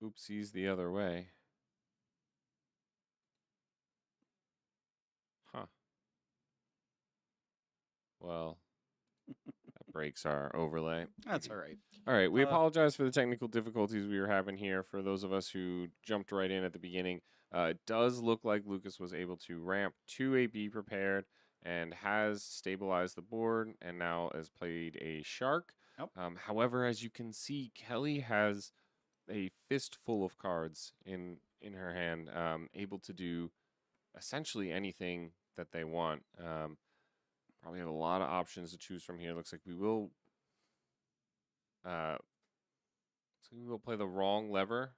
Oopsies the other way. Huh. Well, that breaks our overlay. That's all right. All right, we Uh, apologize for the technical difficulties we were having here. For those of us who jumped right in at the beginning, it does look like Lucas was able to ramp to a B prepared and has stabilized the board and now has played a shark. Nope. However, as you can see, Kelly has a fistful of cards in her hand, able to do essentially anything that they want. Probably have a lot of options to choose from here. Looks like we will. So we will play the wrong lever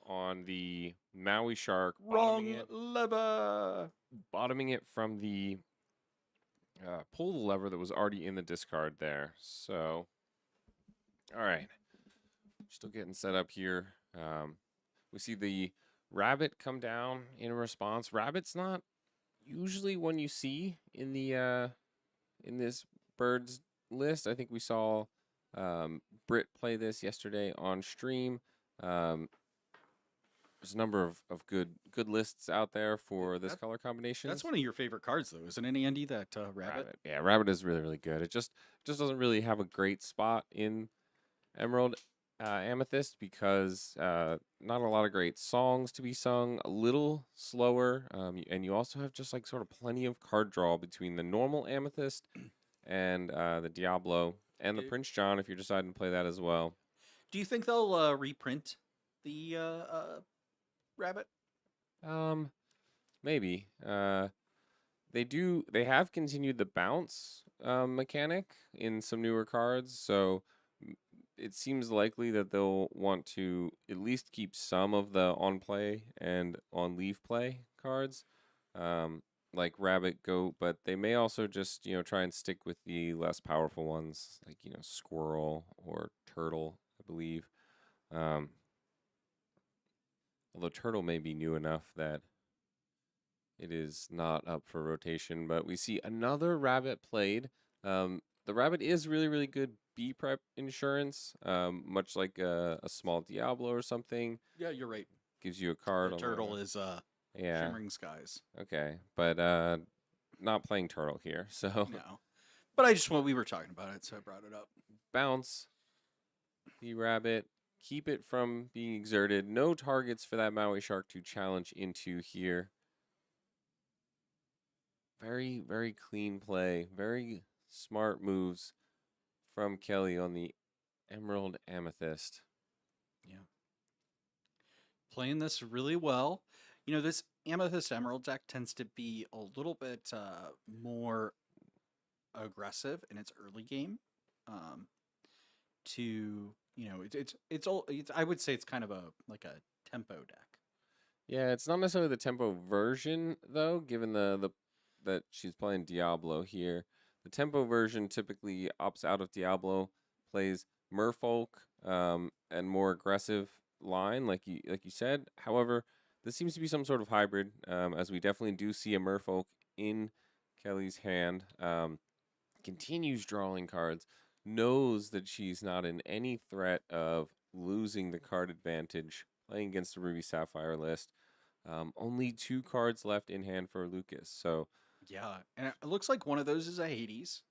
on the Maui Shark, wrong lever. bottoming it from the pull the lever that was already in the discard there. So, all right, still getting set up here. We see the rabbit come down in response. Rabbit's not usually one you see in this birds list. I think we saw Brit play this yesterday on stream. There's a number of good lists out there for this color combination. That's one of your favorite cards, though, isn't it, Andy? That rabbit. Yeah, rabbit is really good. It just doesn't really have a great spot in Emerald Amethyst because not a lot of great songs to be sung. A little slower, and you also have just like sort of plenty of card draw between the normal Amethyst and the Diablo and the Prince John if you're deciding to play that as well. Do you think they'll reprint the rabbit? Maybe. They have continued the bounce mechanic in some newer cards, so it seems likely that they'll want to at least keep some of the on play and on leave play cards, like Rabbit, Goat, but they may also just try and stick with the less powerful ones, like Squirrel or Turtle, I believe. Although Turtle may be new enough that it is not up for rotation, but we see another rabbit played. The rabbit is really good B prep insurance, much like a small Diablo or something. Yeah, you're right. Gives you a card. The on turtle is yeah. Shimmering Skies. Okay, but not playing turtle here. So No, but we were talking about it, so I brought it up. Bounce the rabbit. Keep it from being exerted. No targets for that Maui Shark to challenge into here. Very clean play. Very smart moves from Kelly on the Emerald Amethyst. Yeah. Playing this really well. This Amethyst Emerald deck tends to be a little bit more aggressive in its early game. I would say it's kind of like a tempo deck. Yeah, it's not necessarily the tempo version though, given that she's playing Diablo here. The tempo version typically opts out of Diablo, plays Merfolk, and more aggressive line, like you said. However, this seems to be some sort of hybrid, as we definitely do see a Merfolk in Kelly's hand. Continues drawing cards, knows that she's not in any threat of losing the card advantage playing against the Ruby Sapphire list. Only 2 cards left in hand for Lucas, so yeah, and it looks like one of those is a Hades.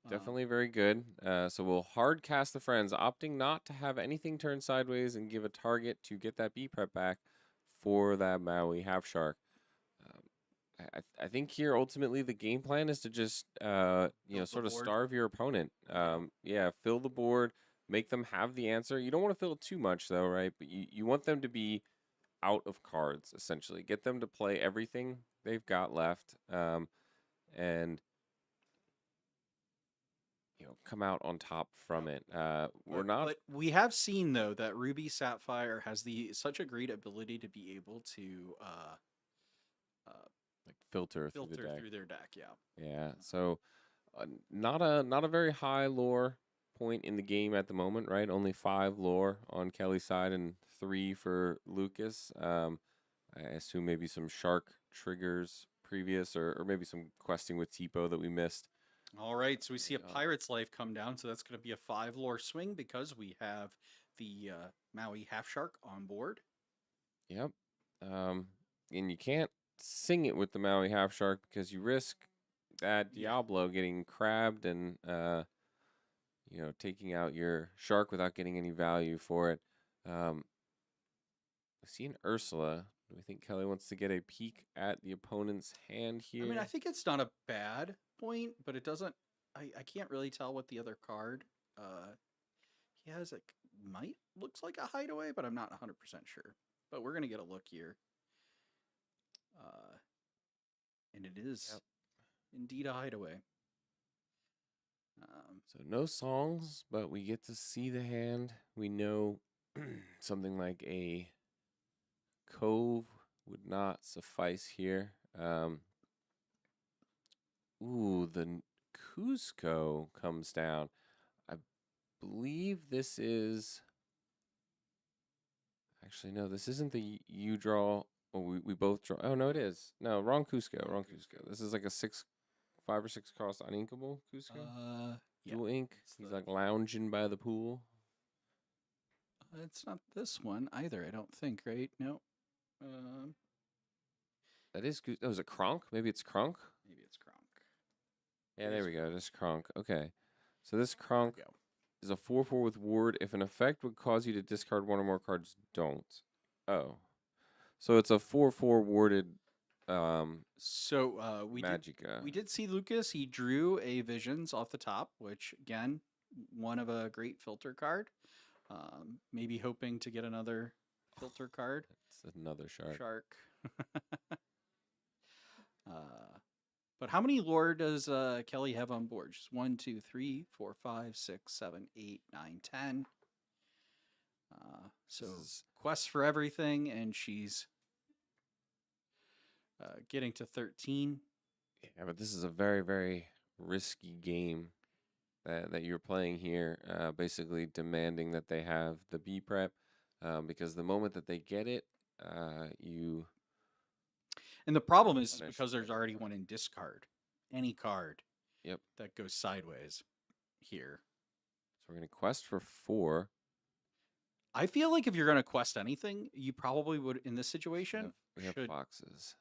Definitely very good. So we'll hard cast the friends, opting not to have anything turn sideways and give a target to get that B prep back for that Maui half shark. I think here ultimately the game plan is to just sort of starve your opponent. Yeah, fill the board, make them have the answer. You don't want to fill it too much though, right? But you want them to be out of cards essentially. Get them to play everything they've got left, and come out on top from it. But we have seen though that Ruby Sapphire has such a great ability to be able to like filter through their deck. Yeah. Yeah. So not a very high lore point in the game at the moment, right? Only 5 lore on Kelly's side and 3 for Lucas. I assume maybe some shark triggers previous, or maybe some questing with Tipo that we missed. All right, so we see a Pirate's Life come down, so that's going to be a 5 lore swing because we have the Maui half shark on board. Yep. And you can't sing it with the Maui half shark because you risk that Yeah. Diablo getting crabbed and taking out your shark without getting any value for it. I see an Ursula. Do we think Kelly wants to get a peek at the opponent's hand here? I mean, I think it's not a bad point, but it doesn't. I can't really tell what the other card he has. It might looks like a hideaway, but I'm not 100% sure. But we're gonna get a look here, and it is Yep. indeed a hideaway. So no songs, but we get to see the hand. We know something like a cove would not suffice here. The Cusco comes down. I believe this is. Actually, no, this isn't the you draw. Oh, we both draw. Oh, no, it is. No, wrong Cusco. Wrong Cusco. This is like a 5 or 6 cost uninkable Cusco. Dual ink. He's like lounging by the pool. It's not this one either. I don't think. Right? No. That is. Oh, is it Kronk? Maybe it's Kronk. Maybe it's Kronk. Yeah, there we go. This Kronk. Okay. So this Kronk is a 4/4 with ward. If an effect would cause you to discard one or more cards, don't. Oh. So it's a 4/4 warded We Magicka. did see Lucas. He drew a Visions off the top, which again, one of a great filter card. Maybe hoping to get another filter card. It's another shark. But how many lore does Kelly have on board? Just 1, 2, 3, 4, 5, 6, 7, 8, 9, 10. So quests for everything, and she's getting to 13. Yeah, but this is a very, very risky game that you're playing here. Basically demanding that they have the B prep, because the moment that they get it, you. And the problem is because there's already one in discard. Any card. Yep. That goes sideways here. So we're gonna quest for 4. I feel like if you're gonna quest anything, you probably would in this situation. We have foxes.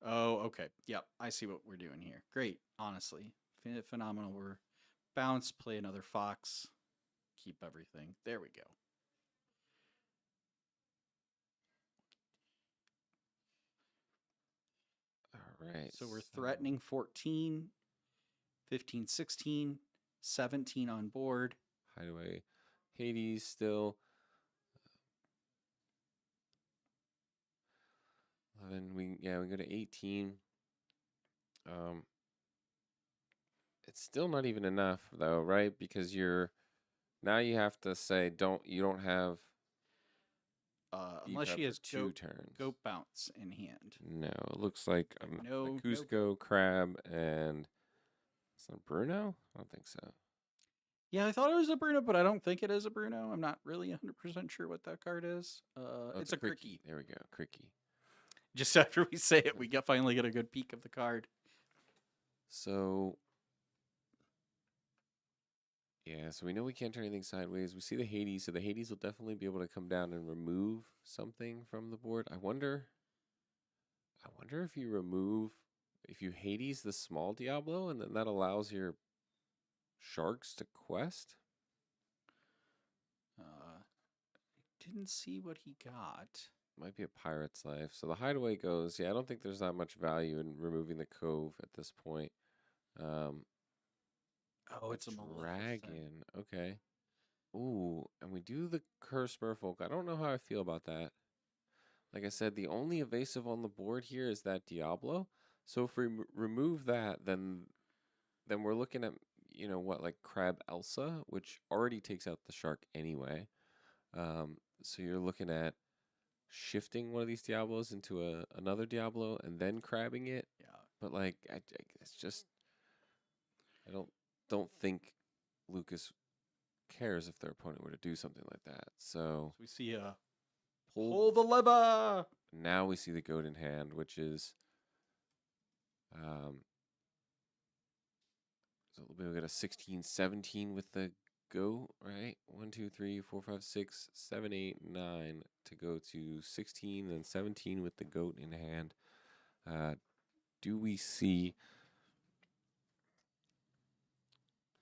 Oh, okay. Yep, I see what we're doing here. Great, honestly, phenomenal. We're bounce, play another fox, keep everything. There we go. All right. So we're threatening 14, 15, 16, 17 on board. Hideaway, Hades still. 11. We go to 18. It's still not even enough though, right? Because you have to say you don't have. Unless she has 2 turns. Go bounce in hand. No, it looks like a Cusco, no. Crab, and is that Bruno? I don't think so. Yeah, I thought it was a Bruno, but I don't think it is a Bruno. I'm not really 100% sure what that card is. It's a Cricky. There we go, Cricky. Just after we say it, we finally get a good peek of the card. So, yeah, so we know we can't turn anything sideways. We see the Hades, so the Hades will definitely be able to come down and remove something from the board. I wonder if you Hades the small Diablo, and then that allows your sharks to quest. Didn't see what he got. Might be a pirate's life. So the hideaway goes. Yeah, I don't think there's that much value in removing the cove at this point. It's a dragon. Okay. Ooh, and we do the curse merfolk. I don't know how I feel about that. Like I said, the only evasive on the board here is that Diablo. So if we remove that, then we're looking at like Crab Elsa, which already takes out the shark anyway. So you're looking at shifting one of these Diablos into another Diablo and then crabbing it. Yeah. But like, it's just, I don't think Lucas cares if their opponent were to do something like that. So we see pull the lever. Now we see the goat in hand, which is so we'll get a 16, 17 with the goat, right? 1, 2, 3, 4, 5, 6, 7, 8, 9 to go to 16 and 17 with the goat in hand. Do we see?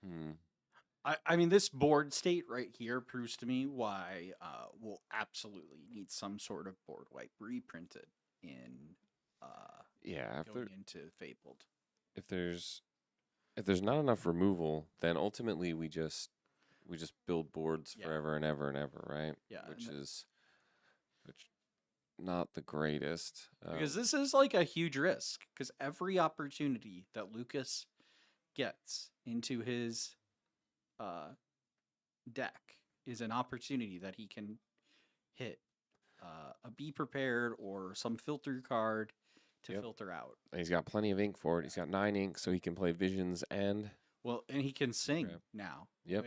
Hmm. I mean, this board state right here proves to me why we'll absolutely need some sort of board wipe reprinted in Yeah. going into Fabled. If there's if there's not enough removal, then ultimately we just build boards Yeah. forever and ever and ever, right? Yeah, Which not the greatest. because this is like a huge risk. Because every opportunity that Lucas gets into his uh, deck is an opportunity that he can hit a be prepared or some filter card to Yep. filter out. And he's got plenty of ink for it. He's got 9 ink, so he can play visions and Well, and he can sing Crap. now Yep.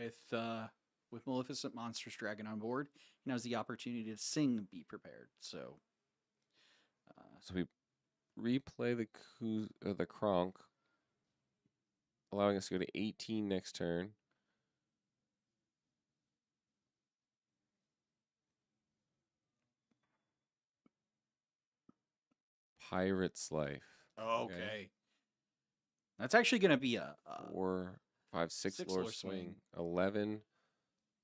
with Maleficent Monstrous Dragon on board. He now has the opportunity to sing "Be Prepared." So, So we replay the Kronk, allowing us to go to 18 next turn. Pirate's Life. okay, that's actually going to be a 4, 5, 6 six lore lore swing. swing. 11,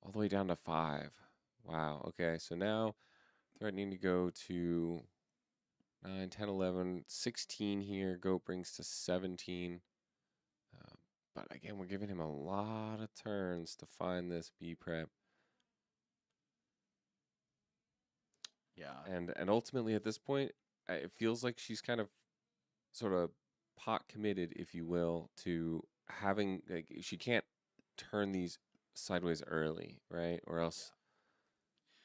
all the way down to 5. Wow. Okay, so now threatening to go to 9, 10, 11, 16 here. Goat brings to 17. But again, we're giving him a lot of turns to find this B prep. Yeah, And ultimately at this point, it feels like she's kind of sort of pot committed, if you will, to having like she can't turn these sideways early, right? Or else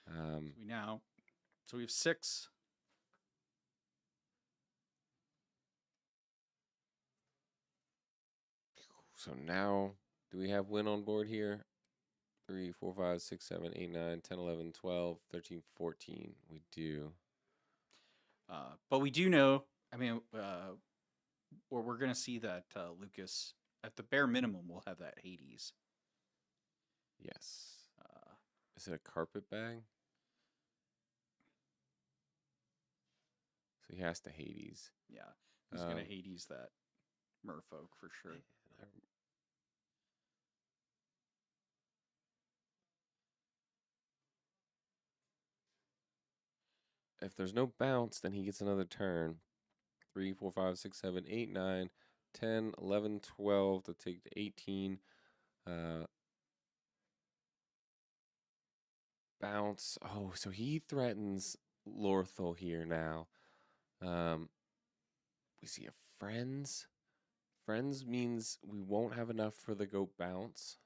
so we have 6. so now do we have win on board here? 3, 4, 5, 6, 7, 8, 9, 10, 11, 12, 13, 14. We do. But we do know. I mean, or we're going to see that Lucas, at the bare minimum, will have that Hades. Yes. Uh, Is it a carpet bag? So he has to Hades. yeah, he's going to Hades that Merfolk for sure. If there's no bounce, then he gets another turn. 3, 4, 5, 6, 7, 8, 9, 10, 11, 12 to take to 18. Bounce. Oh, so he threatens Lorthal here now. We see a friends. Friends means we won't have enough for the goat bounce.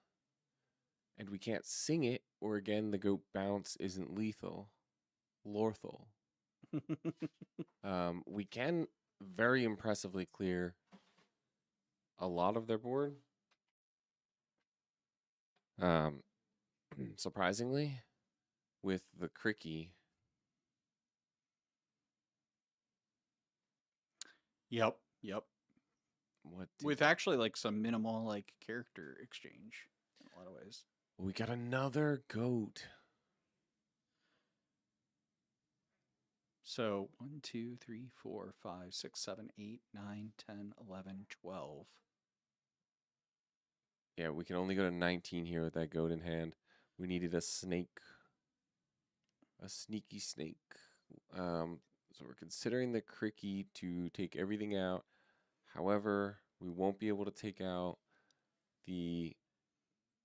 And we can't sing it, or again, the goat bounce isn't lethal. Lorthal. We can very impressively clear a lot of their board. Surprisingly, with the Cricky. Yep. What With actually like some minimal like character exchange in a lot of ways. we got another goat. So 1, 2, 3, 4, 5, 6, 7, 8, 9, 10, 11, 12. Yeah, we can only go to 19 here with that goat in hand. We needed a snake. A sneaky snake. So we're considering the Cricky to take everything out. However, we won't be able to take out the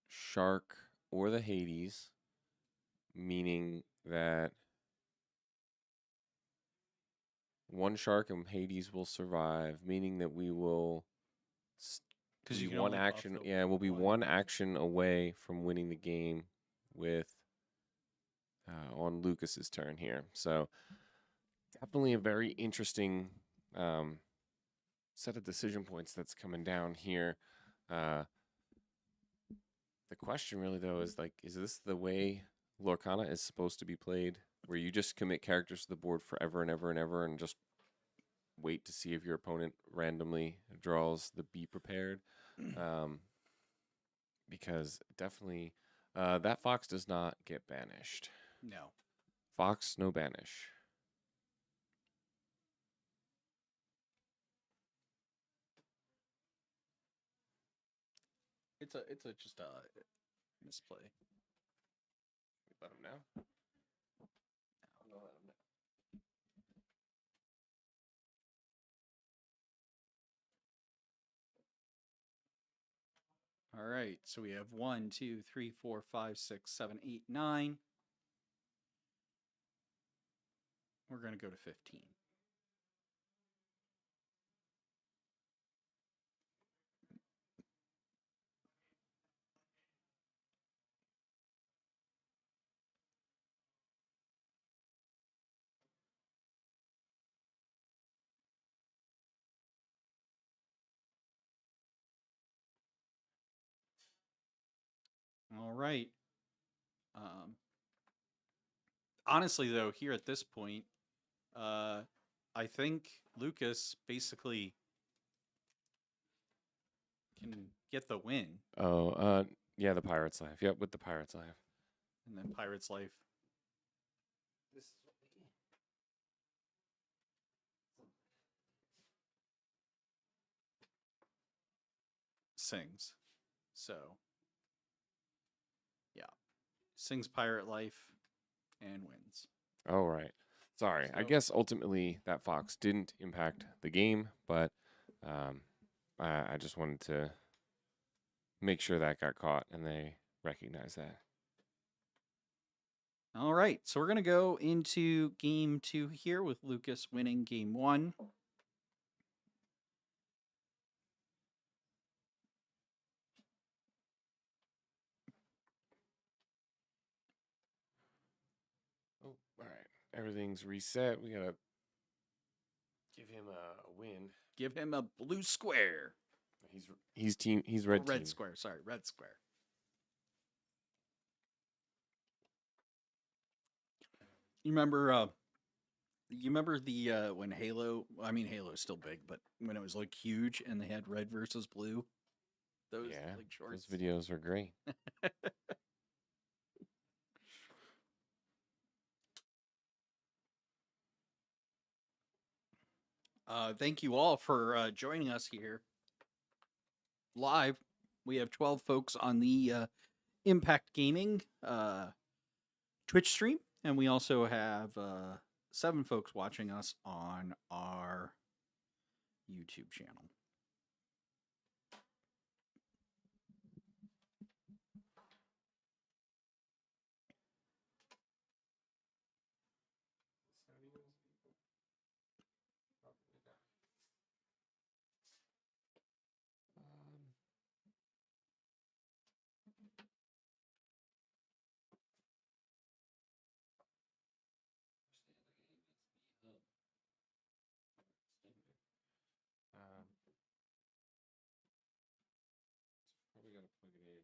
shark or the Hades, meaning that one shark and Hades will survive, meaning that we will Because be you can one only buff action. the Yeah, we'll be one. one action away from winning the game with on Lucas's turn here. So definitely a very interesting set of decision points that's coming down here. The question really though is like, is this the way Lorcana is supposed to be played, where you just commit characters to the board forever and ever and ever, and just wait to see if your opponent randomly draws the be prepared? Because definitely That fox does not get banished. No. Fox, no banish. It's just a misplay. Let him know. I'm gonna let him know. All right, so we have 1, 2, 3, 4, 5, 6, 7, 8, 9. We're going to go to 15. All right. Honestly, though, here at this point, I think Lucas basically can get the win. Oh, yeah, the Pirate's Life. Yep, with the Pirate's Life. And then Pirate's Life. This is what we Sings. So, yeah. Sings Pirate Life and wins. Oh, right. Sorry. I So- guess ultimately that fox didn't impact the game, but I just wanted to make sure that got caught and they recognize that. All right. So we're going to go into game 2 here with Lucas winning game 1. Oh, all right. Everything's reset. We gotta give him a win. Give him a blue square. He's Or red red team. square. Sorry, red square. You remember the when Halo, I mean Halo is still big, but when it was like huge and they had red versus blue, those Yeah, like shorts. those videos were great. Thank you all for joining us here live. We have 12 folks on the Impact Gaming Twitch stream, and we also have 7 folks watching us on our YouTube channel. Probably gotta plug it in.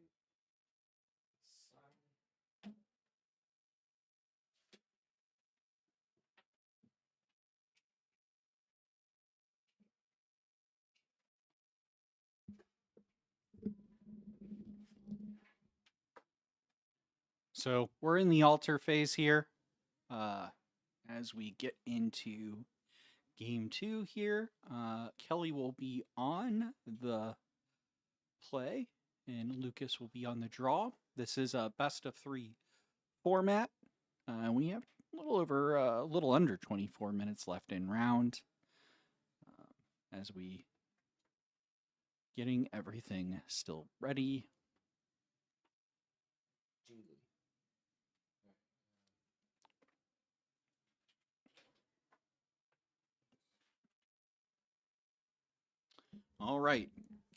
So we're in the altar phase here. As we get into game 2 here, Kelly will be on the play and Lucas will be on the draw. This is a best of 3 format. We have a little under 24 minutes left in round as we getting everything still ready. All right,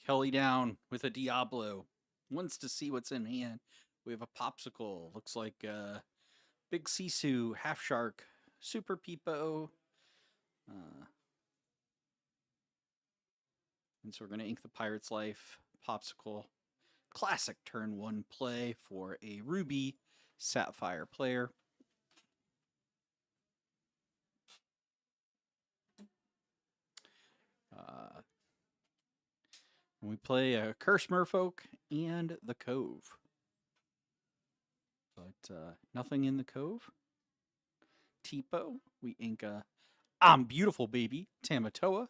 Kelly down with a Diablo. Wants to see what's in hand. We have a popsicle. Looks like Big Sisu, Half Shark, Super Peepo. And so we're going to ink the Pirate's Life, Popsicle. Classic turn 1 play for a Ruby Sapphire player. We play a Curse Merfolk and the Cove. But nothing in the cove. Tipo, we ink a I'm Beautiful Baby, Tamatoa,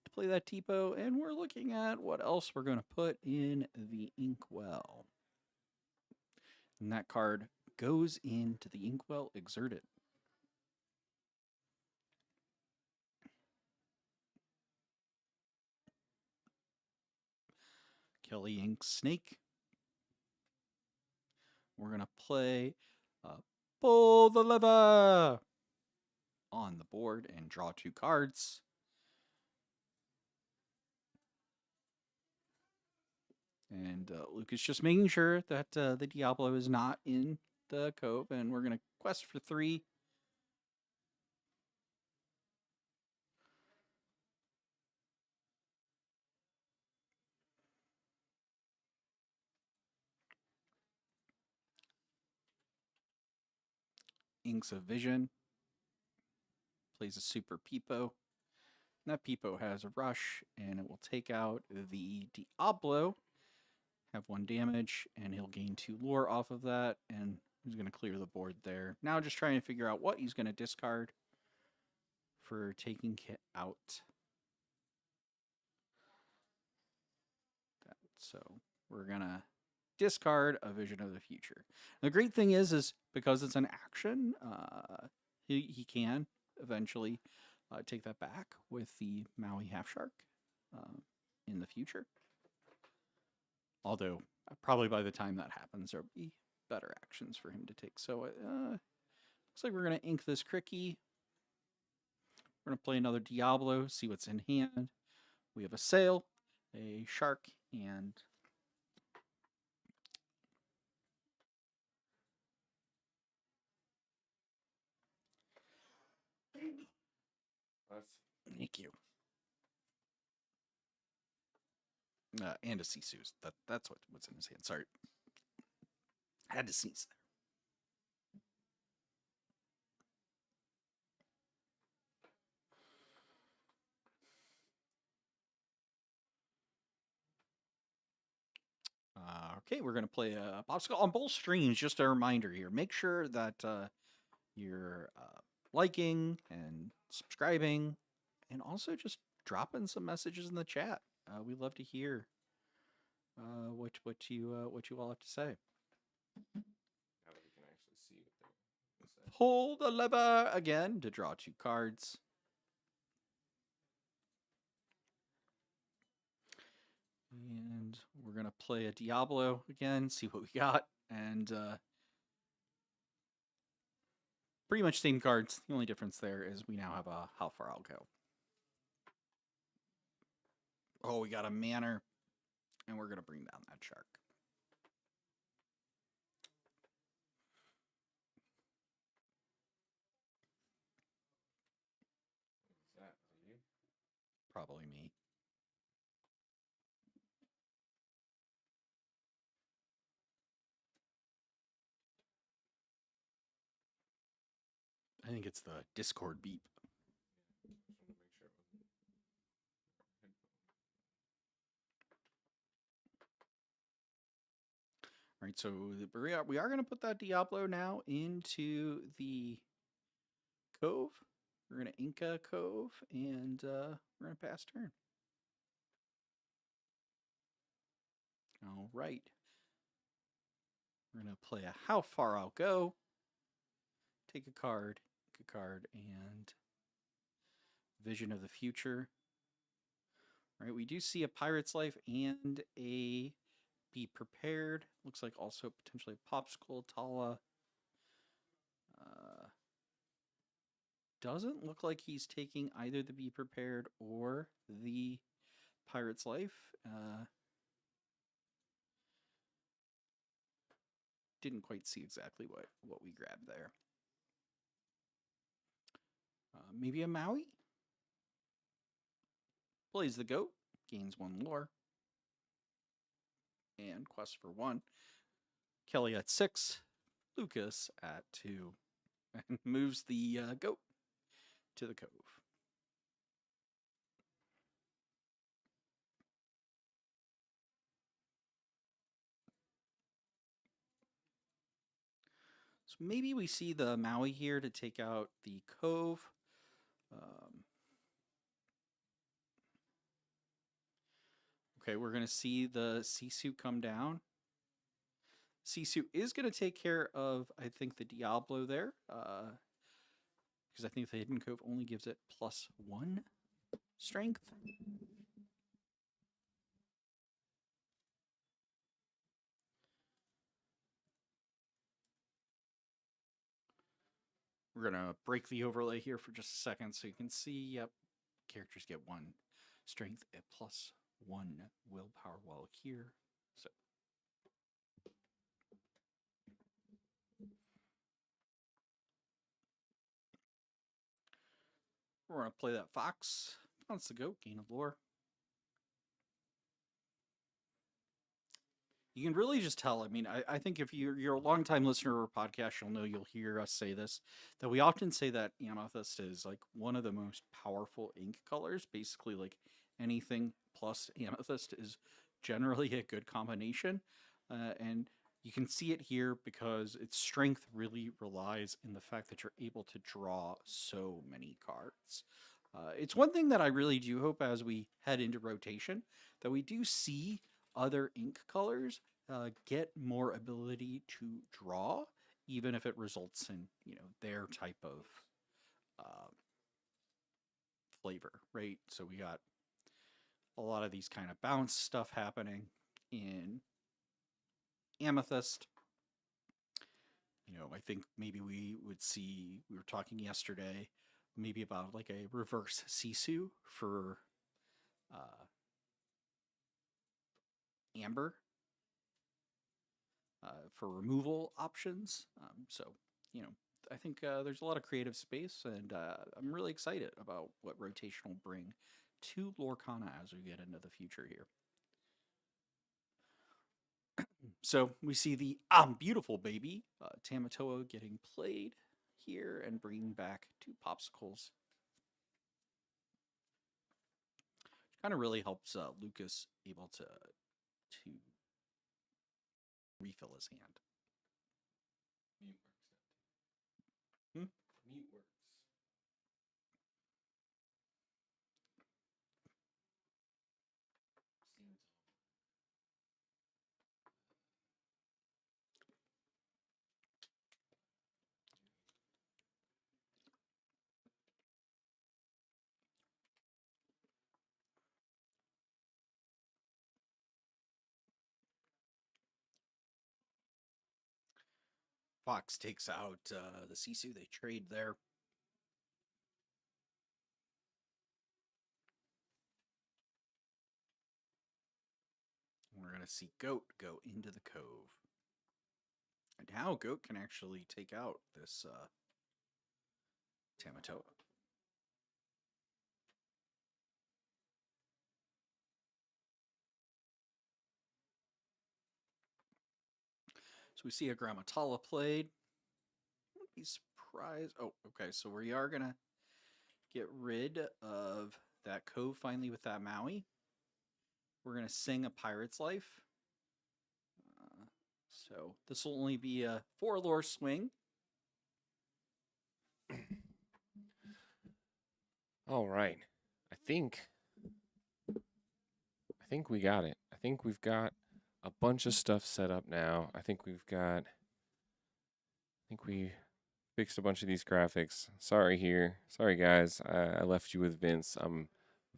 to play that Tipo, and we're looking at what else we're going to put in the inkwell. And that card goes into the inkwell exerted. Kelly inks Snake. We're going to play Pull the Lever on the board and draw 2 cards. And Luke is just making sure that the Diablo is not in the cove, and we're going to quest for 3. Inks of Vision. Plays a Super Peepo. And that Peepo has a Rush, and it will take out the Diablo, have 1 damage, and he'll gain 2 lore off of that, and he's going to clear the board there. Now just trying to figure out what he's going to discard for taking Kit out. So we're going to discard a Vision of the Future. The great thing is because it's an action, he can eventually take that back with the Maui Half Shark in the future. Although, probably by the time that happens, there'll be better actions for him to take. So, looks like we're going to ink this Cricky. We're going to play another Diablo, see what's in hand. We have a Sail, a Shark, and thank you. And a Sisu. That's what's in his hand. Sorry. I had to sneeze there. Okay, we're going to play a popsicle on both streams. Just a reminder here. Make sure that you're liking and subscribing, and also just dropping some messages in the chat. We love to hear what you all have to say. Now that we can actually see what they say. Pull the lever again to draw 2 cards. And we're going to play a Diablo again, see what we got. And pretty much same cards. The only difference there is we now have a How Far I'll Go. Oh, we got a Manor. And we're going to bring down that Shark. Is that you? Probably me. I think it's the Discord beep. All right, so we are going to put that Diablo now into the Cove. We're going to Inca Cove, and we're going to pass turn. All right. We're going to play a How Far I'll Go. Take a card, and Vision of the Future. All right, we do see a Pirate's Life and a Be Prepared. Looks like also potentially a Popsicle, Tala. Doesn't look like he's taking either the Be Prepared or the Pirate's Life. Didn't quite see exactly what we grabbed there. Maybe a Maui? Plays the goat, gains 1 lore. And quest for 1. Kelly at 6, Lucas at 2. And moves the goat to the Cove. So maybe we see the Maui here to take out the Cove. Okay, we're going to see the Sisu come down. Sisu is going to take care of, I think, the Diablo there. Because I think the Hidden Cove only gives it +1 strength. We're going to break the overlay here for just a second so you can see, yep, characters get 1 strength at +1 willpower while here. So we're going to play that Fox. Wants the goat, gain of lore. You can really just tell. I mean, I think if you're a longtime listener of our podcast, you'll hear us say this, that we often say that amethyst is like one of the most powerful ink colors. Basically, like anything plus amethyst is generally a good combination. And you can see it here because its strength really relies in the fact that you're able to draw so many cards. It's one thing that I really do hope as we head into rotation that we do see other ink colors get more ability to draw, even if it results in their type of flavor, right? So we got a lot of these kind of bounce stuff happening in amethyst. I think maybe we would see. We were talking yesterday, maybe about like a reverse Sisu for amber. For removal options. So, I think there's a lot of creative space, and I'm really excited about what rotation will bring to Lorcana as we get into the future here. So we see the beautiful baby Tamatoa getting played here and bringing back 2 popsicles. Kind of really helps Lucas able to refill his hand. Mute works. Mute works. Fox takes out the Sisu. They trade there. We're going to see Goat go into the Cove. And now Goat can actually take out this Tamatoa. So we see a Grammatala played. Wouldn't be surprised. Oh, okay. So we are going to get rid of that Cove finally with that Maui. We're going to sing a Pirate's Life. So this will only be a 4 lore swing. All right. I think we got it. I think we've got a bunch of stuff set up now. I think we fixed a bunch of these graphics. Sorry guys. I left you with Vince. I'm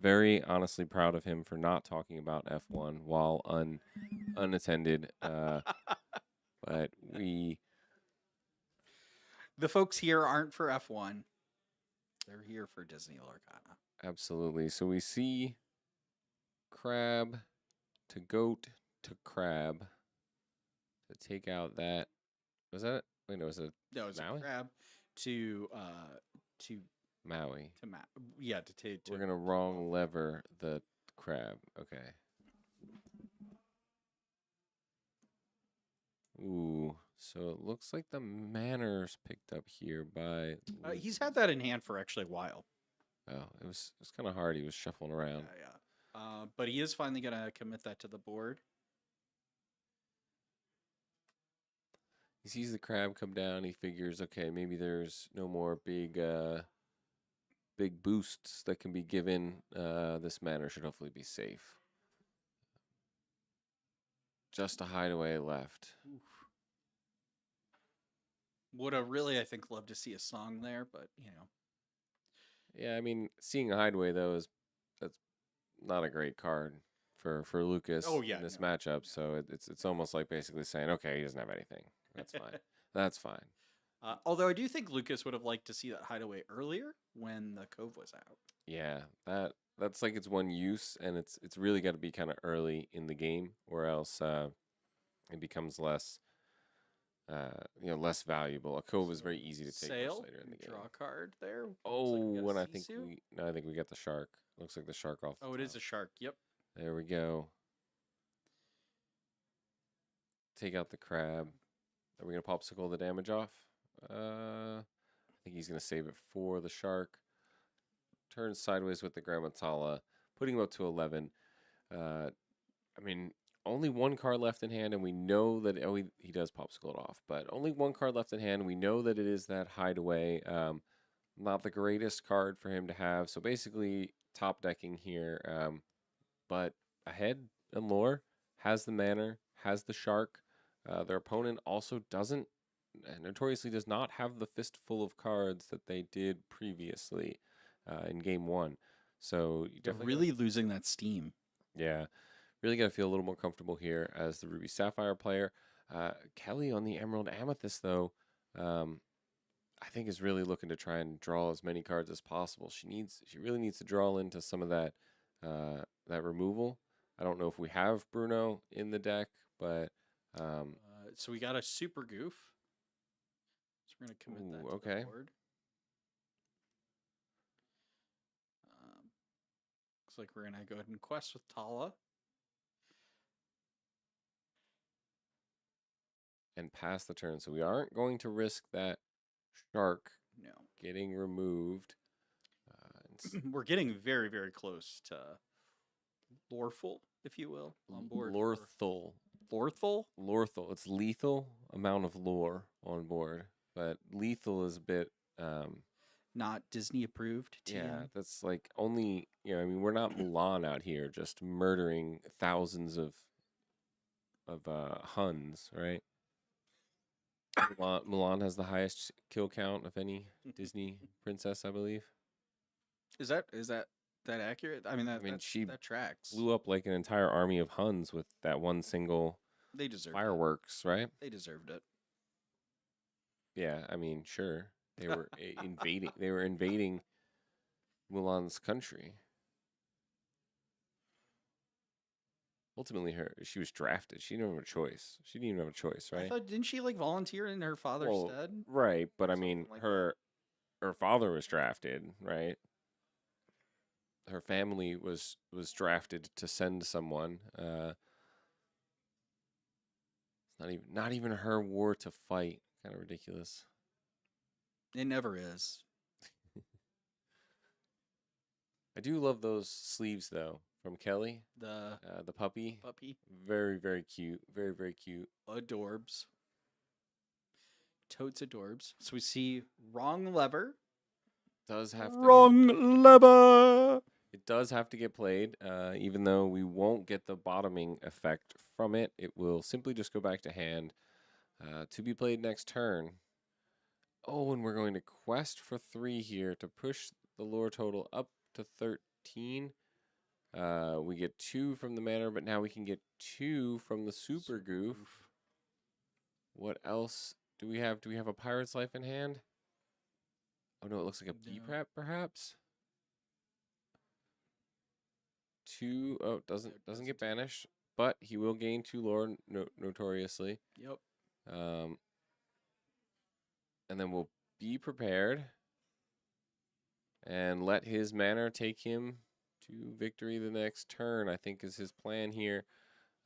very honestly proud of him for not talking about F1 while unattended. But the folks here aren't for F1. They're here for Disney Lorcana. Absolutely. So we see Crab to Goat to Crab to take out that. Was that? Wait, no, was it? No, it's Maui? a Crab to Maui. Yeah, to take. We're gonna wrong lever the Crab. Okay. Ooh, so it looks like the manor's picked up here by. He's had that in hand for actually a while. Oh, it was kind of hard. He was shuffling around. Yeah. But he is finally gonna commit that to the board. He sees the crab come down. He figures, okay, maybe there's no more big boosts that can be given. This manor should hopefully be safe. Just a hideaway left. Oof. Would have really, I think, loved to see a song there, but Yeah, I mean, seeing a hideaway though is that's not a great card for Lucas Oh yeah, in this no, matchup. no. So it's almost like basically saying, okay, he doesn't have anything. That's fine. That's fine. Although I do think Lucas would have liked to see that hideaway earlier when the cove was out. Yeah, that's like its one use, and it's really got to be kind of early in the game, or else it becomes less valuable. A cove is So very easy to take much sail later in the and game. draw a card there. Looks like we Oh, got and a I think Sisu. no, I think we got the shark. Looks like the shark off Oh, it the is top. a shark. Yep. There we go. Take out the crab. Are we gonna popsicle the damage off? I think he's gonna save it for the shark. Turns sideways with the Grammatala, putting him up to 11. I mean, only one card left in hand, and we know that he does popsicle it off, but only one card left in hand. We know that it is that hideaway. Not the greatest card for him to have. So basically, top decking here, but ahead in lore, has the manor, has the shark. Their opponent also notoriously does not have the fistful of cards that they did previously in game one. So you They're definitely really losing that steam. yeah, really got to feel a little more comfortable here as the Ruby Sapphire player. Kelly on the Emerald Amethyst, though, um, I think is really looking to try and draw as many cards as possible. She really needs to draw into some of that removal. I don't know if we have Bruno in the deck, but So we got a super goof. So we're gonna commit that to okay. the board. Looks like we're gonna go ahead and quest with Tala. And pass the turn. So we aren't going to risk that shark No, getting removed. we're getting very, very close to Lorful, if you will, on board. Lorthal. Lorthal? Lorthal. It's lethal amount of lore on board, but lethal is a bit. Not Disney approved. TM. Yeah, that's like only. I mean, we're not Mulan out here just murdering thousands of Huns, right? Mulan has the highest kill count of any Disney princess, I believe. Is that accurate? I mean, She that tracks. blew up like an entire army of Huns with that one single They deserved fireworks, right? They deserved it. Yeah, I mean, sure. They were invading. They were invading Mulan's country. Ultimately, she was drafted. She didn't have a choice. She didn't even have a choice, I right? thought didn't she like volunteer in her father's Well, stead? right, but I mean, Something like her father was drafted, right? Her family was drafted to send someone. It's not even her war to fight. Kind of ridiculous. It never is. I do love those sleeves though from Kelly. The puppy. Very, very cute. Very, very cute. Adorbs. Totes adorbs. So we see wrong lever. Does have wrong lever. It does have to get played, even though we won't get the bottoming effect from it. It will simply just go back to hand to be played next turn. Oh, and we're going to quest for 3 here to push the lore total up to 13. We get 2 from the manor, but now we can get 2 from the super goof. What else do we have? Do we have a pirate's life in hand? Oh no, it looks like a B prep perhaps. 2. Oh, doesn't get banished, but he will gain 2 lore notoriously. Yep. And then we'll be prepared and let his manor take him to victory the next turn, I think is his plan here.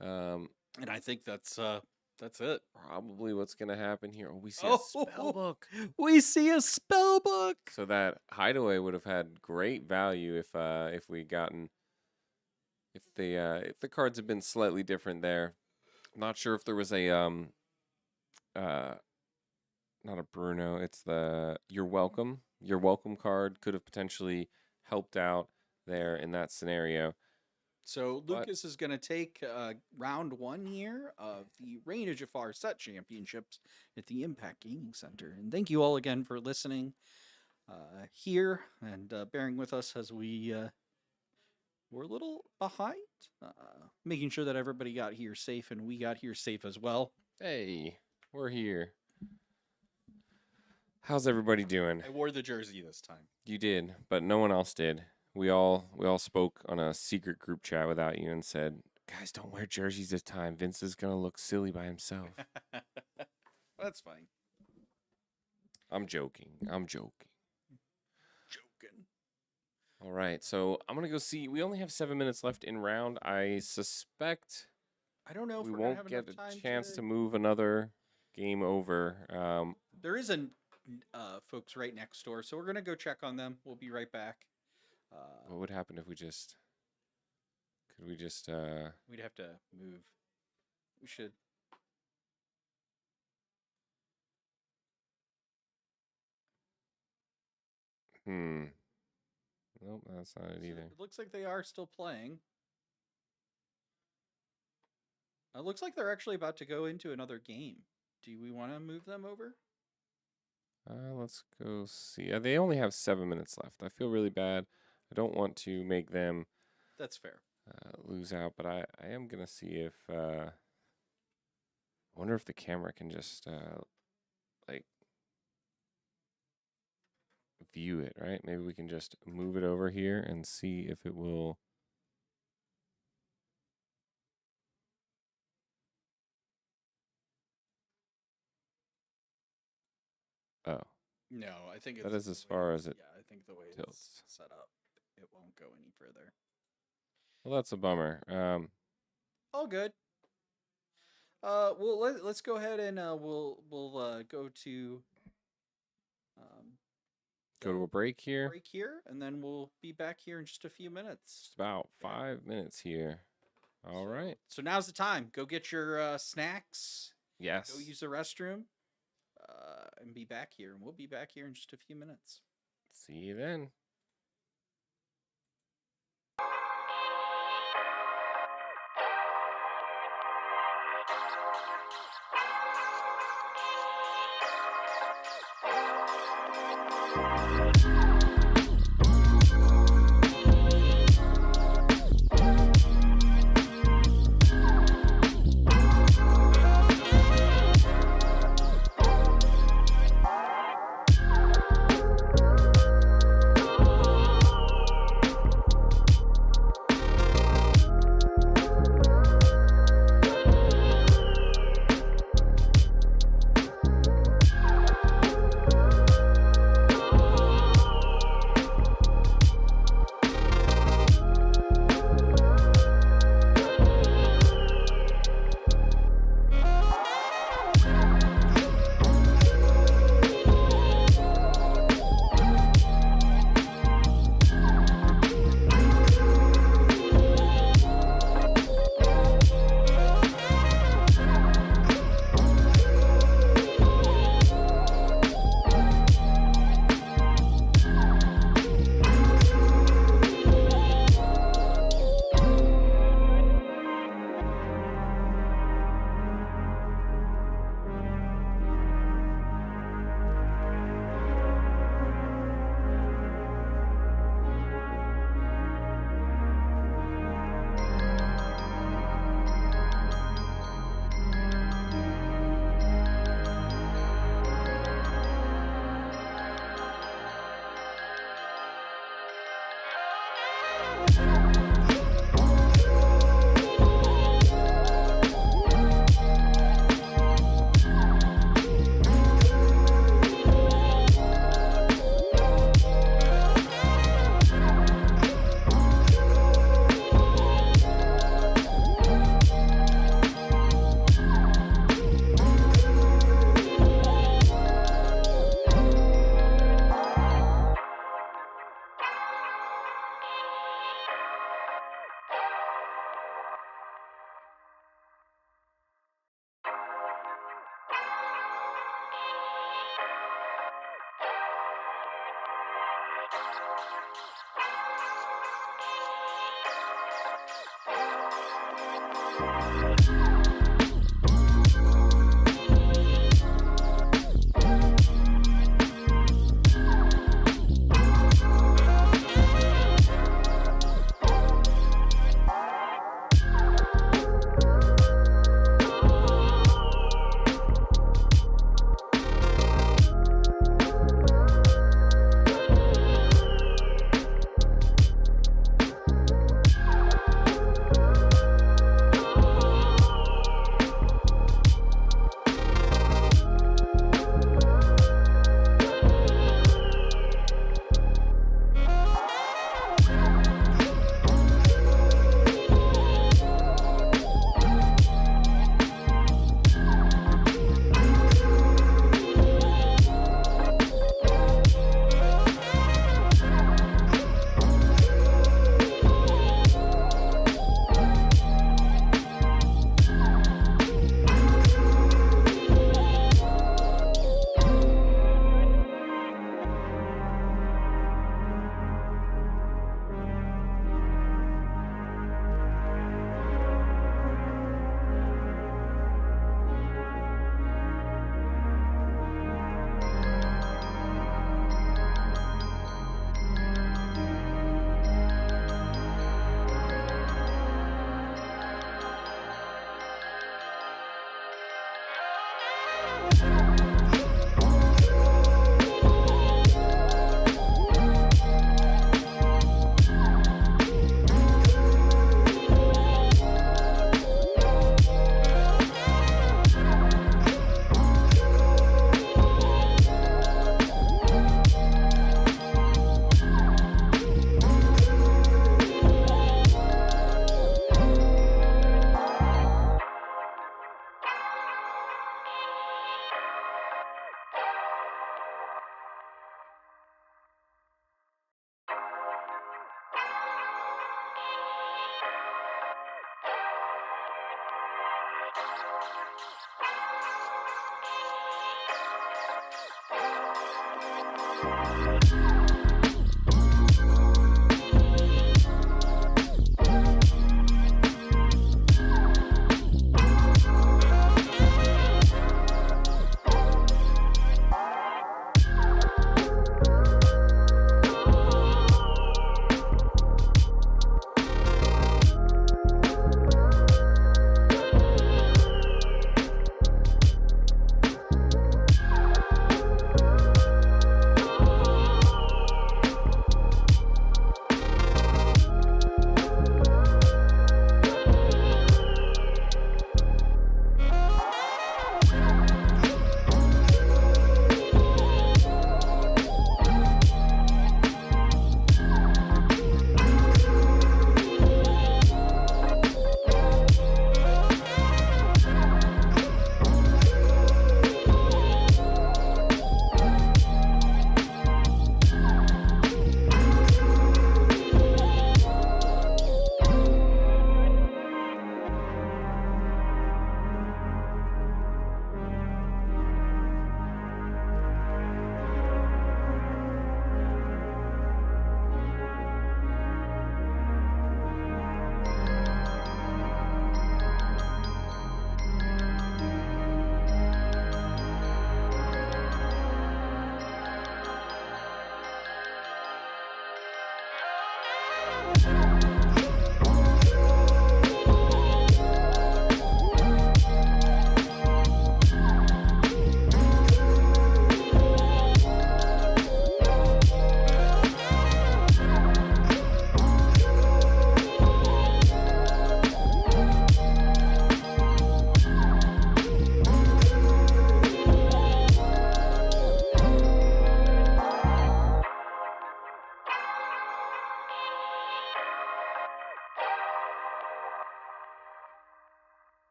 And I think that's it. Probably what's going to happen here. Oh, we see a spell book. We see a spell book. So that hideaway would have had great value if the cards had been slightly different there. I'm not sure if there was a not a Bruno. It's the You're Welcome. Your Welcome card could have potentially helped out there in that scenario. So But Lucas is going to take round 1 here of the Reign of Jafar Set Championships at the Impact Gaming Center. And thank you all again for listening here and bearing with us as we were a little behind, making sure that everybody got here safe and we got here safe as well. hey, we're here. How's everybody doing? I wore the jersey this time. You did, but no one else did. We all spoke on a secret group chat without you and said, "Guys, don't wear jerseys this time. Vince is gonna look silly by himself." That's fine. I'm joking. Joking. All right, so I'm gonna go see. We only have 7 minutes left in round. I suspect I don't know if we we're gonna won't have get enough a time chance to move another game over. There is a folks right next door, so we're gonna go check on them. We'll be right back. What would happen if we just? Could we just? We'd have to move. We should. Nope, that's not it either. It looks like they are still playing. It looks like they're actually about to go into another game. Do we want to move them over? Let's go see. They only have 7 minutes left. I feel really bad. I don't want to make them That's fair. lose out, but I am gonna see if I wonder if the camera can just like view it, right? Maybe we can just move it over here and see if it will. Oh, No, I think that it's is as far as it. Yeah, I think the way tilts. it's set up, it won't go any further. Well, that's a bummer. All good. Well, let's go ahead and we'll go to Go to a break here. break here, and then we'll be back here in just a few minutes. It's about 5 minutes here. All right. So now's the time. Go get your snacks. Yes. Go use the restroom, and be back here. And we'll be back here in just a few minutes. See you then.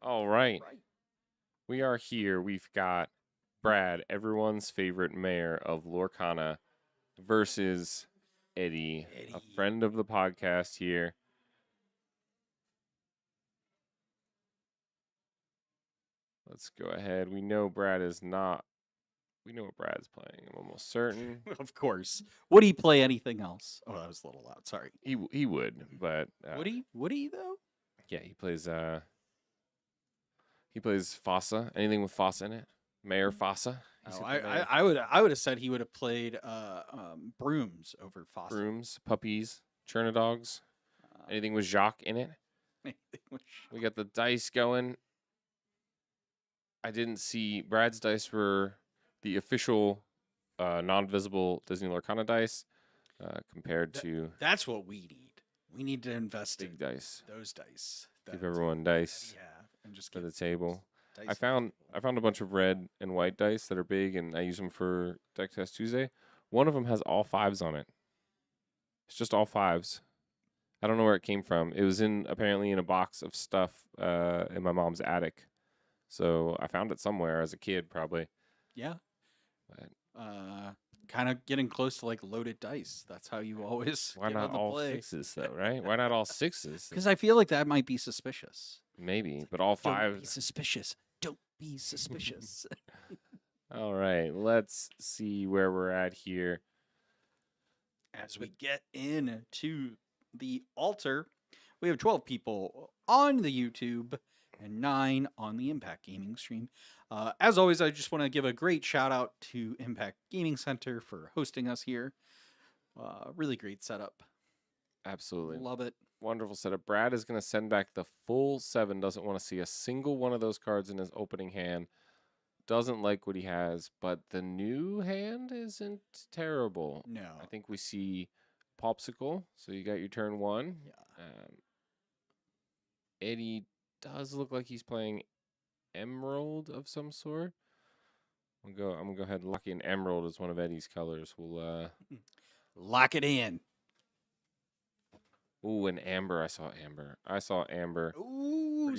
All right. We are here. We've got Brad, everyone's favorite mayor of Lorcana, versus Eddie, a friend of the podcast here. Let's go ahead. We know Brad is not. We know what Brad's playing. I'm almost certain. Of course. Would he play anything else? Oh, that was a little loud. Sorry. He would, but Would he? Would he though? yeah, he plays Fossa. Anything with Fossa in it? Mayor Fossa. Oh, I would have said he would have played Brooms over Fossa. Brooms, puppies, Chernadogs. Anything with Jacques in it? We got the dice going. I didn't see Brad's dice were the official non-visible Disney Lorcana dice compared to That's what we need. We need to invest big in dice. those dice. Give everyone dice and just for give the table. dice I to found a bunch of red and white dice that are big, and I use them for Deck Test Tuesday. One of them has all fives on it. It's just all fives. I don't know where it came from. It was apparently in a box of stuff in my mom's attic. So I found it somewhere as a kid, probably. Yeah. But Kind of getting close to like loaded dice. That's how you always why get not on the all play. sixes, though, right? Why not all sixes? Because I feel like that might be suspicious. Maybe, but all Don't be fives. suspicious. Don't be suspicious. All right, let's see where we're at here. As we get into the altar, we have 12 people on the YouTube and 9 on the Impact Gaming stream. As always, I just want to give a great shout out to Impact Gaming Center for hosting us here. Really great setup. Absolutely. Love it. Wonderful setup. Brad is going to send back the full 7. Doesn't want to see a single one of those cards in his opening hand. Doesn't like what he has, but the new hand isn't terrible. No. I think we see Popsicle. So you got your turn 1. Yeah. Eddie does look like he's playing Emerald of some sort. I'm gonna go ahead and lock in Emerald as one of Eddie's colors. We'll lock it in. Ooh, and Amber. I saw Amber. Ooh.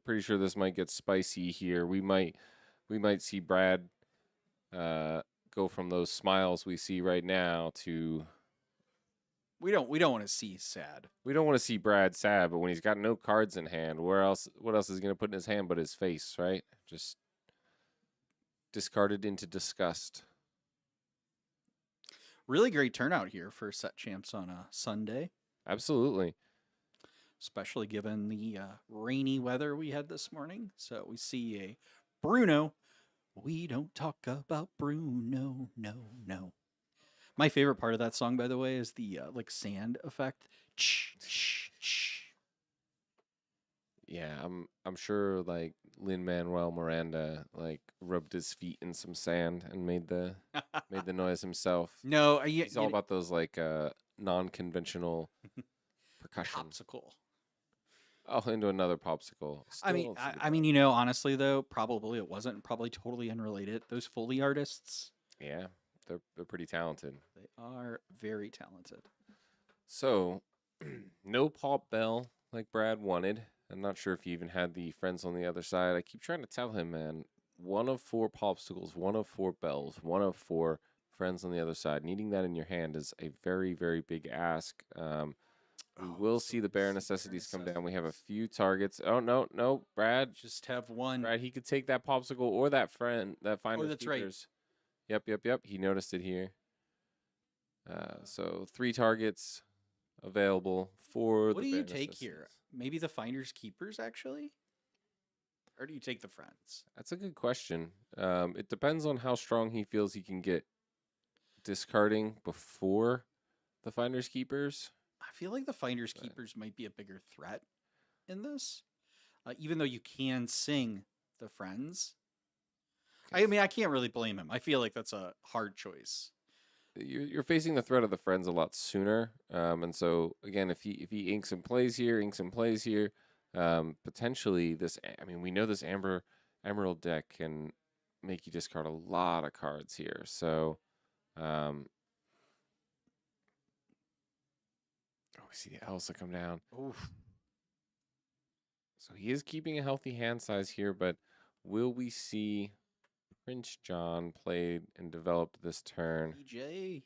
Pretty sure this might get spicy here. We might see Brad go from those smiles we see right now to We don't want to see sad. we don't want to see Brad sad, but when he's got no cards in hand, what else is he gonna put in his hand but his face, right? Just discarded into disgust. Really great turnout here for set champs on a Sunday. Absolutely. Especially given the rainy weather we had this morning. So we see a Bruno. We don't talk about Bruno, no. My favorite part of that song, by the way, is the like sand effect. Yeah, I'm sure like Lin-Manuel Miranda like rubbed his feet in some sand and made the noise himself. No, He's all about those like non-conventional percussion. Popsicle. Oh, into another popsicle. I mean, honestly though, probably it wasn't. Probably totally unrelated. Those Foley artists. Yeah, they're pretty talented. They are very talented. So, no pop bell like Brad wanted. I'm not sure if he even had the friends on the other side. I keep trying to tell him, man, 1 of 4 popsicles, 1 of 4 bells, 1 of 4 friends on the other side. Needing that in your hand is a very, very big ask. We will see the bare necessities come down. We have a few targets. Oh, no, Brad. Just have one. Brad, he could take that popsicle or that friend, that finder's that's right. keepers. Yep. He noticed it here. So 3 targets. available for What the do you bare take here? necessities. Maybe the Finders Keepers, actually? Or do you take the Friends? That's a good question. It depends on how strong he feels he can get discarding before the Finders Keepers. I feel like the Finders But Keepers might be a bigger threat in this, even though you can sing the Friends. I okay, mean, I can't really blame him. I feel like that's a hard choice. you're facing the threat of the Friends a lot sooner, and so again, if he inks and plays here, potentially this. I mean, we know this Emerald deck can make you discard a lot of cards here. So, um, oh, we see the Elsa come down. Oof. So he is keeping a healthy hand size here, but will we see Prince John played and developed this turn? EJ.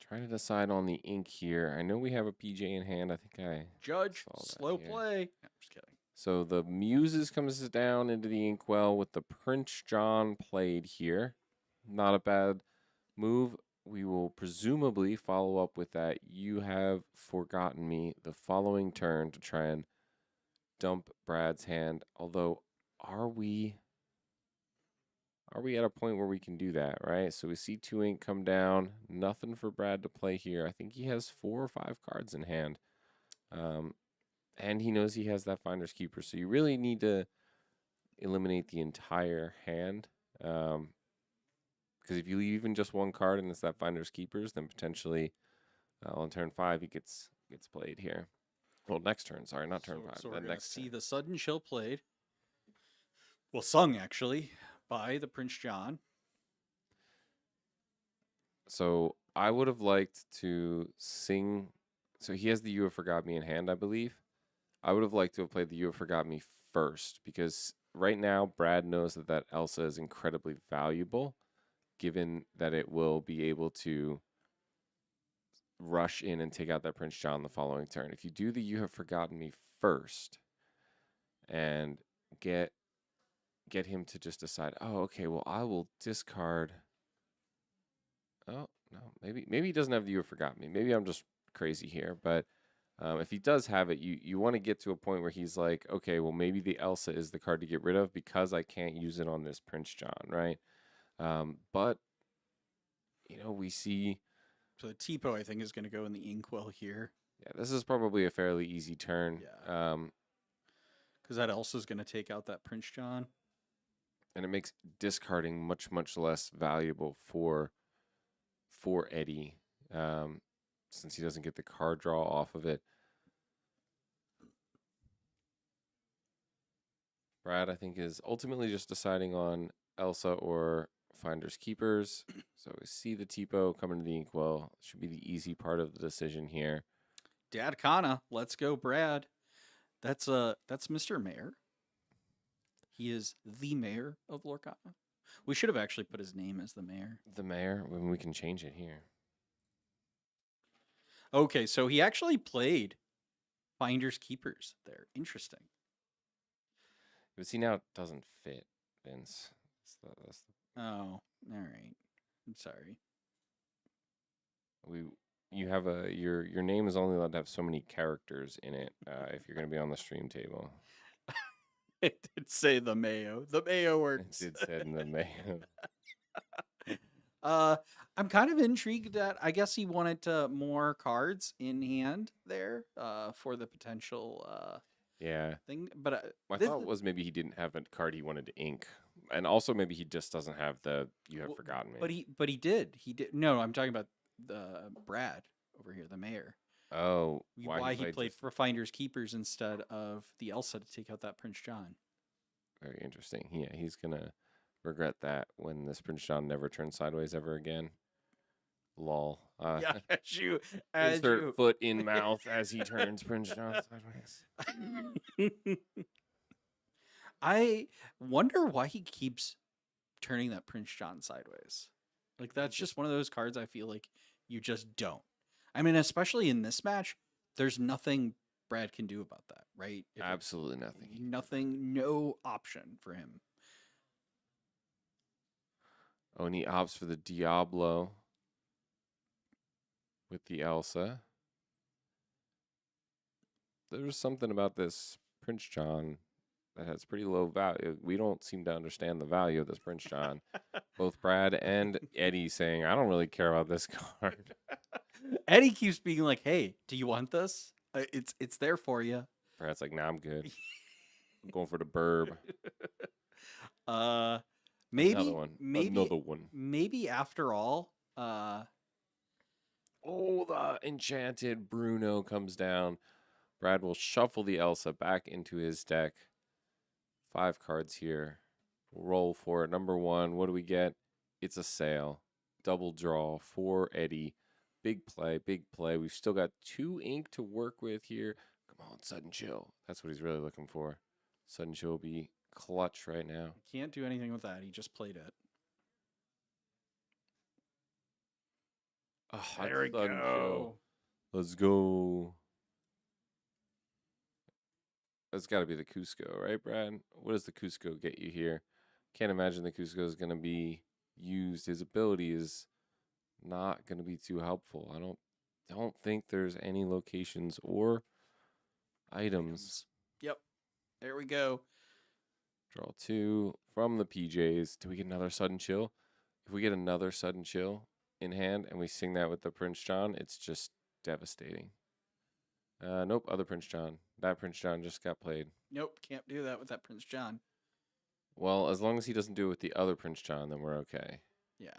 Trying to decide on the ink here. I know we have a PJ in hand. I think I Judge, saw that slow here. play. No, I'm just kidding. So the Muses comes down into the inkwell with the Prince John played here. Not a bad move. We will presumably follow up with that. You have forgotten me the following turn to try and dump Brad's hand. Although, are we at a point where we can do that, right? So we see 2 ink come down. Nothing for Brad to play here. I think he has 4 or 5 cards in hand. And he knows he has that Finder's Keeper. So you really need to eliminate the entire hand. Because if you leave even just one card and it's that Finder's Keepers, then potentially on turn 5 he gets played here. Well, next turn, sorry, not turn 5. So we're The gonna next see turn. the sudden chill played. Well, sung actually by the Prince John. So I would have liked to sing. So he has the You Have Forgot Me in hand, I believe. I would have liked to have played the You Have Forgot Me first because right now Brad knows that that Elsa is incredibly valuable, given that it will be able to rush in and take out that Prince John the following turn. If you do the You Have Forgotten Me first and get him to just decide, oh, okay, well, I will discard. Oh no, maybe he doesn't have the You Have Forgotten Me. Maybe I'm just crazy here, but if he does have it, you want to get to a point where he's like, okay, well, maybe the Elsa is the card to get rid of because I can't use it on this Prince John, right? But we see. So the Tipo, I think, is going to go in the inkwell here. Yeah, this is probably a fairly easy turn. Yeah. Because that Elsa's going to take out that Prince John. And it makes discarding much less valuable for Eddie, since he doesn't get the card draw off of it. Brad, I think, is ultimately just deciding on Elsa or Finders Keepers. So we see the Tipo coming to the inkwell. Should be the easy part of the decision here. Dad Kana, let's go, Brad. That's Mr. Mayor. He is the mayor of Lorcana. We should have actually put his name as the mayor. The mayor, when we can change it here. Okay, so he actually played Finders Keepers there. Interesting. But see, now it doesn't fit, Vince. Oh, all right. I'm sorry. You have your name is only allowed to have so many characters in it if you're going to be on the stream table. It did say the Mayo. The Mayo works. It did say in the mayo. I'm kind of intrigued that I guess he wanted more cards in hand there for the potential Yeah. thing. But My thought was maybe he didn't have a card he wanted to ink, and also maybe he just doesn't have the You Have Forgotten Me. But he did. He did. No, I'm talking about the Brad over here, the mayor. Oh, Why he played for Finders Keepers instead of the Elsa to take out that Prince John. Very interesting. Yeah, he's gonna regret that when this Prince John never turns sideways ever again. Lol. Yeah, Insert foot in mouth as he turns Prince John sideways. I wonder why he keeps turning that Prince John sideways. Like that's just one of those cards I feel like you just don't. I mean, especially in this match, there's nothing Brad can do about that, right? If it's Absolutely nothing. nothing, no option for him. Oh, and he opts for the Diablo with the Elsa. There's something about this Prince John that has pretty low value. We don't seem to understand the value of this Prince John. Both Brad and Eddie saying, I don't really care about this card. Eddie keeps being like, "Hey, do you want this? It's there for you." Brad's like, nah, I'm good. I'm going for the burb. Uh, Another maybe, one. maybe, Another one. maybe after all, Oh, the enchanted Bruno comes down. Brad will shuffle the Elsa back into his deck. 5 cards here. We'll roll for it. Number 1, what do we get? It's a sale. Double draw for Eddie. Big play, big play. We've still got 2 ink to work with here. Come on, Sudden Chill. That's what he's really looking for. Sudden Chill will be clutch right now. can't do anything with that. He just played it. Oh, There we Sudden go. Chill. Let's go. That's got to be the Cusco, right, Brad? What does the Cusco get you here? Can't imagine the Cusco is going to be used. His ability is not going to be too helpful. I don't think there's any locations or items. Yep. There we go. Draw 2 from the PJs. Do we get another Sudden Chill? If we get another Sudden Chill in hand and we sing that with the Prince John, it's just devastating. Nope, other Prince John. That Prince John just got played. Nope, can't do that with that Prince John. Well, as long as he doesn't do it with the other Prince John, then we're okay. Yeah.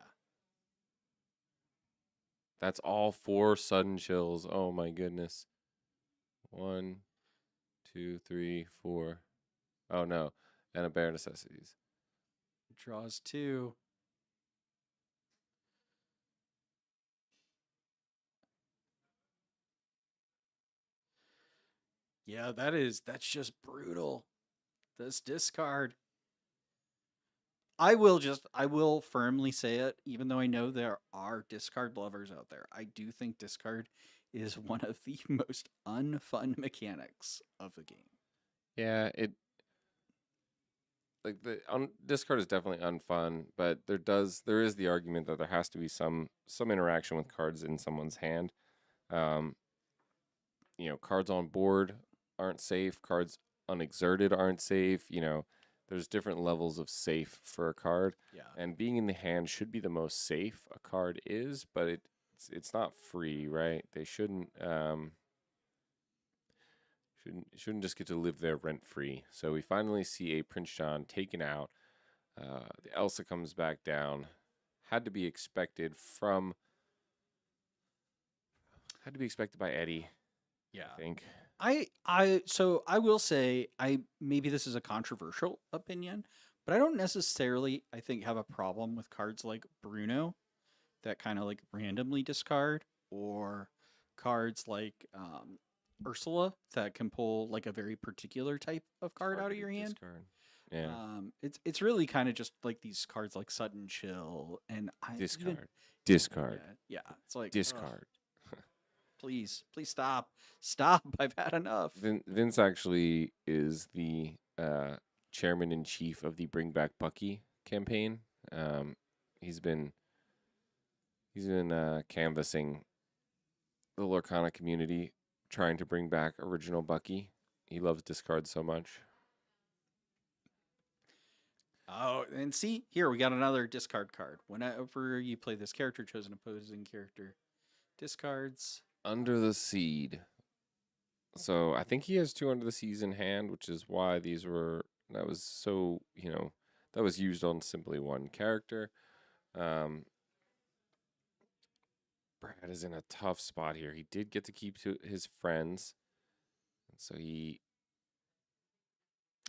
That's all 4 Sudden Chills. Oh my goodness. 1, 2, 3, 4. Oh no. And a Bare Necessities. Draws 2. Yeah, that's just brutal. This discard. I will firmly say it, even though I know there are discard lovers out there. I do think discard is one of the most unfun mechanics of the game. Yeah, like the discard is definitely unfun, but there is the argument that there has to be some interaction with cards in someone's hand. Cards on board aren't safe. Cards unexerted aren't safe. There's different levels of safe for a card. Yeah. And being in the hand should be the most safe a card is, but it's not free, right? They shouldn't just get to live there rent free. So we finally see a Prince John taken out. The Elsa comes back down. Had to be expected by Eddie. Yeah. I think. So I will say maybe this is a controversial opinion, but I don't necessarily I think have a problem with cards like Bruno that kind of like randomly discard, or cards like Ursula that can pull like a very particular type of card out of your hand. Discard. Yeah. It's really kind of just like these cards like Sudden Chill and Discard. Yeah, it's like Discard. Please stop. I've had enough. Vince actually is the chairman in chief of the Bring Back Bucky campaign. He's been canvassing the Lorcana community, trying to bring back original Bucky. He loves discard so much. Oh, and see, here we got another discard card. Whenever you play this character, choose an opposing character. Discards. Under the Seed. So I think he has 2 Under the Seas in hand, which is why that was used on simply one character. Brad is in a tough spot here. He did get to keep to his friends. And so he...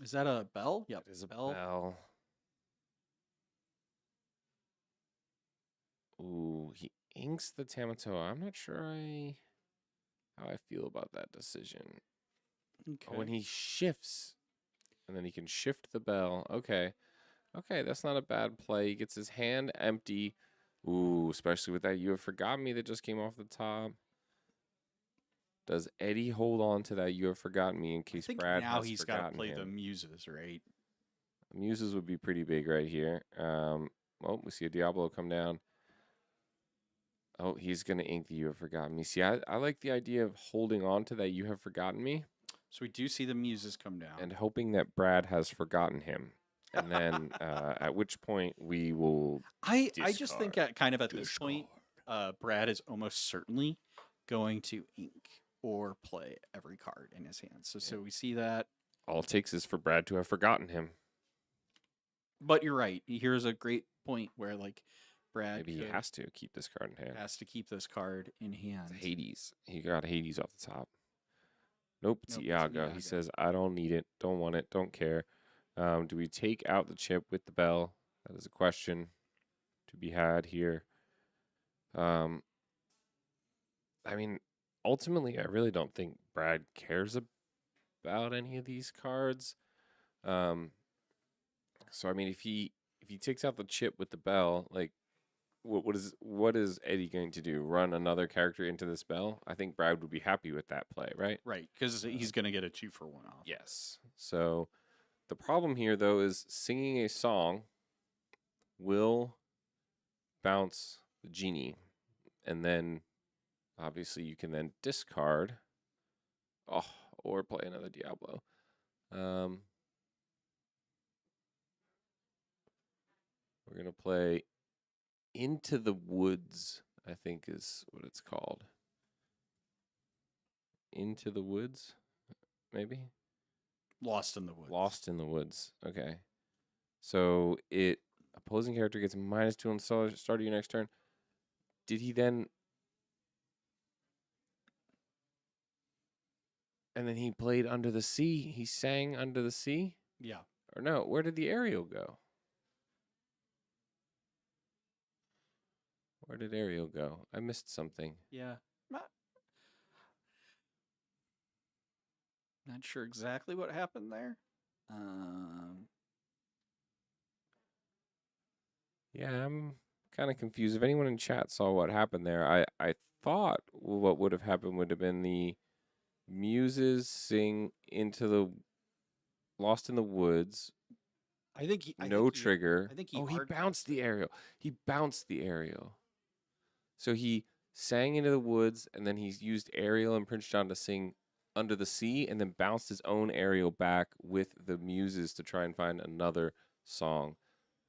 Is that a bell? Yep. It is a bell. Ooh, he inks the Tamatoa. I'm not sure how I feel about that decision. Okay. Oh, and he shifts. And then he can shift the bell. Okay, that's not a bad play. He gets his hand empty. Ooh, especially with that You Have Forgotten Me that just came off the top. Does Eddie hold on to that "You Have Forgotten Me" in I case think Brad now has he's got to forgotten play the him? muses, right? Muses would be pretty big right here. Well, we see a Diablo come down. Oh, he's going to ink the "You Have Forgotten Me." See, I like the idea of holding on to that "You Have Forgotten Me" So we do see the muses come down. and hoping that Brad has forgotten him. And then at which point we will I just think discard. at kind of at this Discard. point, Brad is almost certainly going to ink or play every card in his hand. So Yeah. so we see that. All it takes is for Brad to have forgotten him. But you're right. Here's a great point where like Brad Maybe he has to keep this card in hand. has to keep this card in hand. It's Hades. He got Hades off the top. Nope, it's Nope, it's Iago. Iago. He says, I don't need it, don't want it, don't care. Do we take out the chip with the bell? That is a question to be had here. I mean, ultimately, I really don't think Brad cares about any of these cards. So I mean, if he takes out the chip with the bell, like what is Eddie going to do? Run another character into the spell? I think Brad would be happy with that play, right? Right, because he's going to get a 2-for-1 off. Yes. So the problem here, though, is singing a song will bounce the genie, and then obviously you can then discard, or play another Diablo. We're gonna play Into the Woods, I think is what it's called. Into the Woods, maybe? Lost in the Woods. Lost in the Woods. Okay. So opposing character gets -2 on the start of your next turn. Did he then? And then he played Under the Sea. He sang Under the Sea? Yeah. Or no, where did the Ariel go? Where did Ariel go? I missed something. Yeah. Not sure exactly what happened there. Yeah, I'm kind of confused. If anyone in chat saw what happened there, I thought what would have happened would have been the muses sing into the Lost in the Woods. I think he, I No think he, trigger. I think he Oh, he hard bounced passed it. the Ariel. He bounced the Ariel. So he sang into the woods, and then he used Ariel and Prince John to sing Under the Sea, and then bounced his own Ariel back with the muses to try and find another song.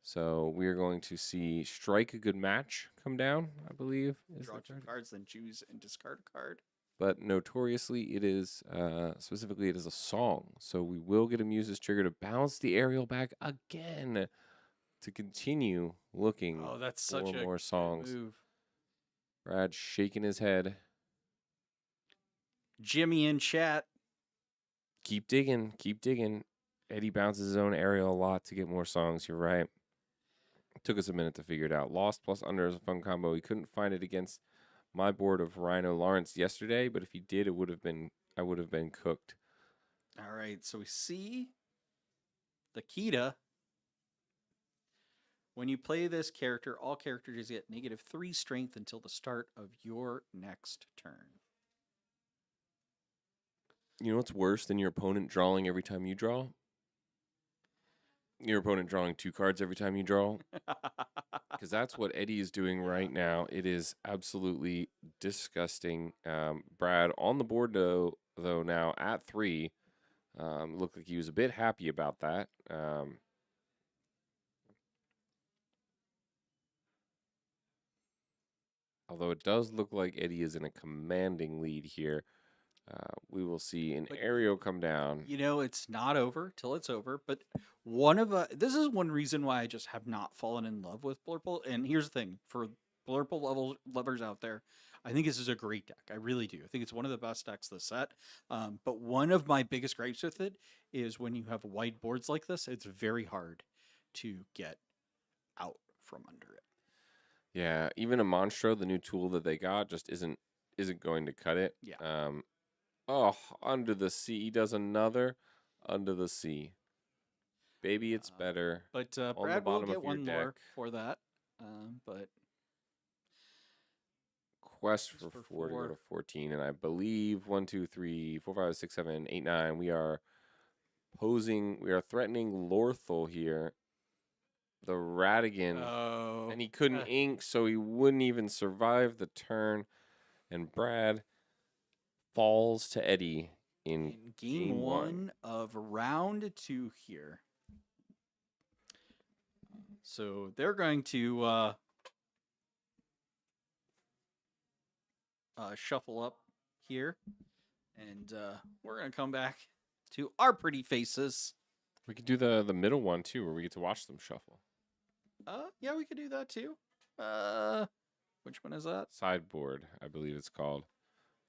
So we are going to see Strike a Good Match come down, I believe. Draw 2 cards, then choose and discard a card. But notoriously, it is, specifically, it is a song. So we will get a muses trigger to bounce the Ariel back again to continue looking that's for such a more good songs. move. Brad shaking his head. Jimmy in chat. Keep digging, keep digging. Eddie bounces his own Ariel a lot to get more songs. You're right. It took us a minute to figure it out. Lost plus under is a fun combo. He couldn't find it against my board of Rhino Lawrence yesterday, but if he did, I would have been cooked. All right, so we see the Kita. When you play this character, all characters get -3 strength until the start of your next turn. You know what's worse than your opponent drawing every time you draw? Your opponent drawing 2 cards every time you draw. Because that's what Eddie is doing right now. It is absolutely disgusting. Brad on the board, though now at 3. Looked like he was a bit happy about that. Although it does look like Eddie is in a commanding lead here. We will see an Ariel come down. You know, it's not over till it's over. But this is one reason why I just have not fallen in love with Blurple. And here's the thing: for Blurple lovers out there, I think this is a great deck. I really do. I think it's one of the best decks this set. But one of my biggest gripes with it is when you have wide boards like this, it's very hard to get out from under it. Yeah, even a Monstro, the new tool that they got, just isn't going to cut it. Yeah. Under the Sea. He does another Under the Sea. Baby, it's better. But on Brad the bottom will get of your one deck. more for that. But quest Quest for for 4 to go to 4. 14, and I believe 1, 2, 3, 4, 5, 6, 7, 8, 9. We are threatening Lorthal here, the Radigan, Oh. and he couldn't ink, so he wouldn't even survive the turn. And Brad falls to Eddie in game game 1 of round 2 here. So they're going to shuffle up here, and we're going to come back to our pretty faces. We could do the middle one too, where we get to watch them shuffle. Yeah, we could do that too. Which one is that? Sideboard, I believe it's called.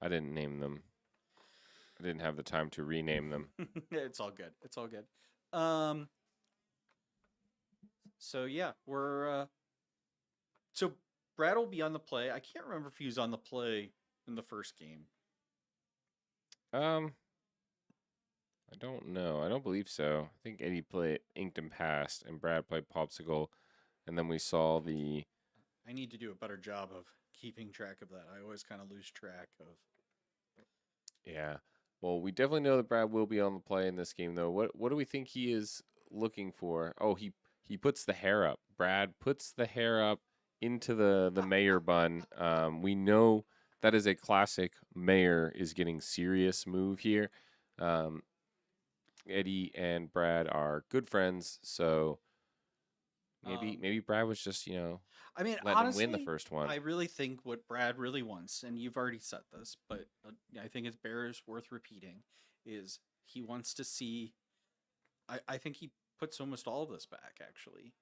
I didn't name them. I didn't have the time to rename them. It's all good. It's all good. So yeah, we're so Brad will be on the play. I can't remember if he was on the play in the first game. I don't know. I don't believe so. I think Eddie played Inked and Passed, and Brad played Popsicle, and then we saw the. I need to do a better job of keeping track of that. I always kind of lose track of. Yeah. Well, we definitely know that Brad will be on the play in this game, though. What do we think he is looking for? Oh, he puts the hair up. Brad puts the hair up into the mayor bun. We know that is a classic mayor is getting serious move here. Eddie and Brad are good friends, so maybe Brad was just I mean, letting him win the honestly, first one. I really think what Brad really wants, and you've already said this, but I think it's bears worth repeating, is he wants to see. I think he puts almost all of this back, actually.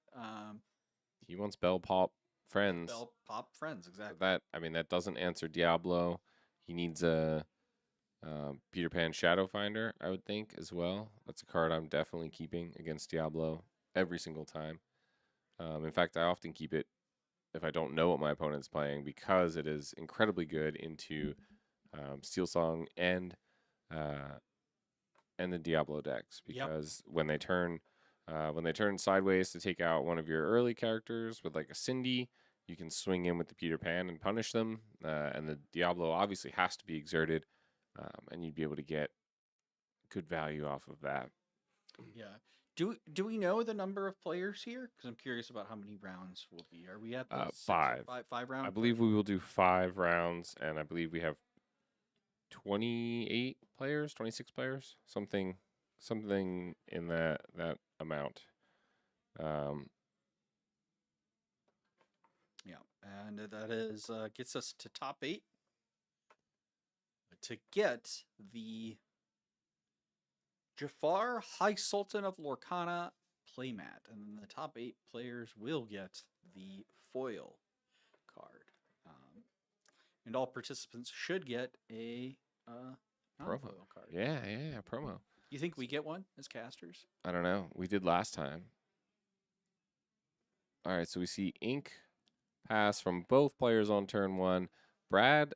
He wants Bell Pop friends. Bell Pop friends, exactly. That doesn't answer Diablo. He needs a Peter Pan Shadow Finder, I would think, as well. That's a card I'm definitely keeping against Diablo every single time. In fact, I often keep it if I don't know what my opponent's playing because it is incredibly good into Steel Song and the Diablo decks. Because when they turn sideways to take out one of your early characters with like a Cindy, you can swing in with the Peter Pan and punish them. And the Diablo obviously has to be exerted, and you'd be able to get good value off of that. Yeah. Do we know the number of players here? Because I'm curious about how many rounds will be. Are we at the 5. five round? I believe we will do 5 rounds, and I believe we have 28 players, 26 players, something in that amount. Yeah, and that is gets us to top 8 to get the Jafar High Sultan of Lorcana playmat, and then the top 8 players will get the foil card, and all participants should get a non-foil card. Yeah, promo. You think we get one as casters? I don't know. We did last time. All right, so we see ink pass from both players on turn 1. Brad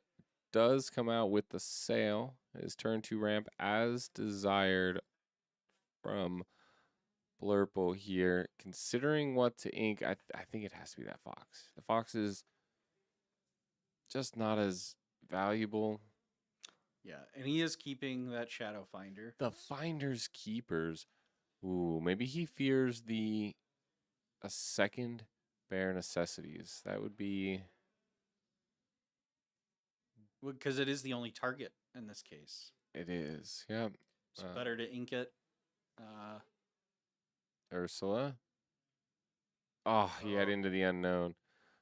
does come out with the sail. His turn 2 ramp as desired from Blurple here. Considering what to ink, I think it has to be that fox. The fox is just not as valuable. Yeah, and he is keeping that Shadow Finder. The Finder's Keepers. Ooh, maybe he fears a second Bare Necessities. That would be... Because it is the only target in this case. It is, yeah. So better to ink it. Ursula. Oh, he had Into the Unknown.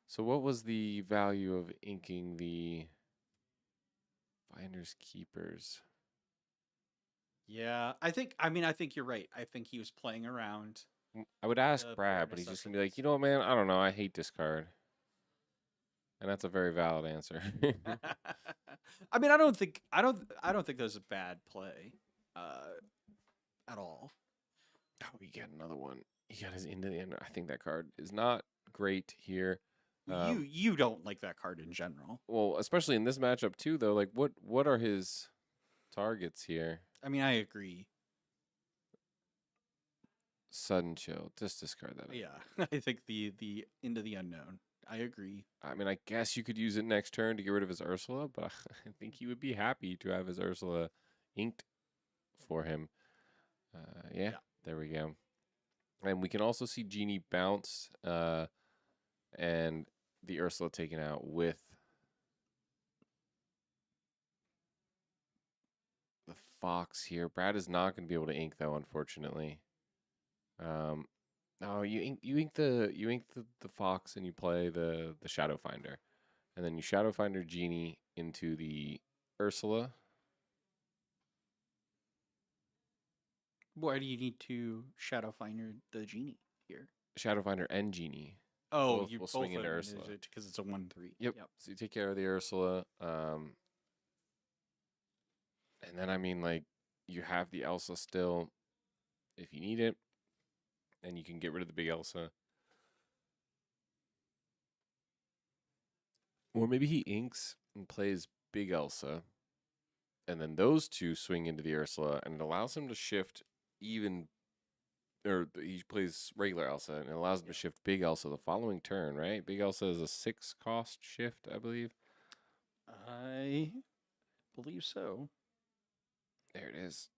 So what was the value of inking the Finder's Keepers? Yeah, I think you're right. I think he was playing around. I would ask Brad, but he's just gonna be like, you know what, man? I don't know. I hate this card, and that's a very valid answer. I mean, I don't think there's a bad play, at all. Oh, we get another one. He got his Into the End. I think that card is not great here. You don't like that card in general. Well, especially in this matchup too, though. Like, what are his targets here? I mean, I agree. Sudden Chill. Just discard that. Yeah, I think the Into the Unknown. I agree. I mean, I guess you could use it next turn to get rid of his Ursula, but I think he would be happy to have his Ursula inked for him. Yeah, Yeah. there we go. And we can also see Genie bounce and the Ursula taken out with the Fox here. Brad is not going to be able to ink though, unfortunately. No, you ink the Fox and you play the Shadow Finder, and then you Shadow Finder Genie into the Ursula. Why do you need to Shadow Finder the genie here? Shadow Finder and Genie Oh, both you will both swing of into them Ursula. because it's a 1/3. Yep. Yep. So you take care of the Ursula, and then I mean like you have the Elsa still if you need it, and you can get rid of the big Elsa. Or maybe he inks and plays Big Elsa, and then those two swing into the Ursula, and it allows him to shift even, or he plays regular Elsa, and it allows him to shift Big Elsa the following turn, right? Big Elsa is a 6 cost shift, I believe. I believe so. There it is.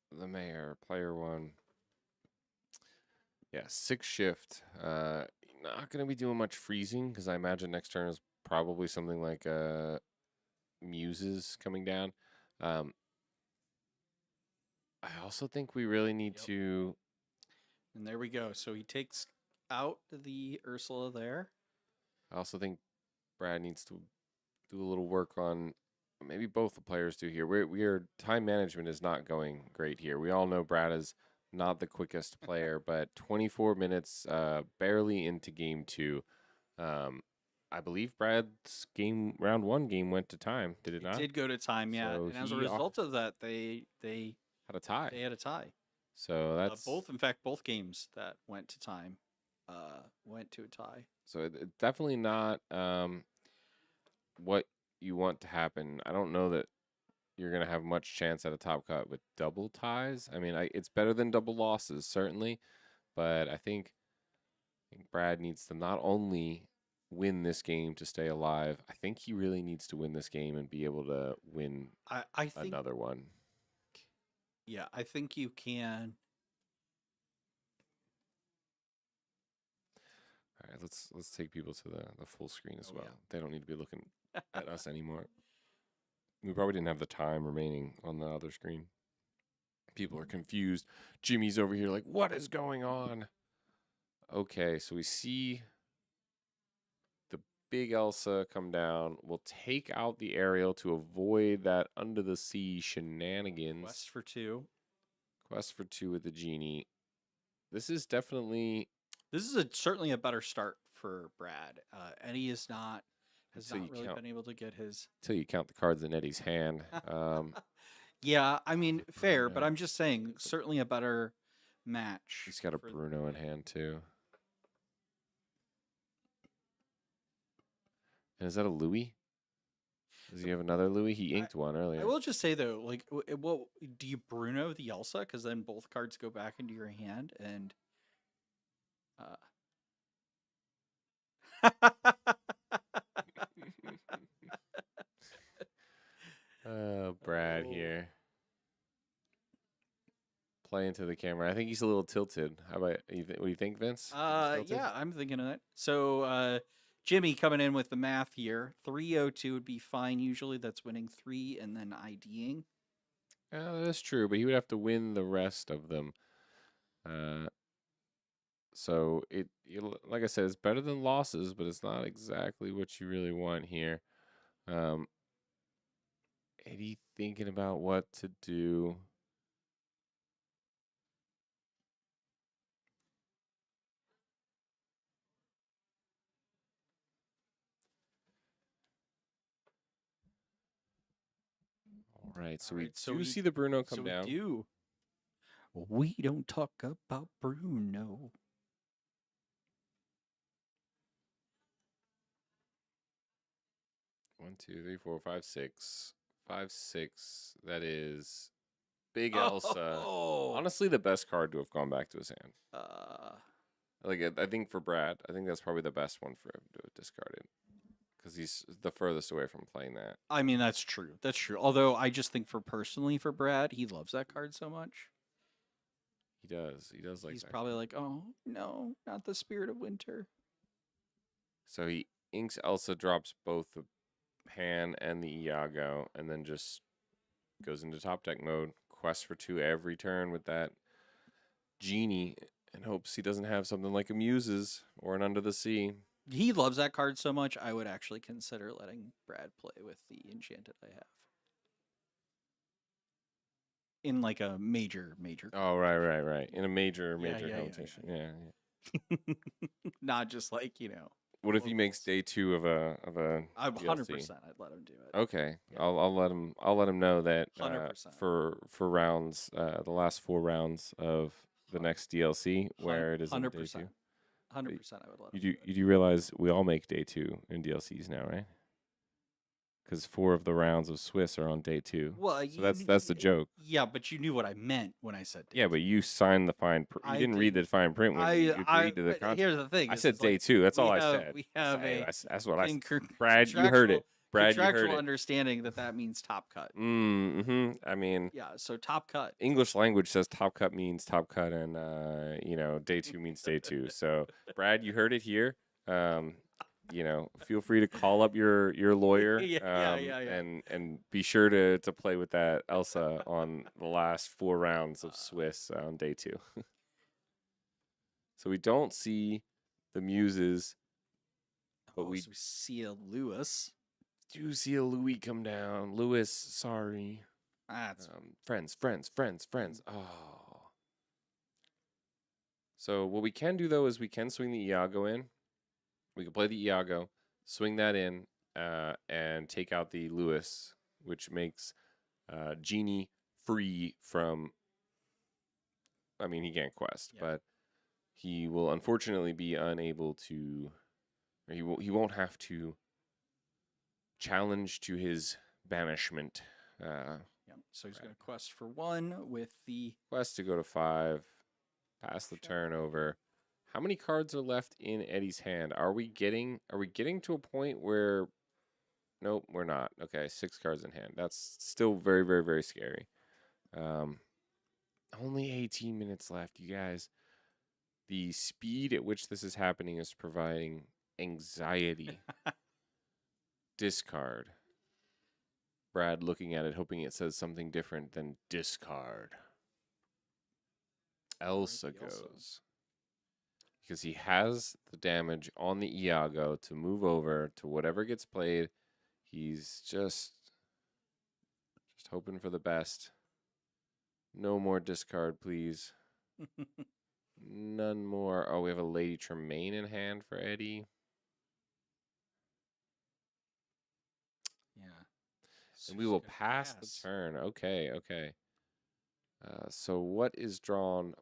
The mayor, player 1. Yeah, 6 shift. Not going to be doing much freezing because I imagine next turn is probably something like Muses coming down. Um, I also think we really need Yep. to. And there we go. So he takes out the Ursula there. I also think Brad needs to do a little work on. Maybe both the players do here. We are time management is not going great here. We all know Brad is not the quickest player, but 24 minutes, barely into game 2. Um, I believe Brad's round 1 game went to time. Did it It not? did go to time, yeah. So And as a he result of that, they had a tie. they had a tie. So that's Both, in fact, both games that went to time went to a tie. so definitely not what you want to happen. I don't know that you're going to have much chance at a top cut with double ties. I mean, it's better than double losses, certainly, but I think Brad needs to not only win this game to stay alive, I think he really needs to win this game and be able to win I think, another one. yeah, I think you can. All right, let's take people to the full screen as Oh, well. yeah. They don't need to be looking at us anymore. We probably didn't have the time remaining on the other screen. People are confused. Jimmy's over here like, what is going on? Okay, so we see the big Elsa come down. We'll take out the aerial to avoid that under the sea shenanigans. Quest for 2. Quest for 2 with the genie. This is definitely This is certainly a better start for Brad. Eddie has not really been able to get his. until you count the cards in Eddie's hand. Yeah, I mean, fair, but Bruno. I'm just saying, certainly a better match. He's got a Bruno in hand too. And is that a Louis? Does he have another Louis? He inked one earlier. I will just say though, like, well, do you Bruno the Elsa? Because then both cards go back into your hand, and Oh, Brad Oh. here. Play into the camera. I think he's a little tilted. How about you? What do you think, Vince? Yeah, I'm thinking of that. So, Jimmy coming in with the math here. 302 would be fine. Usually, that's winning 3 and then IDing. That's true, but he would have to win the rest of them. So like I said, it's better than losses, but it's not exactly what you really want here. Eddie thinking about what to do. All right, so we do see the Bruno come down. We do. We don't talk about Bruno. One, two, three, four, five, six. 5, 6. That is Big Elsa. Oh. Honestly, the best card to have gone back to his hand. Like I think for Brad, I think that's probably the best one for him to have discarded because he's the furthest away from playing that. I mean, that's true. That's true. Although I just think for Brad, he loves that card so much. He does. He does like He's that probably card. like, oh no, not the Spirit of Winter. So he inks Elsa, drops both the Pan and the Iago, and then just goes into top deck mode. Quest for 2 every turn with that genie, and hopes he doesn't have something like a Muses or an Under the Sea. He loves that card so much. I would actually consider letting Brad play with the Enchanted I have in like a major Oh, right. In a major Yeah, yeah, competition. Yeah. yeah. Not just like, What if he makes locals. day 2 of a I'm DLC? 100% I'd let him do it. Okay, Yeah. I'll let him know that 100%. for rounds the last 4 rounds of the next DLC where it is in day 2. 100%. 100% I would let him You do do it. you do realize we all make day 2 in DLCs now, right? Because 4 of the rounds of Swiss are on day 2. Well, So that's the joke. yeah, but you knew what I meant when I said day Yeah, but you signed the fine. You I didn't read didn't. the fine print when you agreed to the But contract. here's the thing: I is said day like 2. That's all I said. we have a That's what I said. Brad, you heard contractual it. Brad, you heard it. understanding that means top cut. Mm-hmm. I mean, Yeah, so top cut. English language says top cut means top cut, and day 2 means day 2. So, Brad, you heard it here. Feel free to call up your lawyer, Yeah. and be sure to play with that Elsa on the last 4 rounds of Swiss on day 2. So we don't see the Muses, but we So we see a Lewis. do see a Louis come down. Lewis, sorry. That's Friends. Oh. So what we can do though is we can swing the Iago in. We can play the Iago, swing that in, and take out the Lewis, which makes Genie free from. I mean, he can't quest, but he will unfortunately be unable to. Or he won't have to challenge to his banishment. So he's going to quest for 1 with the Quest to go to 5, pass the turn over. How many cards are left in Eddie's hand? Are we getting to a point where nope, we're not. Okay, 6 cards in hand. That's still very scary. Only 18 minutes left, you guys. The speed at which this is happening is providing anxiety. Discard. Brad looking at it, hoping it says something different than discard. Elsa goes. Because he has the damage on the Iago to move over to whatever gets played. He's just hoping for the best. No more discard, please. None more. Oh, we have a Lady Tremaine in hand for Eddie. Yeah. And we will pass the turn. Okay. So what is drawn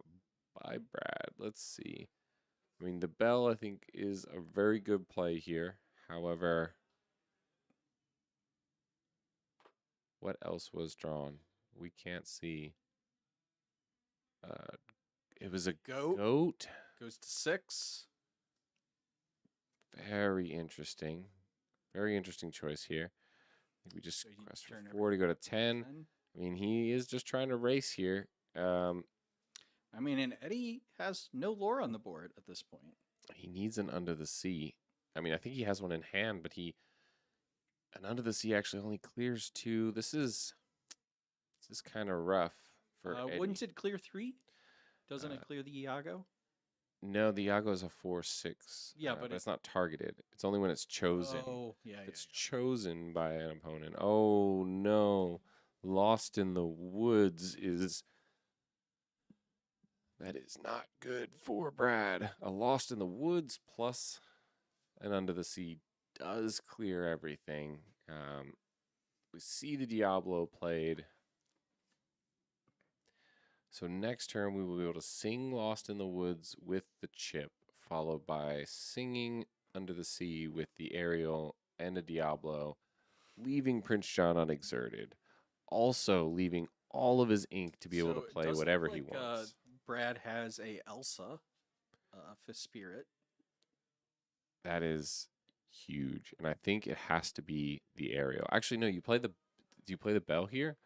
by Brad? Let's see. I mean, the bell, I think, is a very good play here. However, what else was drawn? We can't see. It was a goat. Goes to 6. Very interesting. Very interesting choice here. I think we just So quest for 4 to go to 10. I mean, he is just trying to race here. I mean, and Eddie has no lore on the board at this point. He needs an Under the Sea. I mean, I think he has one in hand, but an Under the Sea actually only clears 2. This is kind of rough for Eddie. Wouldn't it clear 3? Doesn't it clear the Iago? No, the Iago is a 4/6. Yeah, but it's not targeted. It's only when it's chosen. Oh, yeah. It's chosen by an opponent. Oh no, Lost in the Woods that is not good for Brad. A Lost in the Woods plus an Under the Sea does clear everything. We see the Diablo played. So next turn we will be able to sing Lost in the Woods with the chip, followed by singing Under the Sea with the Ariel and a Diablo, leaving Prince John unexerted. Also leaving all of his ink to be able to play whatever he wants. Brad has a Elsa. Fifth Spirit. That is huge, and I think it has to be the aerial. Actually, no. Do you play the bell here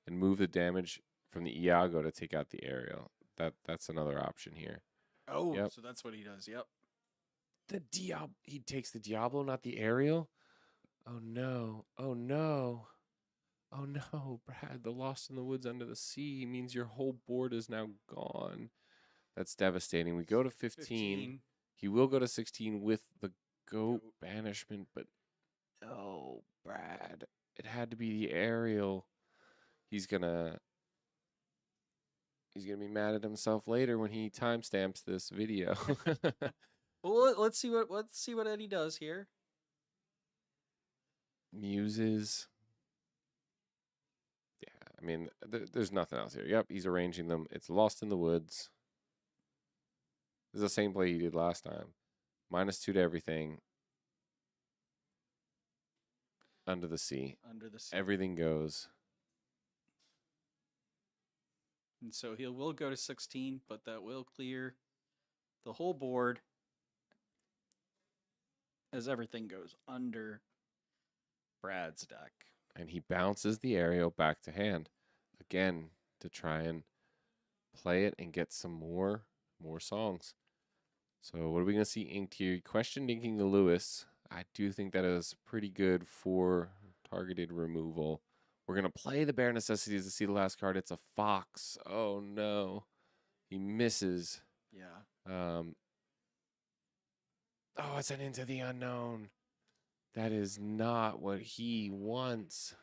and move the damage from the Iago to take out the aerial? That's another option here. Oh, Yep. so that's what he does. Yep. He takes the Diablo, not the aerial. Oh no! Oh no! Oh no, Brad! The Lost in the Woods Under the Sea means your whole board is now gone. That's devastating. We go to 15. He will go to 16 with the goat banishment, but no, Brad. It had to be the aerial. He's gonna be mad at himself later when he timestamps this video. Well, let's see what Eddie does here. Muses. Yeah, I mean, there's nothing else here. Yep, he's arranging them. It's Lost in the Woods. This is the same play he did last time. -2 to everything. Under the sea. Under the sea. Everything goes. And so he will go to 16, but that will clear the whole board as everything goes under Brad's deck. And he bounces the aerial back to hand. Again, to try and play it and get some more songs. So what are we going to see inked here? Questioned inking the Lewis. I do think that is pretty good for targeted removal. We're going to play the Bare Necessities to see the last card. It's a Fox. Oh, no. He misses. Yeah. Oh, it's an Into the Unknown. That is not what he wants.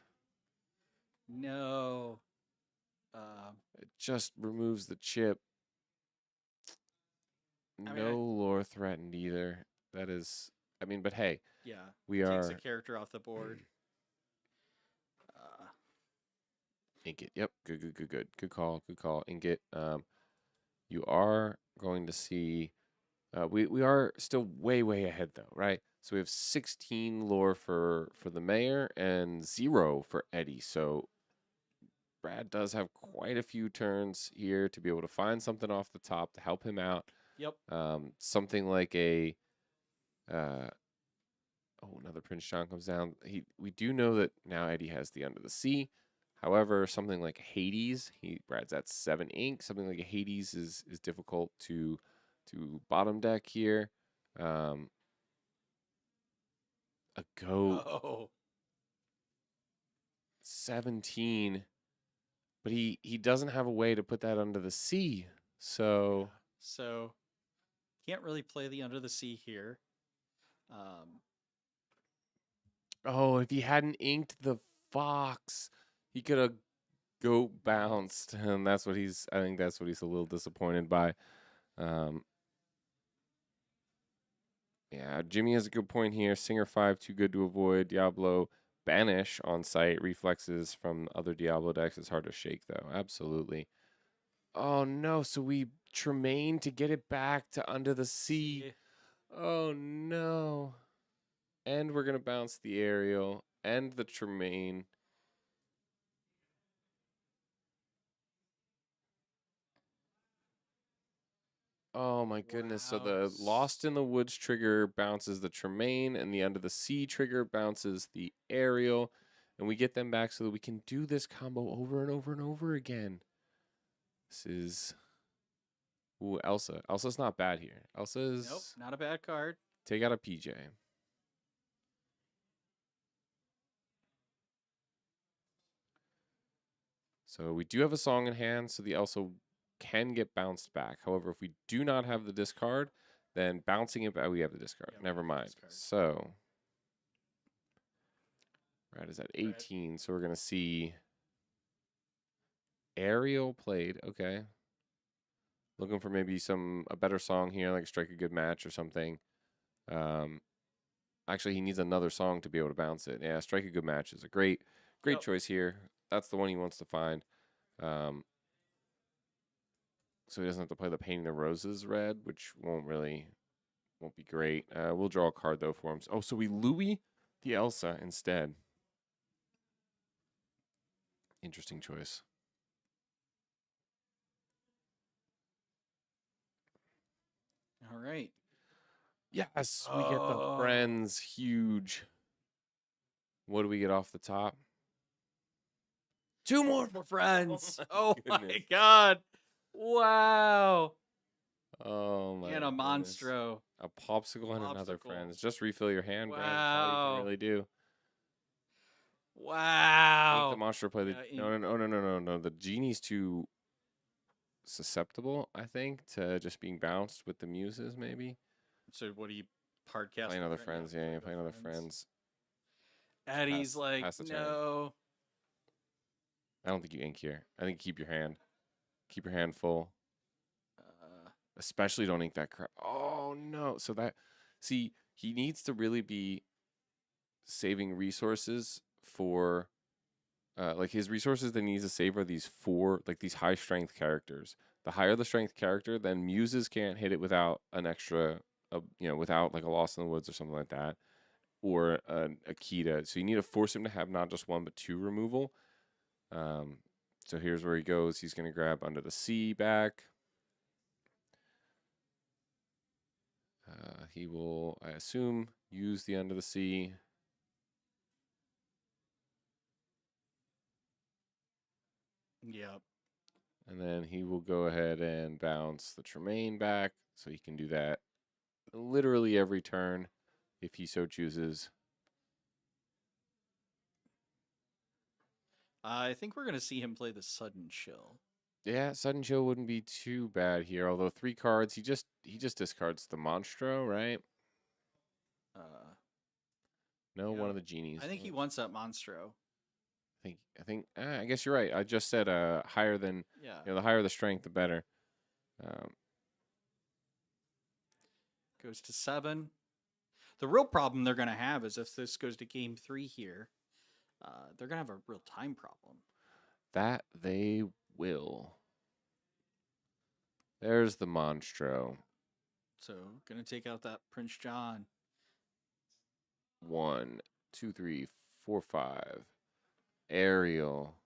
No. It just removes the chip. No lore threatened either. That is, but hey. Yeah. We takes are. a character off the board. Ink it. Yep. Good. Good call. Ink it. You are going to see. We are still way ahead though, right? So we have 16 lore for the mayor and 0 for Eddie. So Brad does have quite a few turns here to be able to find something off the top to help him out. Yep. Something like a. Another Prince John comes down. We do know that now Eddie has the Under the Sea. However, something like Hades, Brad's at 7 ink. Something like a Hades is difficult to bottom deck here. A goat. Oh. 17. But he doesn't have a way to put that under the sea. So can't really play the Under the Sea here. if he hadn't inked the Fox, he could have goat bounced, and I think that's what he's a little disappointed by. Yeah, Jimmy has a good point here. Singer 5, too good to avoid. Diablo, banish on site. Reflexes from other Diablo decks. It's hard to shake, though. Absolutely. Oh, no. So we Tremaine to get it back to Under the Sea. Oh, no. And we're going to bounce the aerial and the Tremaine. Oh my goodness. So the Lost in the Woods trigger bounces the Tremaine, and the Under the Sea trigger bounces the aerial. And we get them back so that we can do this combo over and over and over again. This is. Ooh, Elsa. Elsa's not bad here. Elsa's. Nope, not a bad card. Take out a PJ. So we do have a song in hand, so the Elsa can get bounced back. However, if we do not have the discard, then bouncing it back, we have the discard. Yeah, never mind. So, Brad is at 18, so we're going to see Ariel played. Okay. Looking for maybe a better song here, like Strike a Good Match or something. Actually, he needs another song to be able to bounce it. Yeah, Strike a Good Match is a great choice here. That's the one he wants to find. So he doesn't have to play the Painting the Roses red, which won't be great. We'll draw a card though for him. Oh, so we Louis the Elsa instead. Interesting choice. All Yes, we get the Oh, friends. Huge. What do we get off the top? Two more. more Oh friends. my Oh goodness. my god. Wow. Oh my And a goodness. monstro. A popsicle and another Popsicle. friends. Just refill your hand, Brad. That's all you can Wow. really do. Make the Wow. monster play the Yeah, no. The genie's too susceptible, I think, to just being bounced with the muses, maybe. so what do you podcast Playing the other friend? friends, Yeah, yeah, play yeah, the playing other friends. friends. Eddie's like, Pass the turn. no. I don't think you ink here. I think keep your hand. Keep your hand full. Uh, Especially don't ink that crap. Oh no. So that see, he needs to really be saving resources for like his resources that he needs to save are these four like these high strength characters. The higher the strength character, then muses can't hit it without an extra without like a Lost in the Woods or something like that. Or a key to so you need to force him to have not just one but two removal. Um so here's where he goes. He's gonna grab Under the Sea back. He will, I assume, use the Under the Sea. yep. And then he will go ahead and bounce the Tremaine back. So he can do that literally every turn if he so chooses. I think we're gonna see him play the sudden chill. Yeah, Sudden Chill wouldn't be too bad here. Although 3 cards, he just discards the Monstro, right? Uh, No, one yep. of the genies. I think he wants that monstro. I guess you're right. I just said higher than Yeah. the higher the strength, the better. Um, Goes to 7. The real problem they're gonna have is if this goes to game 3 here, they're gonna have a real time problem. that they will. There's the Monstro. So gonna take out that Prince John. 1, 2, 3, 4, 5. Ariel.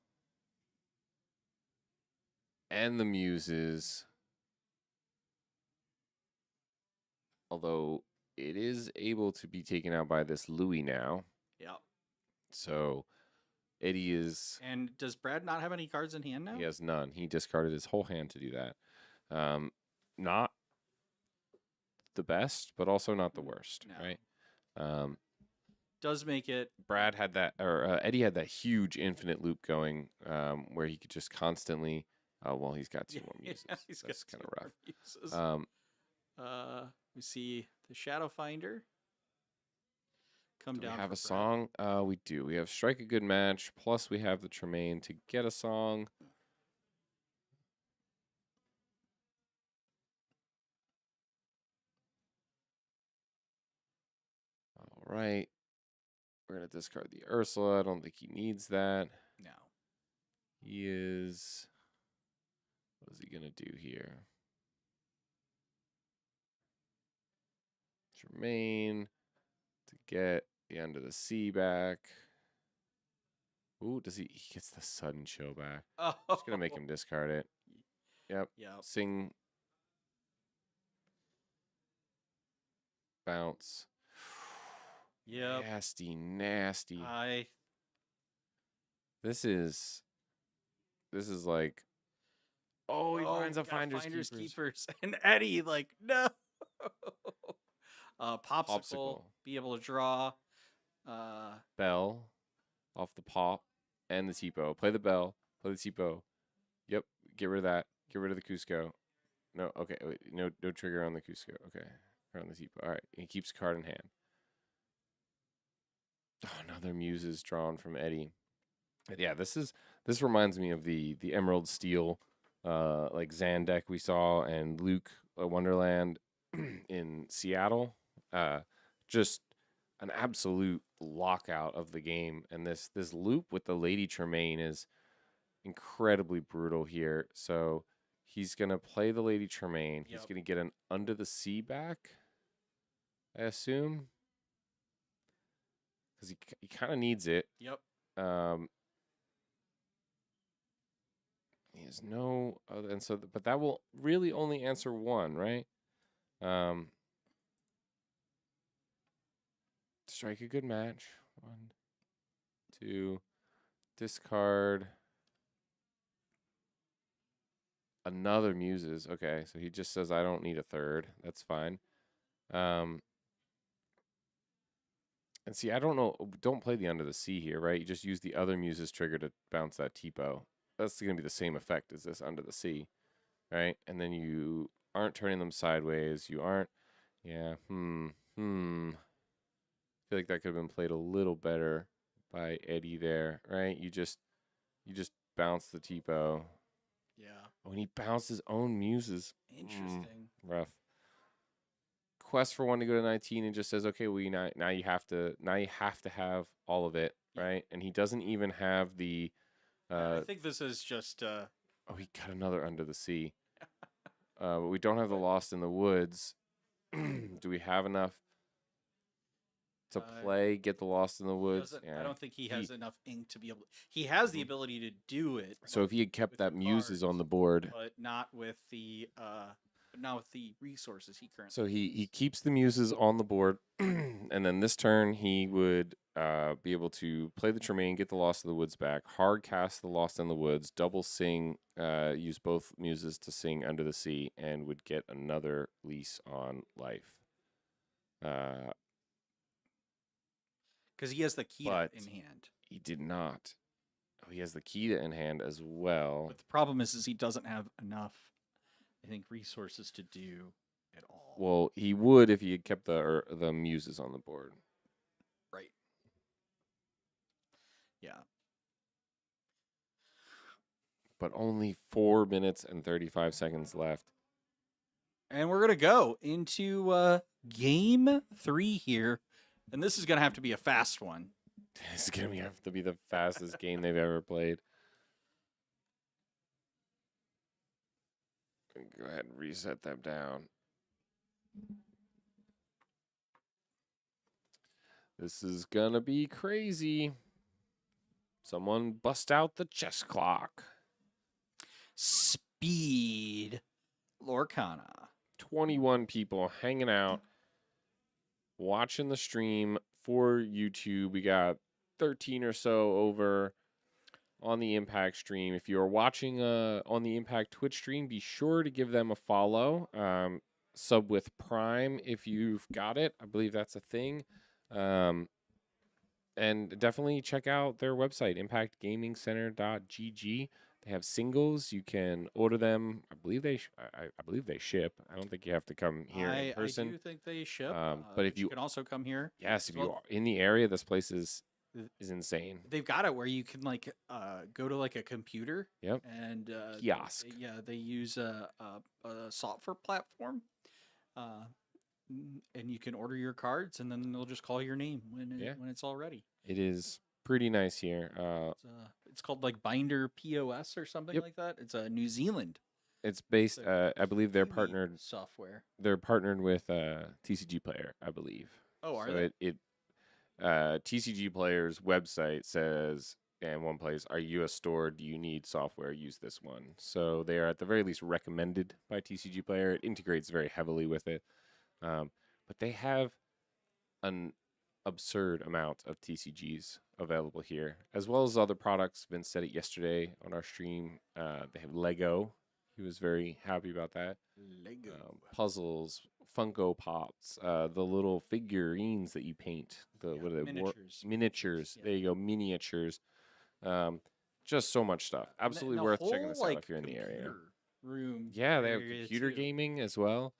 And the Muses. Although it is able to be taken out by this Louis now. Yep. So Eddie is. And does Brad not have any cards in hand now? He has none. He discarded his whole hand to do that. Not the best, but also not the worst, No. right? Does make it. Brad had that, or Eddie had that huge infinite loop going, where he could just constantly. Well, he's got two more muses. Yeah, he's That's got kind of two rough. more muses. We see the Shadow Finder come Do we down. have for a Brad. song? We do. We have Strike a Good Match, plus we have the Tremaine to get a song. All right. We're going to discard the Ursula. I don't think he needs that. No. He is. What is he going to do here? Tremaine to get the Under the Sea back. Ooh, does he? He gets the Sudden Chill back. Oh. Just going to make him discard it. Yep. Yep. Sing. Bounce. Yep. Nasty, nasty. This is like, oh, he finds a got Finders Keepers. And Eddie like no. Popsicle, be able to draw. Bell off the pop and the Tipo. Play the bell. Play the Tipo. Yep. Get rid of that. Get rid of the Cusco. No. Okay. Wait, no trigger on the Cusco. Okay. Or on the Tipo. All right. He keeps a card in hand. Oh, another Muses drawn from Eddie. Yeah, this reminds me of the Emerald Steel like Zan deck we saw and Luke Wonderland in Seattle. Just an absolute lockout of the game, and this loop with the Lady Tremaine is incredibly brutal here. So he's gonna play the Lady Tremaine. He's Yep. gonna get an Under the Sea back, I assume, because he kind of needs it. Yep. He has no other, but that will really only answer one, right? strike a good match. 1, 2, discard another Muses. Okay, so he just says I don't need a third. That's fine. And see, I don't know. Don't play the Under the Sea here, right? You just use the other Muses trigger to bounce that Tipo. That's going to be the same effect as this Under the Sea, right? And then you aren't turning them sideways. You aren't. Yeah. I feel like that could have been played a little better by Eddie there, right? You just bounce the Tipo. Yeah. Oh, and he bounced his own Muses. Interesting. Rough. Quest for 1 to go to 19 and just says, okay, well, now you have to have all of it, right? And he doesn't even have the. I think this is just. Oh, he got another Under the Sea. But we don't have the Lost in the Woods. Do we have enough to play? Get the Lost in the Woods. Yeah. I don't think he has enough ink to be able. He has the ability to do it. So if he had kept that Muses on the board, but not with the resources he currently. So he keeps the Muses on the board, and then this turn he would be able to play the Tremaine, get the Lost in the Woods back, hard cast the Lost in the Woods, double sing, use both Muses to sing Under the Sea, and would get another lease on life. Because he has the key in hand. He did not. Oh, he has the key to in hand as well. But the problem is he doesn't have enough, I think, resources to do it all. Well, he would if he had kept the Muses on the board. Right. Yeah. But only 4 minutes and 35 seconds left. And we're going to go into game 3 here. And this is going to have to be a fast one. This is going to have to be the fastest game they've ever played. Go ahead and reset them down. This is going to be crazy. Someone bust out the chess clock. Speed Lorcana. 21 people hanging out, watching the stream for YouTube. We got 13 or so over on the Impact stream. If you're watching on the Impact Twitch stream, be sure to give them a follow. Sub with Prime if you've got it. I believe that's a thing. And definitely check out their website, impactgamingcenter.gg. They have singles. You can order them. I believe they ship. I don't think you have to come here in person. I do think they ship. But if you can also come here. Yes, if you are in the area, this place is insane. They've got it where you can go to a computer. Yep. And kiosk. They use a software platform. And you can order your cards, and then they'll just call your name when it's all ready. It is pretty nice here. It's called Binder POS or something like that. It's New Zealand. It's based. I believe they're partnered. Software. They're partnered with TCG Player, I believe. Oh, are they? TCG Player's website says, and one place, are you a store? Do you need software? Use this one. So they are at the very least recommended by TCG Player. It integrates very heavily with it. But they have an absurd amount of TCGs available here, as well as other products. Vince said it yesterday on our stream. They have Lego. He was very happy about that. Lego. Puzzles, Funko Pops, the little figurines that you paint. What are they? Miniatures. Miniatures. Yeah. There you go, miniatures. Just so much stuff. Absolutely worth checking this out if you're in the area. Room. Yeah, they have computer gaming as well.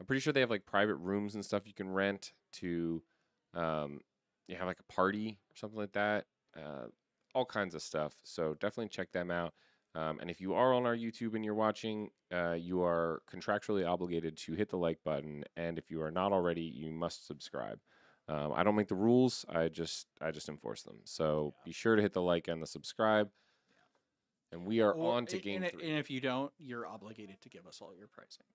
I'm pretty sure they have private rooms and stuff you can rent to you have a party or something like that. All kinds of stuff. So definitely check them out. And if you are on our YouTube and you're watching, you are contractually obligated to hit the like button. And if you are not already, you must subscribe. I don't make the rules. I just enforce them. So be sure to hit the like and the subscribe. And we are on to game 3. And if you don't, you're obligated to give us all your pricing.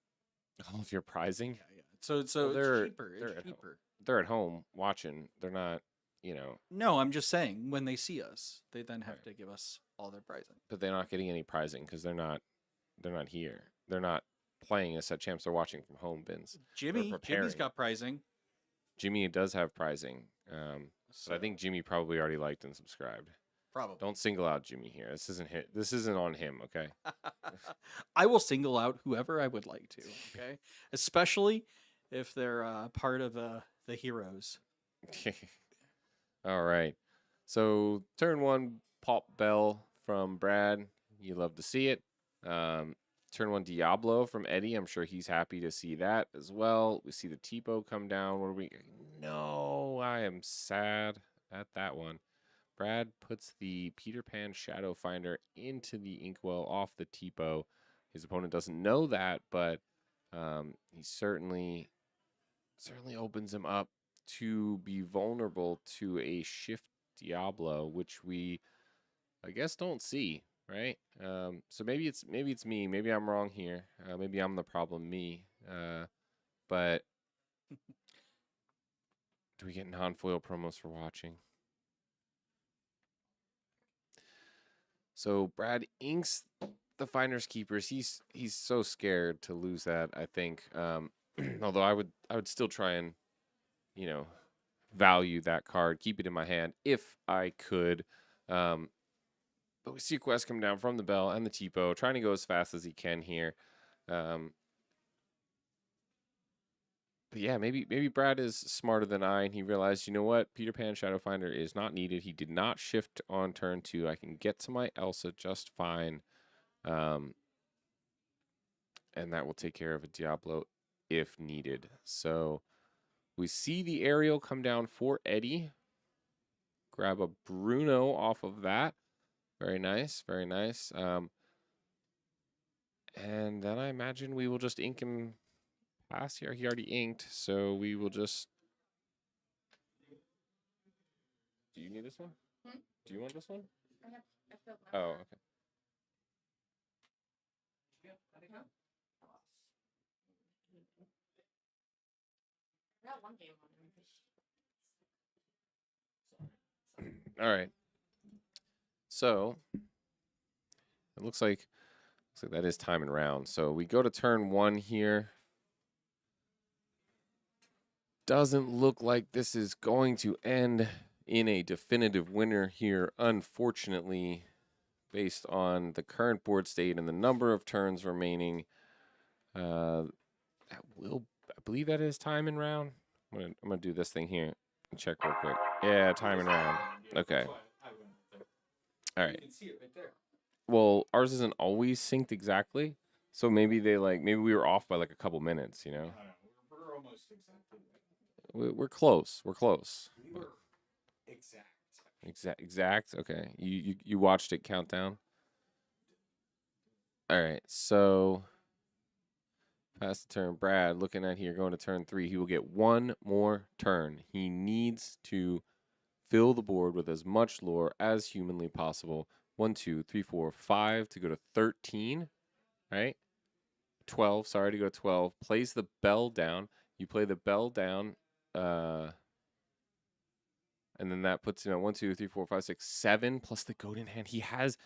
All of your pricing? Yeah. So it's cheaper. It's cheaper. They're at home watching. They're not, No, I'm just saying when they see us, they then have to give us all their pricing. But they're not getting any pricing because they're not here. They're not playing us at champs. They're watching from home, Vince. Jimmy's got pricing. Jimmy does have pricing. But I think Jimmy probably already liked and subscribed. Probably. Don't single out Jimmy here. This isn't hit. This isn't on him. Okay. I will single out whoever I would like to. Okay, especially if they're part of the heroes. All right. So turn one, pop bell from Brad. You love to see it. Turn one, Diablo from Eddie. I'm sure he's happy to see that as well. We see the Tipo come down. What are we? No, I am sad at that one. Brad puts the Peter Pan Shadow Finder into the Inkwell off the Tipo. His opponent doesn't know that, but he certainly opens him up to be vulnerable to a shift Diablo, which we, I guess, don't see, right? So maybe it's me. Maybe I'm wrong here. Maybe I'm the problem, me. But do we get non-foil promos for watching? So Brad inks the Finders Keepers. He's so scared to lose that, I think. Although I would still try and, you know, value that card, keep it in my hand if I could. But we see Quest come down from the bell and the Tipo, trying to go as fast as he can here. But yeah, maybe Brad is smarter than I, and he realized, you know what, Peter Pan Shadowfinder is not needed. He did not shift on turn 2. I can get to my Elsa just fine, and that will take care of a Diablo if needed. So we see the aerial come down for Eddie. Grab a Bruno off of that. Very nice, very nice. And then I imagine we will just ink him past here. He already inked, so we will just. Do you need this one? Do you want this one? Oh, okay. All right. So it looks like that is time and round. So we go to turn 1 here. Doesn't look like this is going to end in a definitive winner here, unfortunately, based on the current board state and the number of turns remaining. I believe that is time and round. I'm gonna do this thing here and check real quick. Yeah, time and round. Okay. All right. Well, ours isn't always synced exactly, so maybe maybe we were off by like a couple minutes, you know. We're almost exactly. We're close. We're close. We were exact. Exact. Okay. You watched it count down. All right. So pass the turn. Brad looking at here going to turn 3. He will get one more turn. He needs to fill the board with as much lore as humanly possible. 1, 2, 3, 4, 5 to go to 13. Right? 12. Sorry, to go to 12. Plays the bell down. You play the bell down. And then that puts him at 1, 2, 3, 4, 5, 6, 7 plus the goat in hand. He has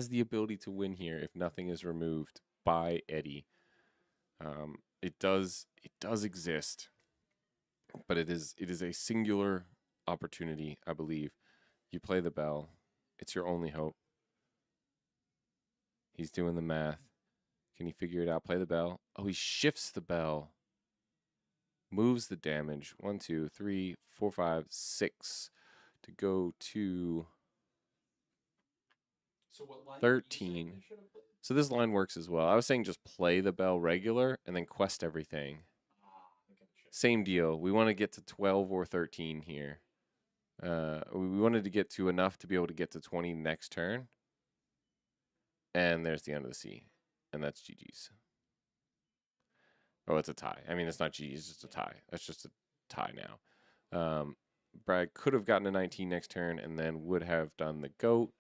the ability to win here if nothing is removed by Eddie. It does exist, but it is a singular opportunity, I believe. You play the bell. It's your only hope. He's doing the math. Can he figure it out? Play the bell. Oh, he shifts the bell. Moves the damage. 1, 2, 3, 4, 5, 6 to go to 13. So this line works as well. I was saying just play the bell regular and then quest everything. Same deal. We want to get to 12 or 13 here. We wanted to get to enough to be able to get to 20 next turn. And there's the end of the sea. And that's GG's. Oh, it's a tie. I mean, it's not GG's, it's just a tie. That's just a tie now. Brad could have gotten a 19 next turn and then would have done the goat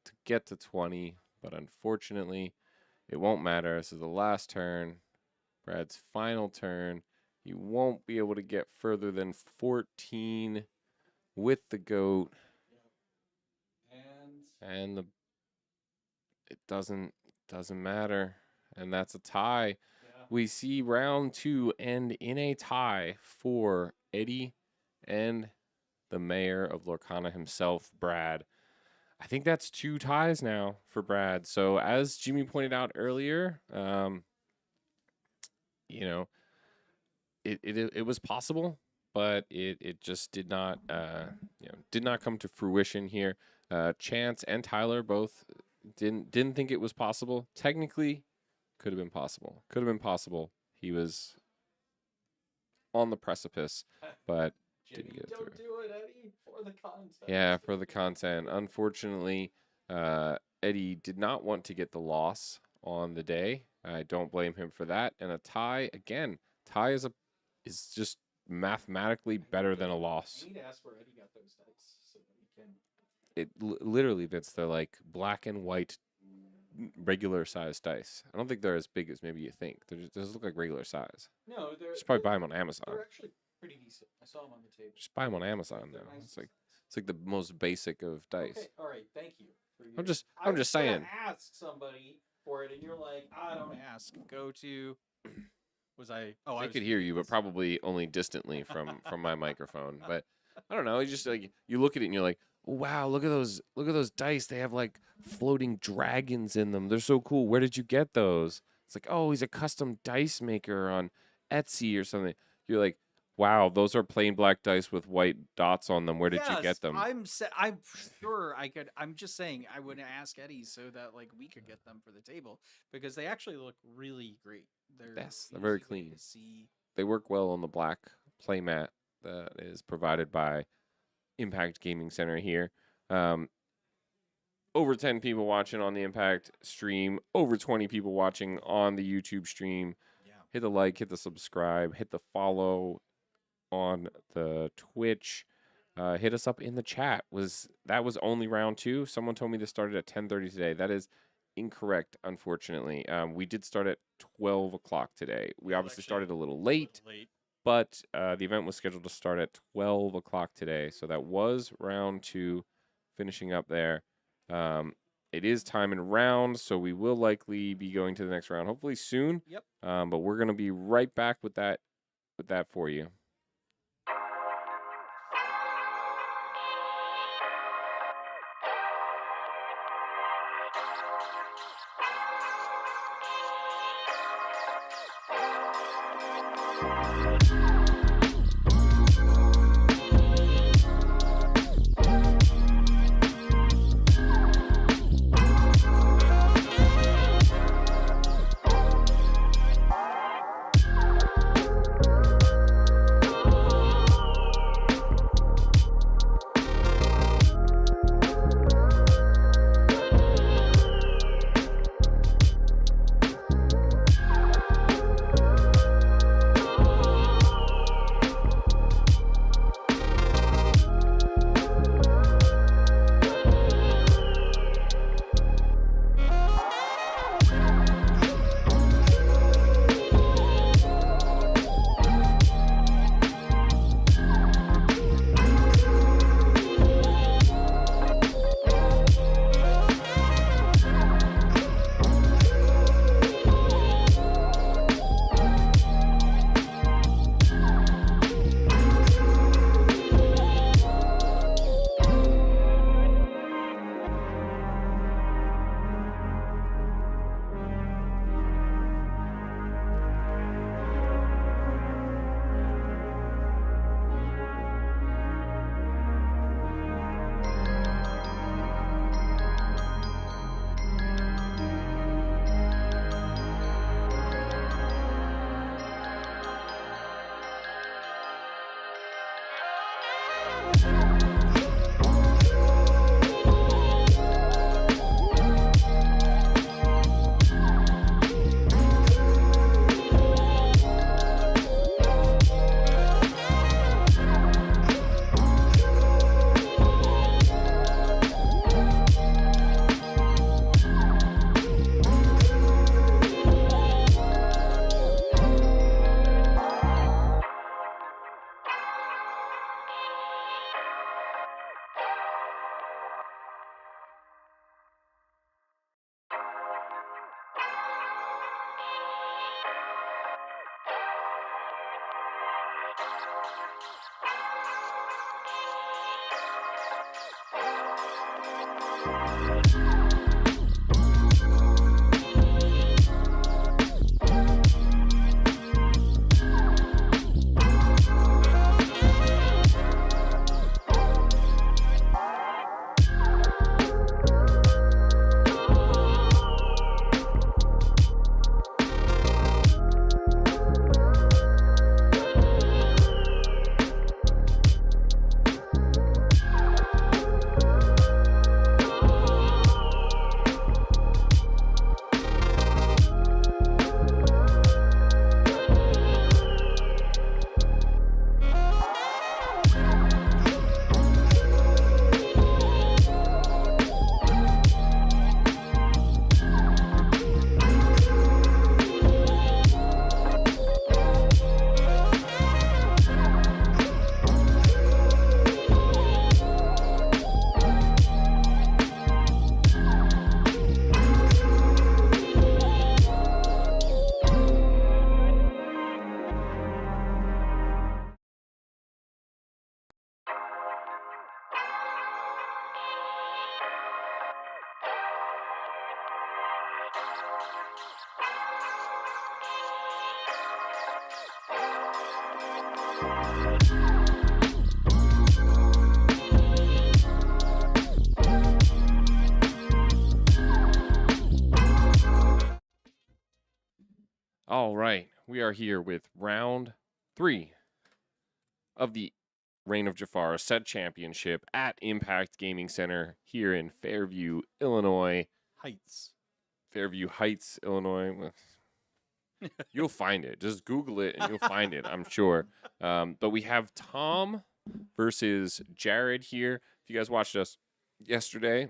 to get to 20. But unfortunately, it won't matter. This is the last turn. Brad's final turn. He won't be able to get further than 14 with the goat. And it doesn't matter. And that's a tie. Yeah. We see round 2 end in a tie for Eddie and the mayor of Lorcana himself, Brad. I think that's 2 ties now for Brad. So as Jimmy pointed out earlier, you know, it was possible, but it just did not did not come to fruition here. Chance and Tyler both didn't think it was possible. Technically, could have been possible. Could have been possible. He was on the precipice, but didn't get through. Don't do it, Eddie, for the content. Yeah, for the content. Unfortunately, Eddie did not want to get the loss on the day. I don't blame him for that. And a tie, again, tie is just mathematically better than a loss. I need to ask where Eddie got those dice so that we can. Literally, Vince, they're like black and white regular size dice. I don't think they're as big as maybe you think. They just look like regular size. No, they're. Just probably buy them on Amazon. They're actually pretty decent. I saw them on the table. Just buy them on Amazon They're though. nice It's like the most basic of dice. Okay, all right, thank you. For your, I'm just gonna saying. Ask somebody for it, and you're like, I don't ask. Go to. Was I? Oh, I could hear you, but probably only distantly from my microphone. But I don't know. You just like you look at it and you're like, wow, look at those dice. They have like floating dragons in them. They're so cool. Where did you get those? It's like, oh, he's a custom dice maker on Etsy or something. You're like, wow, those are plain black dice with white dots on them. Where did you get them? I'm sure I could. I'm just saying I would ask Eddie so that like we could get them for the table because they actually look really great. They're very clean. To see. They work well on the black playmat that is provided by Impact Gaming Center here. Over 10 people watching on the Impact stream. Over 20 people watching on the YouTube stream. Yeah. Hit the like, hit the subscribe, hit the follow on the Twitch. Hit us up in the chat. That was only round 2? Someone told me this started at 10:30 today. That is incorrect, unfortunately. We did start at 12 o'clock today. We obviously started a little late, but the event was scheduled to start at 12 o'clock today. So that was round 2, finishing up there. It is time and round, so we will likely be going to the next round, hopefully soon. Yep. But we're going to be right back with that for you. All right, we are here with round 3 of the Reign of Jafar set championship at Impact Gaming Center here in Fairview, Illinois. Heights. Fairview Heights, Illinois. You'll find it. Just Google it and you'll find it, I'm sure. But we have Tom versus Jared here. If you guys watched us yesterday,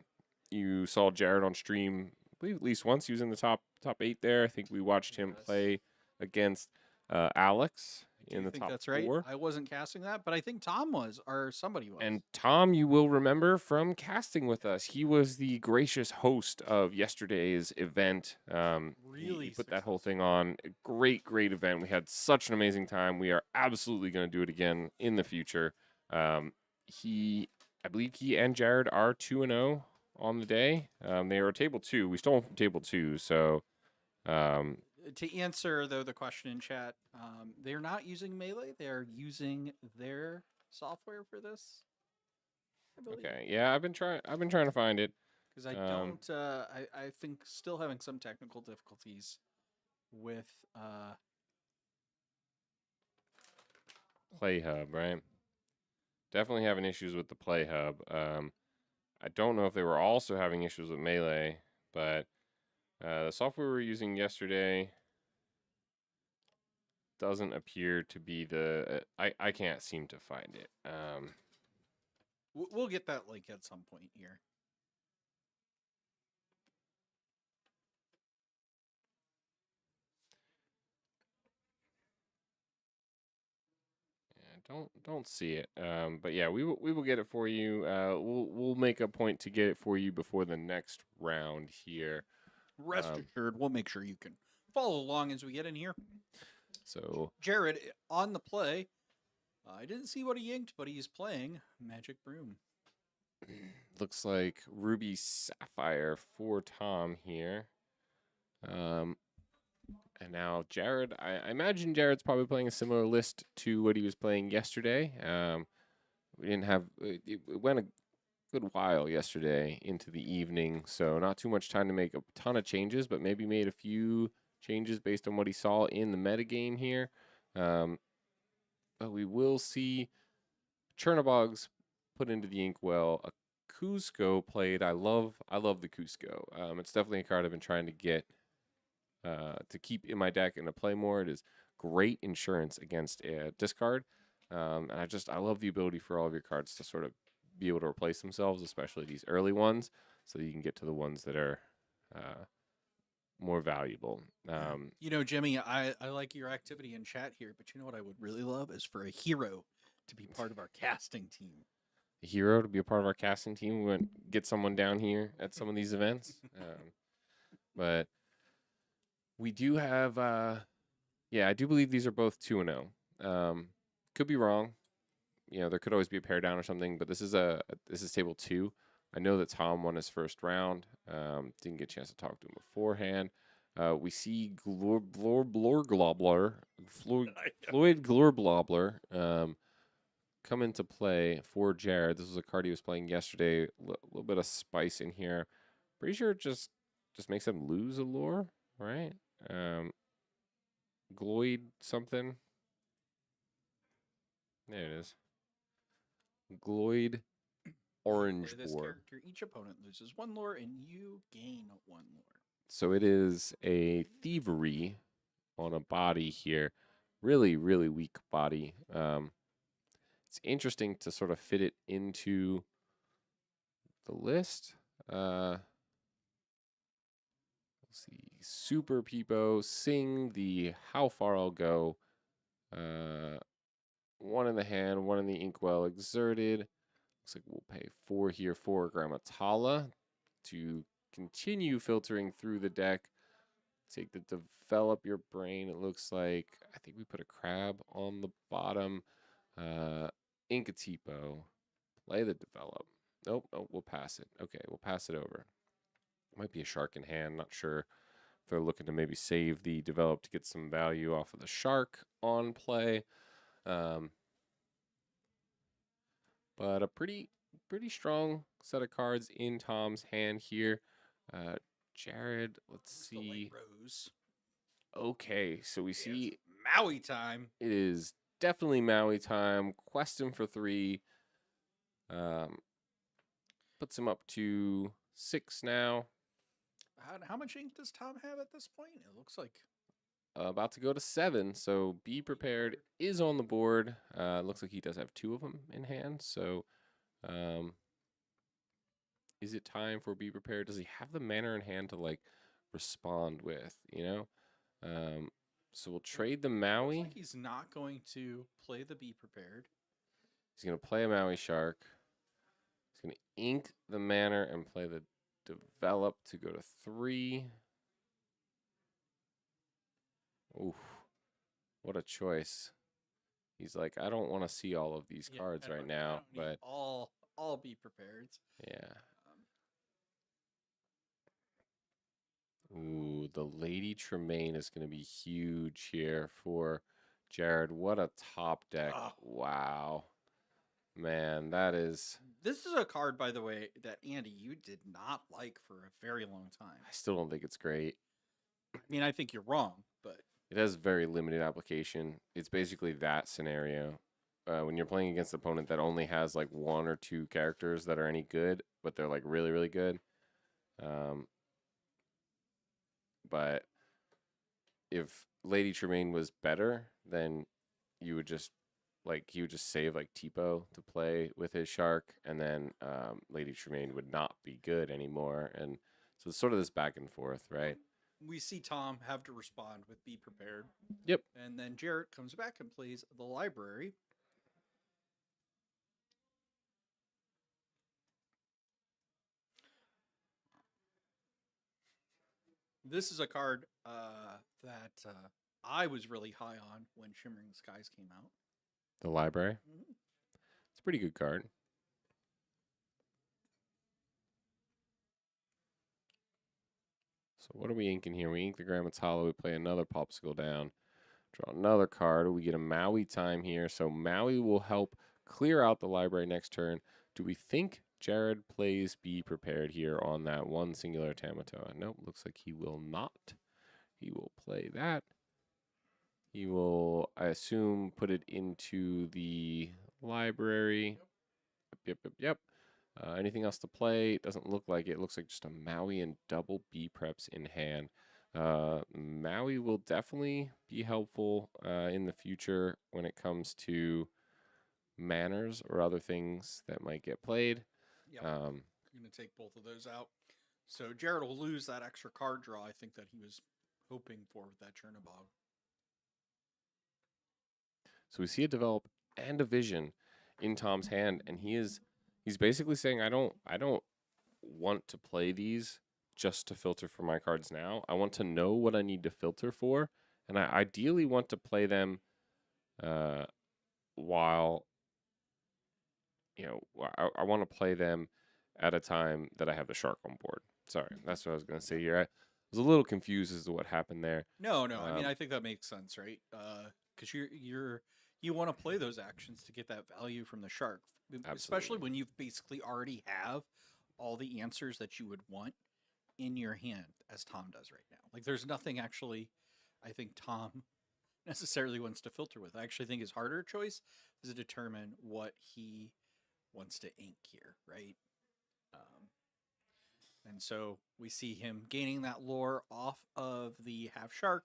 you saw Jared on stream, I believe at least once. He was in the top 8 there. I think we watched him play against Alex in the think top that's 4. right. I wasn't casting that, but I think Tom was, or somebody was. And Tom, you will remember from casting with us. He was the gracious host of yesterday's event. Really he put that whole thing on. A great event. We had such an amazing time. We are absolutely going to do it again in the future. I believe he and Jared are 2-0 on the day. They are table 2. We stole from table 2, so to answer though the question in chat, they're not using Melee. They are using their software for this. okay. Yeah, I've been trying to find it because I don't. I think still having some technical difficulties with Play Hub, right? Definitely having issues with the Play Hub. I don't know if they were also having issues with Melee, but the software we were using yesterday doesn't appear to be the. I can't seem to find it. We'll get that link at some point here. Don't see it. But yeah, we will get it for you. We'll make a point to get it for you before the next round here. Rest assured, we'll make sure you can follow along as we get in here. So Jared on the play. I didn't see what he inked, but he's playing Magic Broom. Looks like Ruby Sapphire for Tom here. And now Jared, I imagine Jared's probably playing a similar list to what he was playing yesterday. We didn't have it went a good while yesterday into the evening, so not too much time to make a ton of changes, but maybe made a few changes based on what he saw in the metagame here. But we will see Chernobog's put into the inkwell. A Cusco played. I love the Cusco. It's definitely a card I've been trying to get to keep in my deck and to play more. It is great insurance against a discard. And I love the ability for all of your cards to sort of be able to replace themselves, especially these early ones, so that you can get to the ones that are more valuable. Jimmy, I like your activity in chat here, but you know what I would really love is for a hero to be part of our casting team. A hero to be a part of our casting team. We went get someone down here at some of these events. But we do have, I do believe these are both 2-0. Could be wrong. There could always be a pair down or something, but this is table 2. I know that Tom won his first round. Didn't get a chance to talk to him beforehand. We see Floyd Glorblobler come into play for Jared. This was a card he was playing yesterday. A little bit of spice in here. Pretty sure it just makes him lose a lore, right? Gloyd something. There it is. Gloyd Orange this Boar. character, each opponent loses 1 lore and you gain 1 lore. So it is a thievery on a body here. Really, really weak body. It's interesting to sort of fit it into the list. Let's see. Super Peepo, Sing, the How Far I'll Go. 1 in the hand, 1 in the inkwell, Exerted. Looks like we'll pay 4 here for Grammatala to continue filtering through the deck. Take the Develop Your Brain. It looks like, I think we put a crab on the bottom. Inkatipo. Play the Develop. Nope, we'll pass it. Okay, we'll pass it over. Might be a shark in hand, not sure. if they're looking to maybe save the develop to get some value off of the shark on play. Um, but a pretty strong set of cards in Tom's hand here. Jared, let's see. Rose. Okay, so we see Maui time. it is definitely Maui time. Quest him for 3. Um, puts him up to 6 now. How much ink does Tom have at this point? It looks like About to go to 7, so Be Prepared is on the board. Looks like he does have 2 of them in hand, so um, is it time for Be Prepared? Does he have the mana in hand to, like, respond with, you know? So we'll trade the Maui. Looks like he's not going to play the Be Prepared. He's going to play a Maui Shark. He's going to ink the mana and play the Develop to go to 3. Oof. What a choice. He's like, I don't want to see all of these cards right now, but all Be Prepared. Yeah. Ooh, the Lady Tremaine is going to be huge here for Jared. What a top deck. Oh. Wow. Man, that is... This is a card, by the way, that, Andy, you did not like for a very long time. I still don't think it's great. I mean, I think you're wrong, but... It has very limited application. It's basically that scenario. When you're playing against an opponent that only has like 1 or 2 characters that are any good, but they're like really, really good. But if Lady Tremaine was better, then you would just he would just save like Tipo to play with his shark, and then Lady Tremaine would not be good anymore. And so it's sort of this back and forth, right? We see Tom have to respond with Be Prepared. Yep. And then Jarrett comes back and plays the Library. This is a card that I was really high on when Shimmering Skies came out. The Library? Mm-hmm. It's a pretty good card. So what are we inking here? We ink the Grandma's Hollow. We play another Popsicle down. Draw another card. We get a Maui time here. So Maui will help clear out the library next turn. Do we think Jared plays Be Prepared here on that one singular Tamatoa? Nope, looks like he will not. He will play that. He will, I assume, put it into the library. Yep. Anything else to play? It doesn't look like it. It looks like just a Maui and double B preps in hand. Maui will definitely be helpful in the future when it comes to manners or other things that might get played. Yep. I'm going to take both of those out. So Jared will lose that extra card draw, I think, that he was hoping for with that Chernobog. So we see a develop and a vision in Tom's hand, and he's basically saying, I don't want to play these just to filter for my cards now. I want to know what I need to filter for, and I ideally want to play them while, I want to play them at a time that I have the shark on board. Sorry, that's what I was going to say here. I was a little confused as to what happened there. No. I mean, I think that makes sense, right? Because you want to play those actions to get that value from the shark, Absolutely. Especially when you've basically already have all the answers that you would want in your hand, as Tom does right now. Like, there's nothing actually, I think Tom necessarily wants to filter with. I actually think his harder choice is to determine what he wants to ink here, right? And so we see him gaining that lore off of the half shark,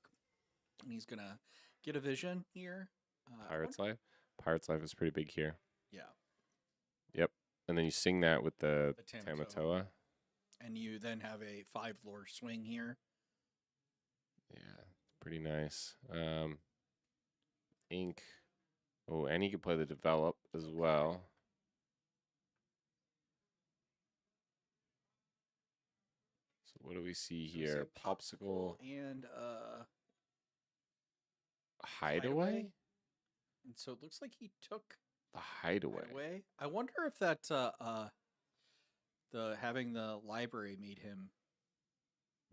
and he's gonna get a vision here. Pirate's Life. Pirate's Life is pretty big here. Yeah. Yep. And then you sing that with the Tamatoa. And you then have a 5 lore swing here. Yeah, pretty nice. Ink. Oh, and he could play the Develop as well. So what do we see here? Popsicle and Hideaway? And so it looks like he took the Hideaway. I wonder if that the having the library made him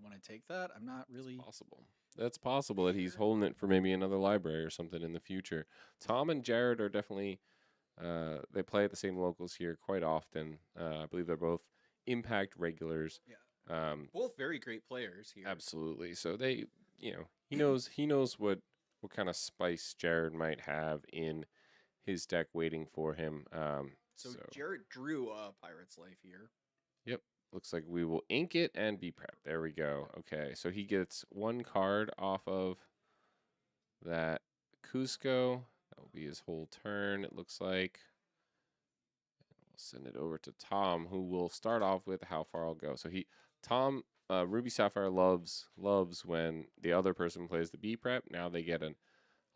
want to take that. I'm not really. Possible. That's possible that he's Sure. holding it for maybe another library or something in the future. Tom and Jared are definitely they play at the same locals here quite often. I believe they're both Impact regulars. Yeah. Um, Both very great players here. absolutely. So they, he knows what kind of spice Jared might have in his deck waiting for him. So So Jarrett drew a Pirate's Life here. yep, looks like we will ink it and be prepped. There we go. Okay, so he gets one card off of that Cusco. That will be his whole turn. It looks like. We'll send it over to Tom, who will start off with how far I'll go. So Tom, Ruby Sapphire loves when the other person plays the B prep. Now they get a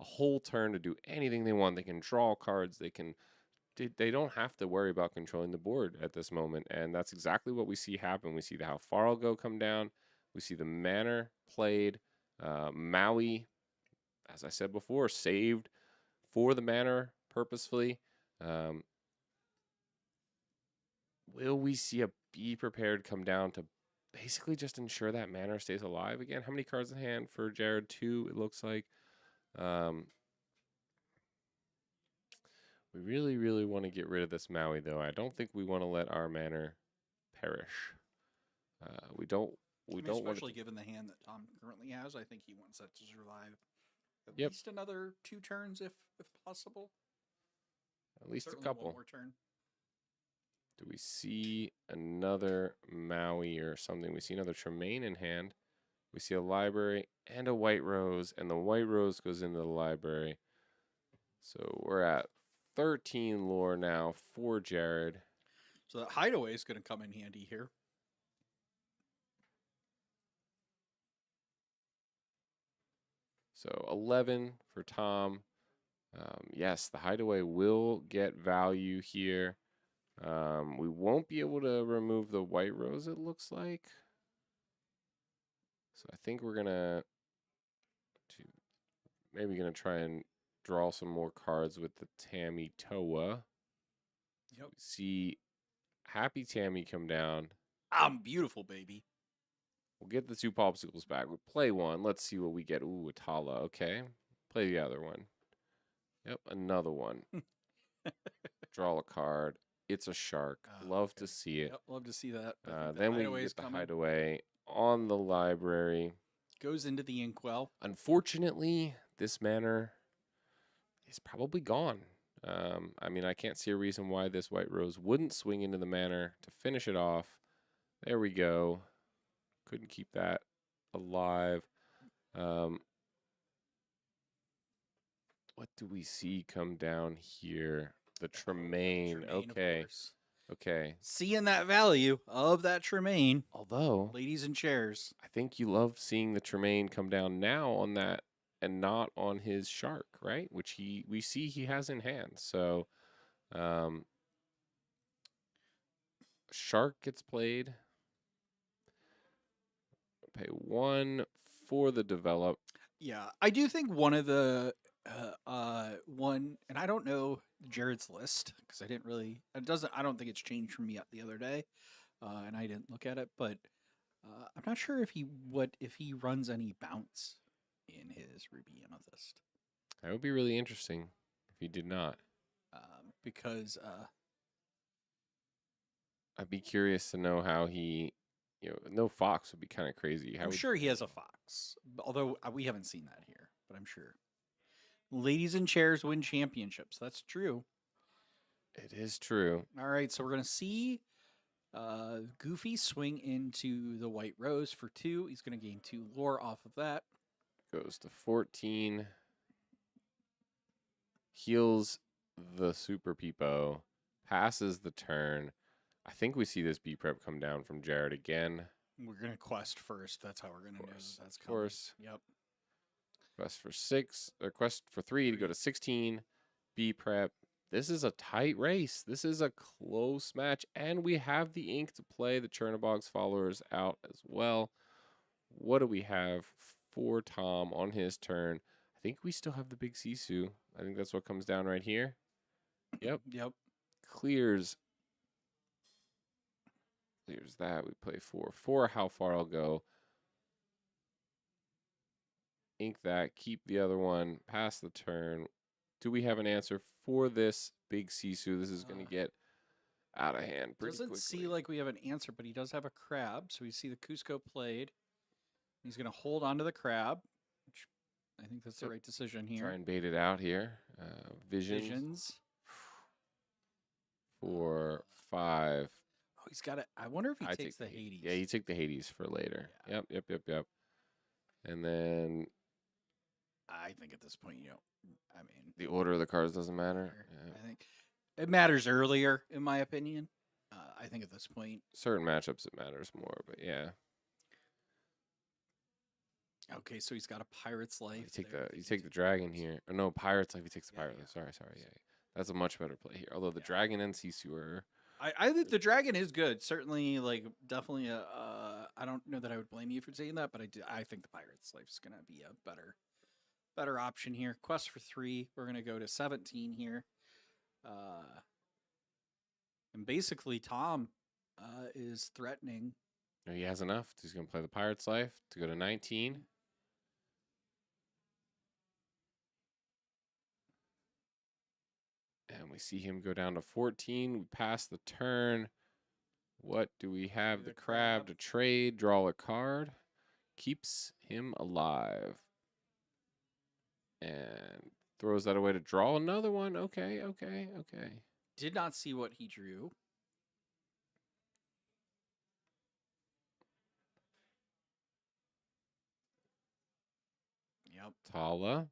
whole turn to do anything they want. They can draw cards. They don't have to worry about controlling the board at this moment, and that's exactly what we see happen. We see the how far I'll go come down. We see the manner played. Maui, as I said before, saved for the manner purposefully. Um, will we see a be prepared come down to basically just ensure that manner stays alive again? How many cards in hand for Jared? 2, it looks like. Um, we really, really want to get rid of this Maui, though. I don't think we want to let our manner perish. We don't. We don't want especially it. given the hand that Tom currently has. I think he wants that to survive at Yep, least another 2 turns, if possible. at least a Certainly one couple. more turn. Do we see another Maui or something? We see another Tremaine in hand. We see a library and a white rose, and the white rose goes into the library. So we're at 13 lore now for Jared. So that hideaway is going to come in handy here. So 11 for Tom. Yes, the hideaway will get value here. We won't be able to remove the white rose, it looks like. So I think we're gonna try and draw some more cards with the Tammy Toa. Yep. We see Happy Tammy come down. I'm beautiful, baby. We'll get the 2 popsicles back. We'll play one. Let's see what we get. Ooh, Atala. Okay. Play the other one. Yep, another one. Draw a card. It's a shark. Love Okay. to see it. Yep, love to see that. I think the Then we hideaway is get the coming. hideaway on the library. Goes into the inkwell. Unfortunately, this manor is probably gone. I mean, I can't see a reason why this white rose wouldn't swing into the manor to finish it off. There we go. Couldn't keep that alive. What do we see come down here? The Tremaine. Okay. Okay. Seeing that value of that Tremaine, Although, ladies and chairs. I think you love seeing the Tremaine come down now on that and not on his shark, right? Which we see he has in hand. So, shark gets played. Pay 1 for the develop. Yeah, I do think one of the one, and I don't know Jared's list because I didn't really. It doesn't. I don't think it's changed from me the other day, and I didn't look at it. But I'm not sure if he runs any bounce in his Ruby Amethyst. That would be really interesting if he did not. Because I'd be curious to know how he, no fox would be kind of crazy. I'm sure he has a fox, although we haven't seen that here. But I'm sure. Ladies and chairs win championships. That's true. It is true. All right, so we're gonna see Goofy swing into the White Rose for 2. He's gonna gain 2 lore off of that. Goes to 14. Heals the Super Peepo. Passes the turn. I think we see this B prep come down from Jared again. We're gonna quest first. That's how we're gonna know that's Of coming. course. Yep. Quest for 6, or quest for 3 to go to 16. B prep. This is a tight race. This is a close match, and we have the ink to play the Chernobog's followers out as well. What do we have for Tom on his turn? I think we still have the big Sisu. I think that's what comes down right here. Yep. Yep. Clears that. We play 4. 4, how far I'll go. ink that, keep the other one, pass the turn. Do we have an answer for this big Sisu? This is going to get out of hand pretty Doesn't quickly. see like we have an answer, but he does have a crab. So we see the Cusco played. He's going to hold on to the crab, which I think that's the right decision here. Try and bait it out here. Visions. For 5. Oh, he's got it. I wonder if he takes the Hades. Yeah, you take the Hades for later. Yeah. Yep. And then I think at this point, I mean, the order of the cards doesn't matter. Yeah. I think it matters earlier, in my opinion. I think at this point, certain matchups it matters more, but yeah. Okay, so he's got a Pirate's Life. You take the dragon here. Oh, no, Pirate's Life. He takes the Pirate Life. Sorry. Yeah. That's a much better play here. Although the dragon and Sisu are. I think the dragon is good. Certainly, definitely I don't know that I would blame you for saying that, but I think the Pirate's Life is gonna be a better option here. Quest for 3. We're gonna go to 17 here. And basically Tom is threatening. No, he has enough. He's gonna play the Pirate's Life to go to 19. And we see him go down to 14. We pass the turn. What do we have? The crab to trade, draw a card. Keeps him alive. And throws that away to draw another one. Okay. Did not see what he drew. Yep. Tala.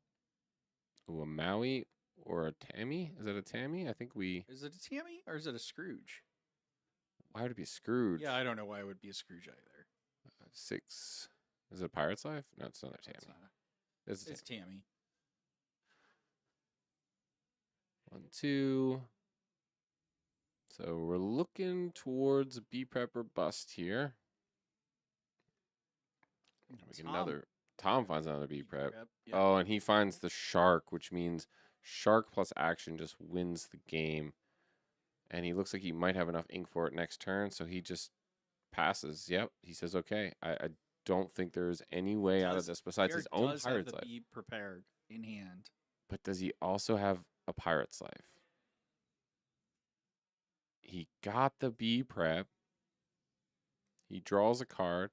Ooh, a Maui or a Tammy. Is it a Tammy? I think Is it a Tammy or is it a Scrooge? Why would it be a Scrooge? Yeah, I don't know why it would be a Scrooge either. 6. Is it a Pirate's Life? No, it's not a Tammy. It's Tammy. 1, 2. So we're looking towards B prep or bust here. We get Tom finds another B prep. Yep. Oh, and he finds the shark, which means shark plus action just wins the game. And he looks like he might have enough ink for it next turn, so he just passes. Yep, he says okay. I don't think there's any way out of this besides his own Pirate's Life. Be prepared in hand. But does he also have a Pirate's Life? He got the B prep. He draws a card.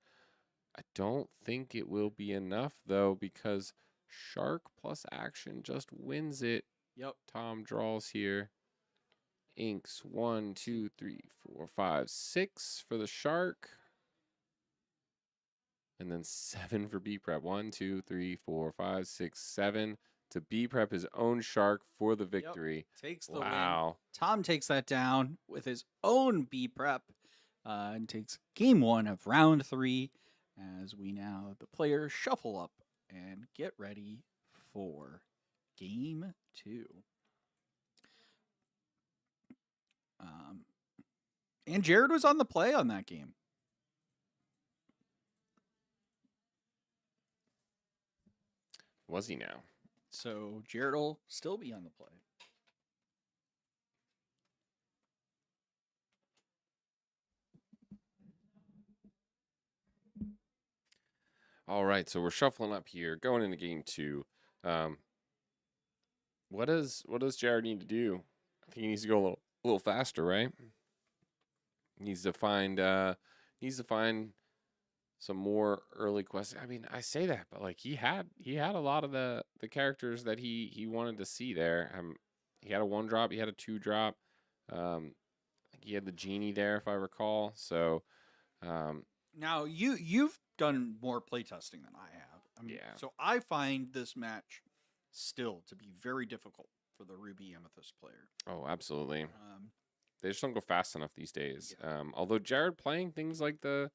I don't think it will be enough, though, because shark plus action just wins it. Yep. Tom draws here. Inks 1, 2, 3, 4, 5, 6 for the shark. And then 7 for B prep. 1, 2, 3, 4, 5, 6, 7 to B prep his own shark for the victory. Yep. Takes the win. Tom takes that down with his own B prep and takes game 1 of round 3 as we now, the players shuffle up and get ready for game 2. And Jared was on the play on that game. Was he now? So Jared will still be on the play. All right, so we're shuffling up here, going into game 2. What does Jared need to do? I think he needs to go a little faster, right? He needs to find some more early quests. I mean, I say that, but like he had a lot of the characters that he wanted to see there. He had a 1-drop, he had a 2-drop. I think he had the genie there, if I recall. So now you've done more playtesting than I have. Yeah. So I find this match still to be very difficult for the Ruby Amethyst player. Oh, absolutely. They just don't go fast enough these days. Yeah. Although Jared playing things like the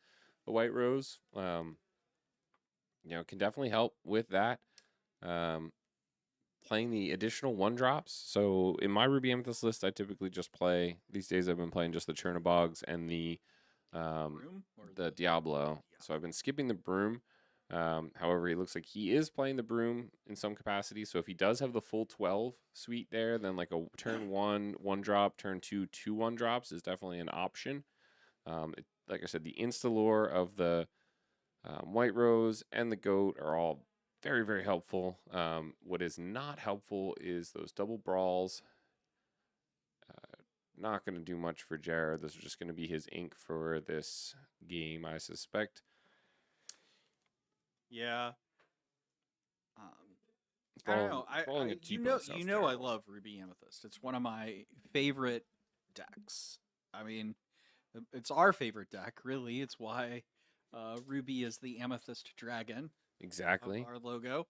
White Rose, can definitely help with that. Playing the additional 1-drops. So in my Ruby Amethyst list, I typically just play. These days, I've been playing just the Chernobyls and the Diablo. So I've been skipping the Broom. However, it looks like he is playing the Broom in some capacity. So if he does have the full 12 suite there, then like a turn 1-drop, turn 2 1-drops is definitely an option. Like I said, the Instalore of the White Rose and the Goat are all very, very helpful. What is not helpful is those double brawls. Not going to do much for Jared. This is just going to be his ink for this game, I suspect. Yeah. Um, I don't Brawling, know. I, brawling I a T-bow sounds I terrible. love Ruby Amethyst. It's one of my favorite decks. I mean, it's our favorite deck, really. It's why Ruby is the Amethyst Dragon of Exactly. our logo.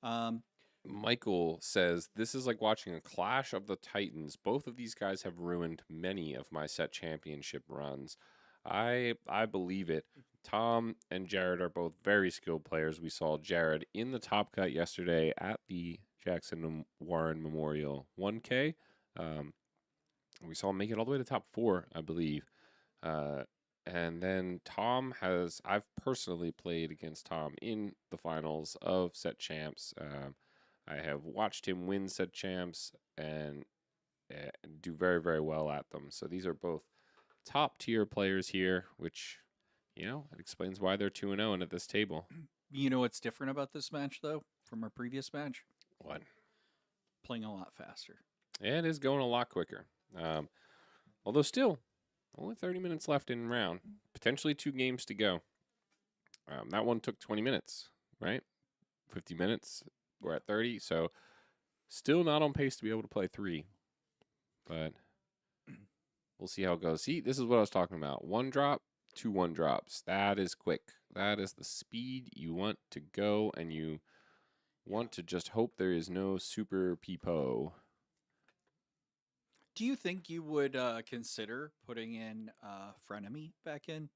Um, Michael says, this is like watching a clash of the titans. Both of these guys have ruined many of my set championship runs. I believe it. Tom and Jared are both very skilled players. We saw Jared in the top cut yesterday at the Jackson Warren Memorial 1K. We saw him make it all the way to top 4, I believe. Uh, and then I've personally played against Tom in the finals of set champs. I have watched him win set champs and do very, very well at them. So these are both top tier players here, which, it explains why they're 2-0 and at this table. you know what's different about this match, though, from our previous match? What? Playing a lot faster. And it is going a lot quicker. Although still, only 30 minutes left in round. Potentially 2 games to go. That one took 20 minutes, right? 50 minutes. We're at 30, so still not on pace to be able to play 3. But we'll see how it goes. See, this is what I was talking about. 1 drop, 2 1 drops. That is quick. That is the speed you want to go, and you want to just hope there is no super peepo. Do you think you would consider putting in Frenemy back in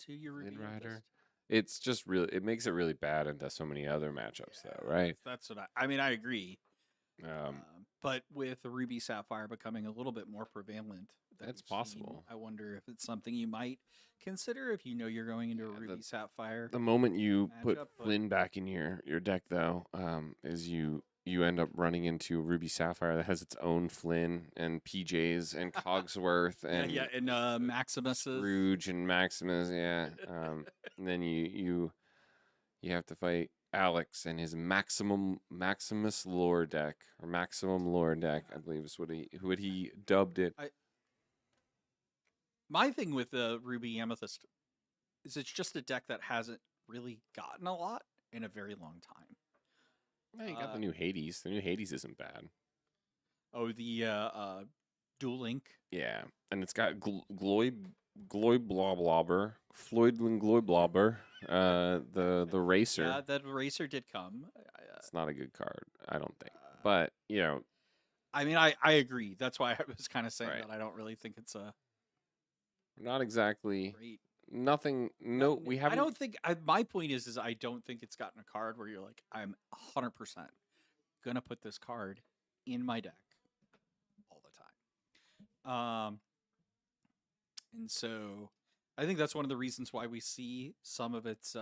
to your Ruby Mid Rider. Amethyst? It's just really, it makes it really bad into so many other matchups, though, right? That's what I mean. I agree. Um, But with the Ruby Sapphire becoming a little bit more prevalent, than That's we've seen, possible. I wonder if it's something you might consider if you know you're going into a Yeah, Ruby Sapphire the moment you put matchup. But Flynn back in your deck, though, is you end up running into Ruby Sapphire that has its own Flynn and PJs and Cogsworth and and Maximus's. Scrooge and Maximus, yeah. And then you have to fight Alex and his Maximus lore deck or maximum lore deck, I believe is what he dubbed it. My thing with the Ruby Amethyst is it's just a deck that hasn't really gotten a lot in a very long time. Yeah, you got the new Hades. The new Hades isn't bad. Oh, the Dual Link. Yeah, and it's got Gloy Bloblobber, Floydlin Gloy Blobber, the racer. Yeah, that racer did come. It's not a good card, I don't think. But I mean, I agree. That's why I was kind of saying Right. that I don't really think it's a not exactly great. nothing. No, we haven't. I don't think. My point is I don't think it's gotten a card where you're like, I'm 100% gonna put this card in my deck all the time. And so I think that's one of the reasons why we see some of it's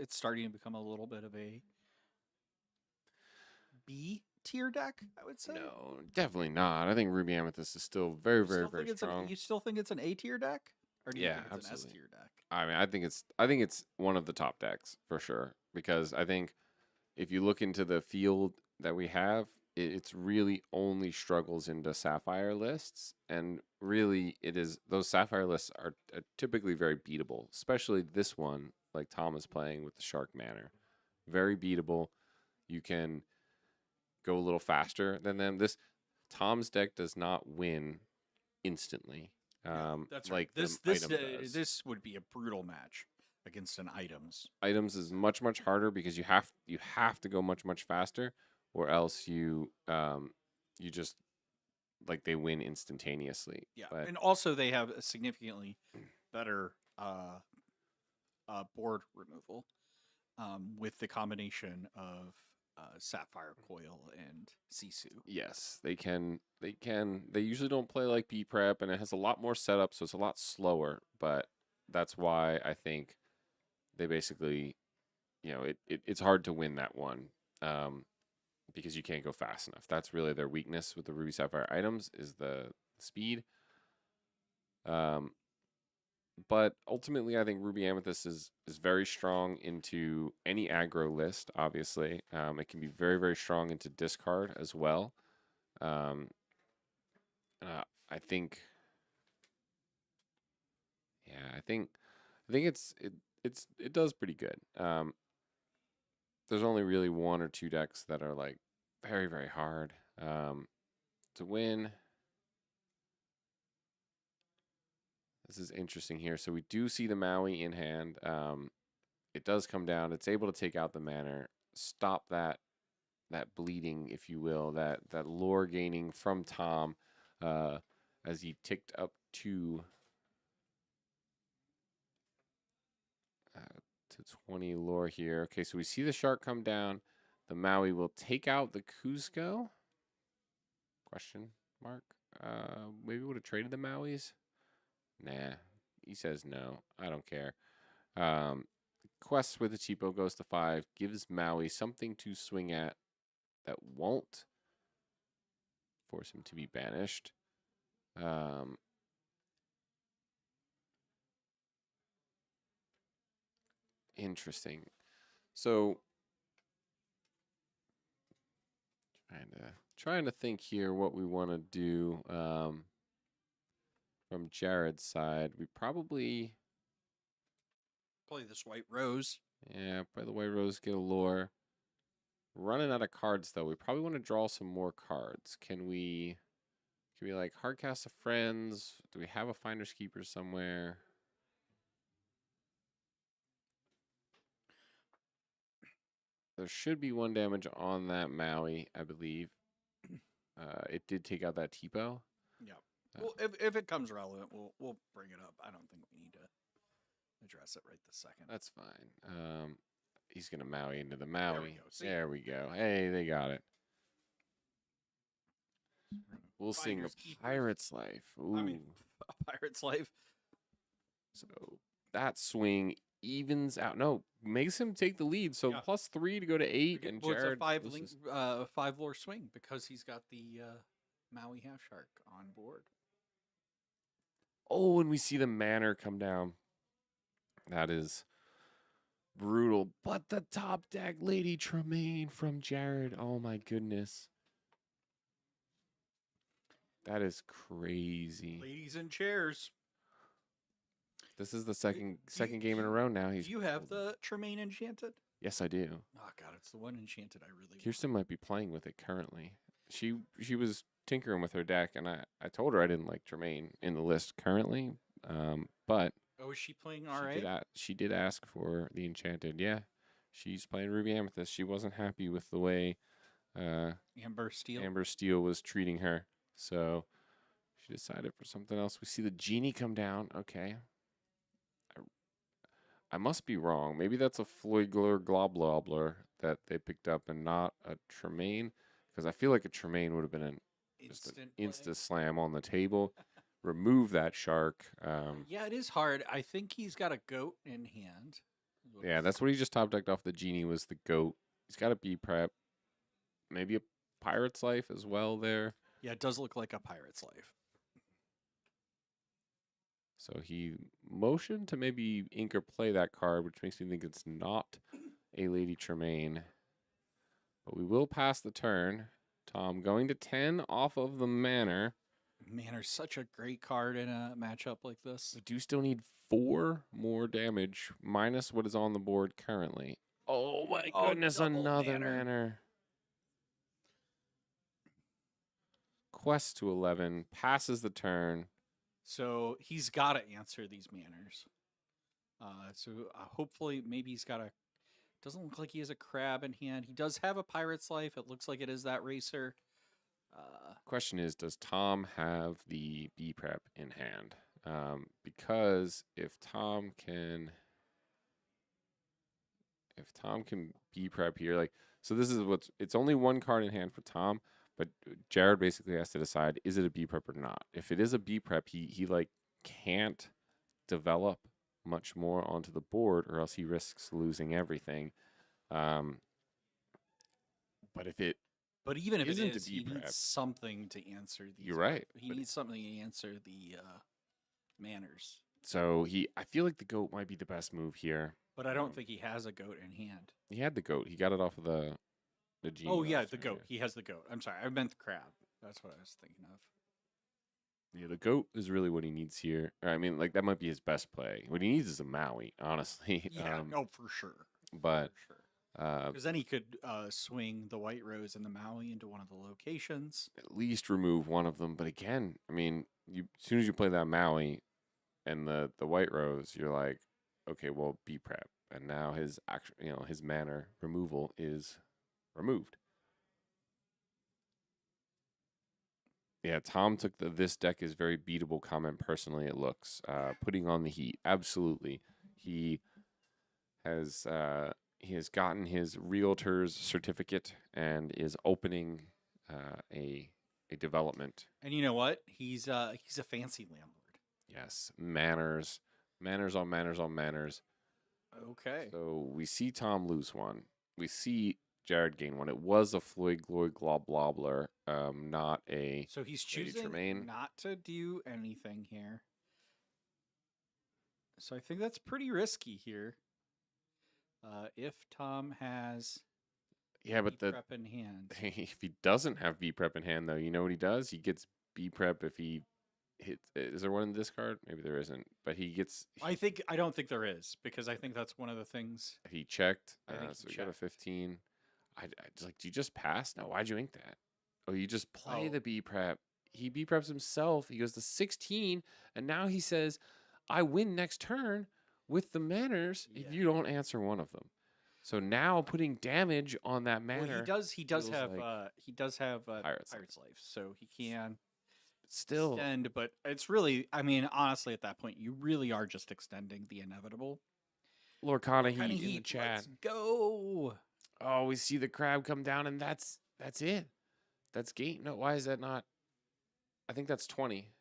starting to become a little bit of a B tier deck, I would say. No, definitely not. I think Ruby Amethyst is still very, very, very strong. You still think it's an A tier deck, or do you Yeah, think it's absolutely. an S tier deck? I mean, I think it's one of the top decks for sure because I think if you look into the field that we have, it's really only struggles into Sapphire lists, and really it is those Sapphire lists are typically very beatable, especially this one like Tom is playing with the Shark Manor, very beatable. You can go a little faster than them. This Tom's deck does not win instantly. That's like right. the item does. This would be a brutal match against an items. Items is much harder because you have to go much faster, or else you just like they win instantaneously. Yeah, But and also they have a significantly better board removal with the combination of Sapphire Coil and Sisu. yes, they can. They usually don't play like B prep, and it has a lot more setup, so it's a lot slower. But that's why I think they basically, it's hard to win that one. Because you can't go fast enough. That's really their weakness with the Ruby Sapphire items is the speed. But ultimately, I think Ruby Amethyst is very strong into any aggro list. Obviously, it can be very very strong into discard as well. Um, I think, yeah, I think it does pretty good. There's only really one or two decks that are like very very hard to win. This is interesting here. So we do see the Maui in hand. It does come down. It's able to take out the manor, stop that bleeding, if you will, that lore gaining from Tom, uh, as he ticked up to 20 lore here. Okay, so we see the shark come down. The Maui will take out the Cusco. Question mark. Maybe would have traded the Mauis. Nah, he says no. I don't care. Um, Quest with the cheapo goes to 5, gives Maui something to swing at that won't force him to be banished. Interesting. So trying to think here what we want to do from Jared's side. We probably Play this White Rose. play the White Rose, get a lore. Running out of cards though. We probably want to draw some more cards. Can we like Hardcast of Friends? Do we have a Finder's Keeper somewhere? There should be 1 damage on that Maui, I believe. It did take out that Tipo. Yeah. Well, if it comes relevant, we'll bring it up. I don't think we need to address it right this second. That's fine. He's gonna Maui into the Maui. There we go. See? There we go. Hey, they got it. We'll sing a Pirate's Life. Ooh. I mean, a Pirate's Life. So that swing evens out. No, makes him take the lead. So Yeah. +3 to go to 8, and Well, Jared it's a 5 lore swing because he's got the Maui Half Shark on board. Oh, and we see the manor come down. That is brutal. But the top deck, Lady Tremaine from Jared. Oh my goodness. That is crazy. Ladies in chairs. This is the second game in a row now. Do you have the Tremaine Enchanted? Yes, I do. Oh god, it's the one Enchanted I really Kirsten might be playing with it currently. She was tinkering with her deck, and I told her I didn't like Tremaine in the list currently. But oh, is she playing RA? She did ask for the Enchanted. Yeah, she's playing Ruby Amethyst. She wasn't happy with the way Amber Steel was treating her, so she decided for something else. We see the genie come down. Okay. I must be wrong. Maybe that's a Floygler Globler that they picked up and not a Tremaine. Because I feel like a Tremaine would have been an insta slam on the table. Remove that shark. Yeah, it is hard. I think he's got a goat in hand. Yeah, that's what he just top decked off the genie was the goat. He's got a B prep. Maybe a Pirate's Life as well there. Yeah, it does look like a Pirate's Life. So he motioned to maybe ink or play that card, which makes me think it's not a Lady Tremaine. But we will pass the turn. Tom going to 10 off of the Manor. Manor's such a great card in a matchup like this. We do still need 4 more damage, minus what is on the board currently. Oh my goodness, another Manor. Quest to 11, passes the turn. So he's got to answer these Manors. Hopefully, maybe he's got a. Doesn't look like he has a crab in hand. He does have a Pirate's Life. It looks like it is that racer. Question is, does Tom have the B prep in hand? Because if Tom can B prep here, like, so this is it's only 1 card in hand for Tom, but Jared basically has to decide, is it a B prep or not? If it is a B prep, he like can't develop much more onto the board, or else he risks losing everything. But even if it isn't is, he needs something to answer these. You're right. He needs something to answer the Manors. So I feel like the goat might be the best move here. But I don't think he has a goat in hand. He had the goat. He got it off of the genie. Oh yeah, last the turn, goat. He has the goat. I'm sorry, I meant the crab. That's what I was thinking of. Yeah, the goat is really what he needs here. Or, I mean, like that might be his best play. What he needs is a Maui, honestly. Yeah, no, for sure. But For sure. uh, Because then he could swing the White Rose and the Maui into one of the locations. at least remove one of them. But again, I mean, as soon as you play that Maui and the white rose, you're like, okay, well, be prep. And now his action, his mana removal is removed. Yeah, Tom took this deck is very beatable comment personally. It looks putting on the heat. Absolutely, he has gotten his realtor's certificate and is opening a development. And you know what? He's a fancy landlord. Yes, manners, manners on manners on manners. Okay. So we see Tom lose one. We see Jared gain one. It was a Floyd Gloyd Globler, not a. So he's Lady choosing Tremaine. not to do anything here. So I think that's pretty risky here. If Tom has Yeah, but prep in hand. if he doesn't have B prep in hand, though, you know what he does? He gets B prep if he hits. Is there one in the discard? Maybe there isn't. But he gets. I don't think there is because I think that's one of the things. He checked. I think So he we got a checked. 15. I just like. Do you just pass? No. Why'd you ink that? Oh, you just play Oh. the B prep. He B preps himself. He goes to 16, and now he says, "I win next turn with the manners if you don't answer one of them." So now putting damage on that manner. Well, he does have Pirate's Pirate's Life, so he can still extend. But it's really, I mean, honestly, at that point, you really are just extending the inevitable. Lorcana Kinda Heat in the chat. Let's go. Oh, we see the crab come down, and that's it. That's game. No, why is that not? I think that's 20.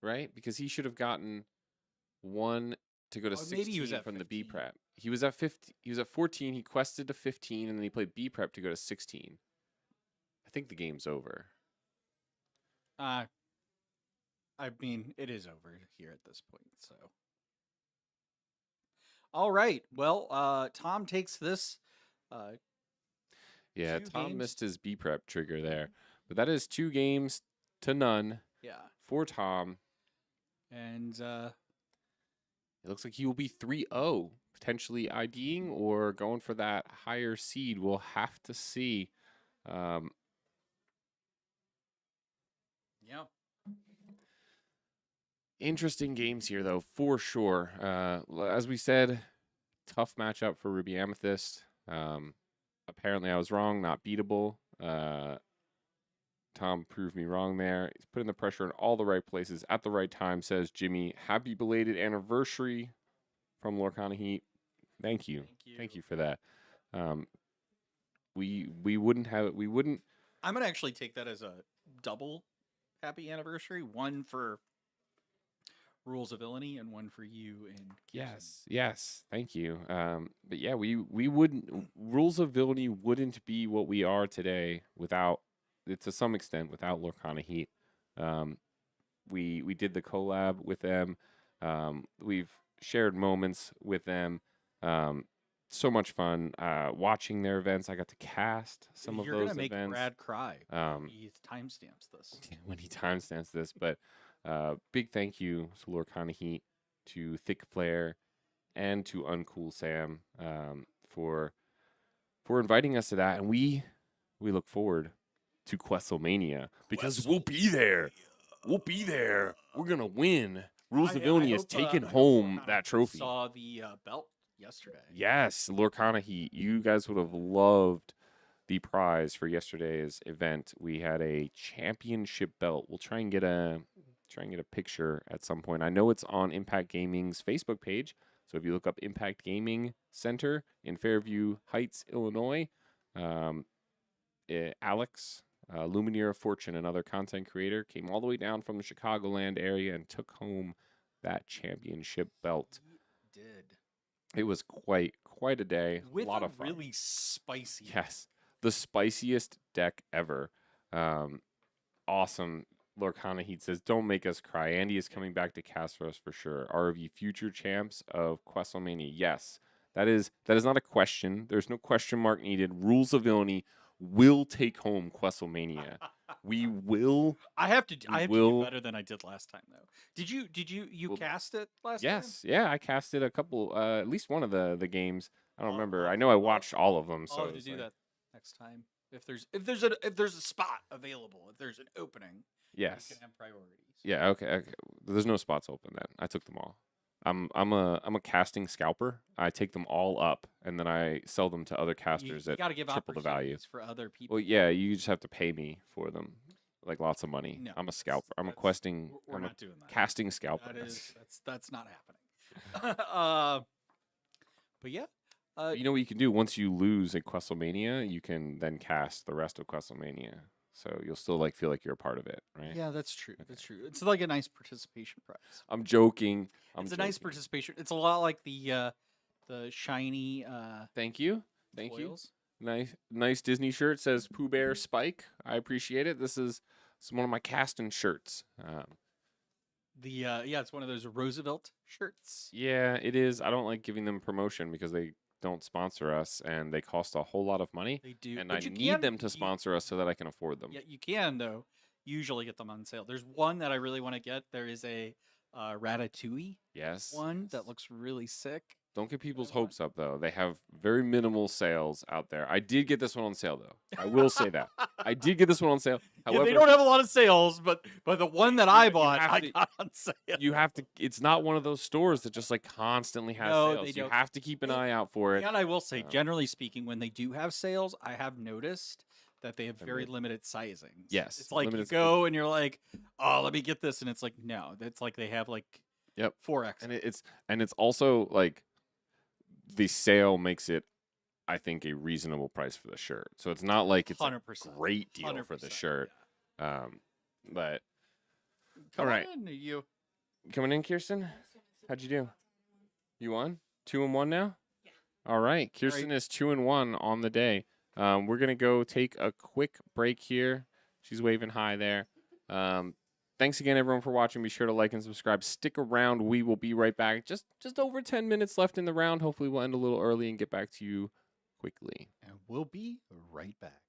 Right? Because he should have gotten one to go to Or maybe he was 16 at from the B 15. prep. He was at 50. He was at 14. He quested to 15, and then he played B prep to go to 16. I think the game's over. I mean, it is over here at this point. So, all right. Well, Tom takes this. Yeah, 2 Tom games. missed his B prep trigger there, but that is 2 games to none. Yeah. For Tom. And it looks like he will be 3-0, potentially IDing or going for that higher seed. We'll have to see. Yeah. Interesting games here, though, for sure. As we said, tough matchup for Ruby Amethyst. Apparently, I was wrong, not beatable. Tom proved me wrong there. He's putting the pressure in all the right places at the right time, says Jimmy. Happy belated anniversary from Lorcana Heat. Thank you. Thank you for that. We wouldn't have it. We wouldn't. I'm gonna actually take that as a double happy anniversary. One for Rules of Villainy and one for you and Yes. Thank you. But yeah, we wouldn't. Rules of Villainy wouldn't be what we are today without, to some extent, without Lorcana Heat. We did the collab with them. We've shared moments with them. So much fun watching their events. I got to cast some of those events. You're gonna make Brad cry. He timestamps this. When he timestamps this, but big thank you to Lorcana Heat, to Thick Flare, and to Uncool Sam for inviting us to that, and we look forward to Questlemania because we'll be there. We'll be there. We're gonna win. Rules of Villainy is taking home that trophy. Saw the belt yesterday. Yes, Lorcana Heat. You guys would have loved the prize for yesterday's event. We had a championship belt. We'll try and get a picture at some point. I know it's on Impact Gaming's Facebook page. So if you look up Impact Gaming Center in Fairview Heights, Illinois, Alex, Lumineer of Fortune, another content creator, came all the way down from the Chicagoland area and took home that championship belt. He did. It was quite a day. With a lot of fun. Really spicy. Yes, the spiciest deck ever. Awesome. Lorcana Heat says, "Don't make us cry. Andy is coming back to cast for us for sure. RV future champs of Questlemania." Yes, that is not a question. There's no question mark needed. Rules of Villainy will take home Questlemania. We will. I have to We do will. better than I did last time though. Did you Well, cast it last time? Yes, yeah. I casted a couple, at least one of the games. I don't remember. I'll I know I I'll- watched all of them. I'll So have to it's do like, that next time. If there's a spot available, if there's an opening, we yes. can have priorities. Yeah, okay. There's no spots open then. I took them all. I'm a casting scalper. I take them all up and then I sell them to other You, casters you at got to give triple the value. opportunities for other people. Well, yeah, you just have to pay me for them, like lots of money. No, I'm a scalper. I'm a that's- questing. We're I'm a not doing that. casting scalper. That's not happening. But yeah, You know what you can do once you lose at Questlemania, you can then cast the rest of Questlemania. So you'll still like feel like you're a part of it, right? yeah, that's true. That's true. It's like a nice participation prize. I'm joking. It's a nice participation. It's a lot like the shiny Thank you. Thank you. foils. Nice Disney shirt. Says Pooh Bear Spike. I appreciate it. This is one of my casting shirts. It's one of those Roosevelt shirts. Yeah, it is. I don't like giving them promotion because they don't sponsor us and they cost a whole lot of money. They do, And but I you need can- them to you- sponsor us so that I can afford them. Yeah, you can though. Usually get them on sale. There's one that I really want to get. There is a Ratatouille Yes. one that looks really sick. Don't get people's I want- hopes up though. They have very minimal sales out there. I did get this one on sale though. I will say that. I did get this one on sale. However, They don't have a lot of sales, but the one that I bought, have I to- got on sale. you have to. It's not one of those stores that just like constantly has No, sales. they You don't. have to keep an Well, eye out for it. And I will say, Um, generally speaking, when they do have sales, I have noticed that they have They're very mid- limited sizings. Yes, It's like you limited go and you're like, oh, let me get this. And it's like, no, it's like they have like Yep. 4X. And it's also like the sale makes it, I think, a reasonable price for the shirt. So it's not like it's a 100%. great deal for the 100%, shirt. But Come all right. on, you. coming in, Kirsten, how'd you do? You won 2-1 now. Yeah. All right, Kirsten is 2-1 on the day. We're gonna go take a quick break here. She's waving hi there. Thanks again, everyone, for watching. Be sure to like and subscribe. Stick around. We will be right back. Just over 10 minutes left in the round. Hopefully, we'll end a little early and get back to you quickly. And we'll be right back.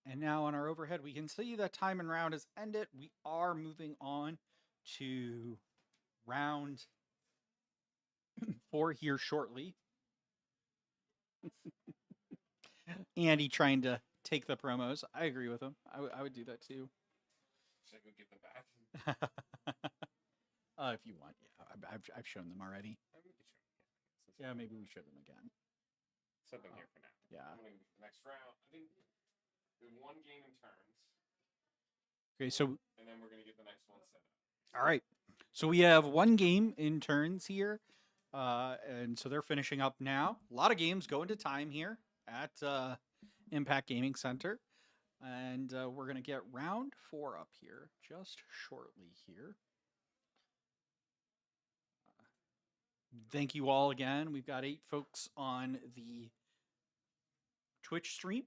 And now on our overhead, we can see that time and round has ended. We are moving on to round 4 here shortly. Andy trying to take the promos. I agree with him. I would do that too. Should I go get them back? If you want, yeah. I've shown them already. Yeah, maybe we show them again. Set them here for now. Yeah. I'm gonna the next round. I think we have one game in turns. Okay, so and then we're gonna get the next one set up. All right. So we have one game in turns here. And so they're finishing up now. A lot of games go into time here at Impact Gaming Center. And we're going to get round 4 up here just shortly here. Thank you all again. We've got 8 folks on the Twitch stream.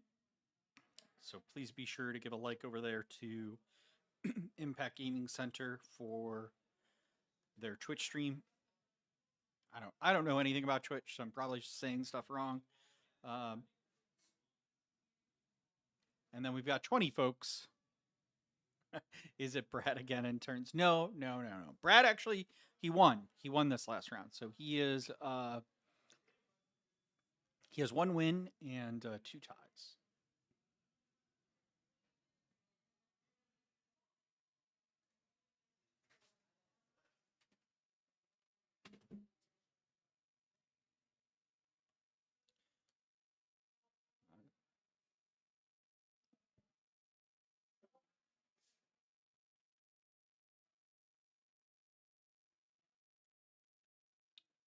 So please be sure to give a like over there to Impact Gaming Center for their Twitch stream. I don't know anything about Twitch, so I'm probably just saying stuff wrong. And then we've got 20 folks. Is it Brad again in turns? No. Brad actually, he won. He won this last round. So he is he has 1 win and 2 ties.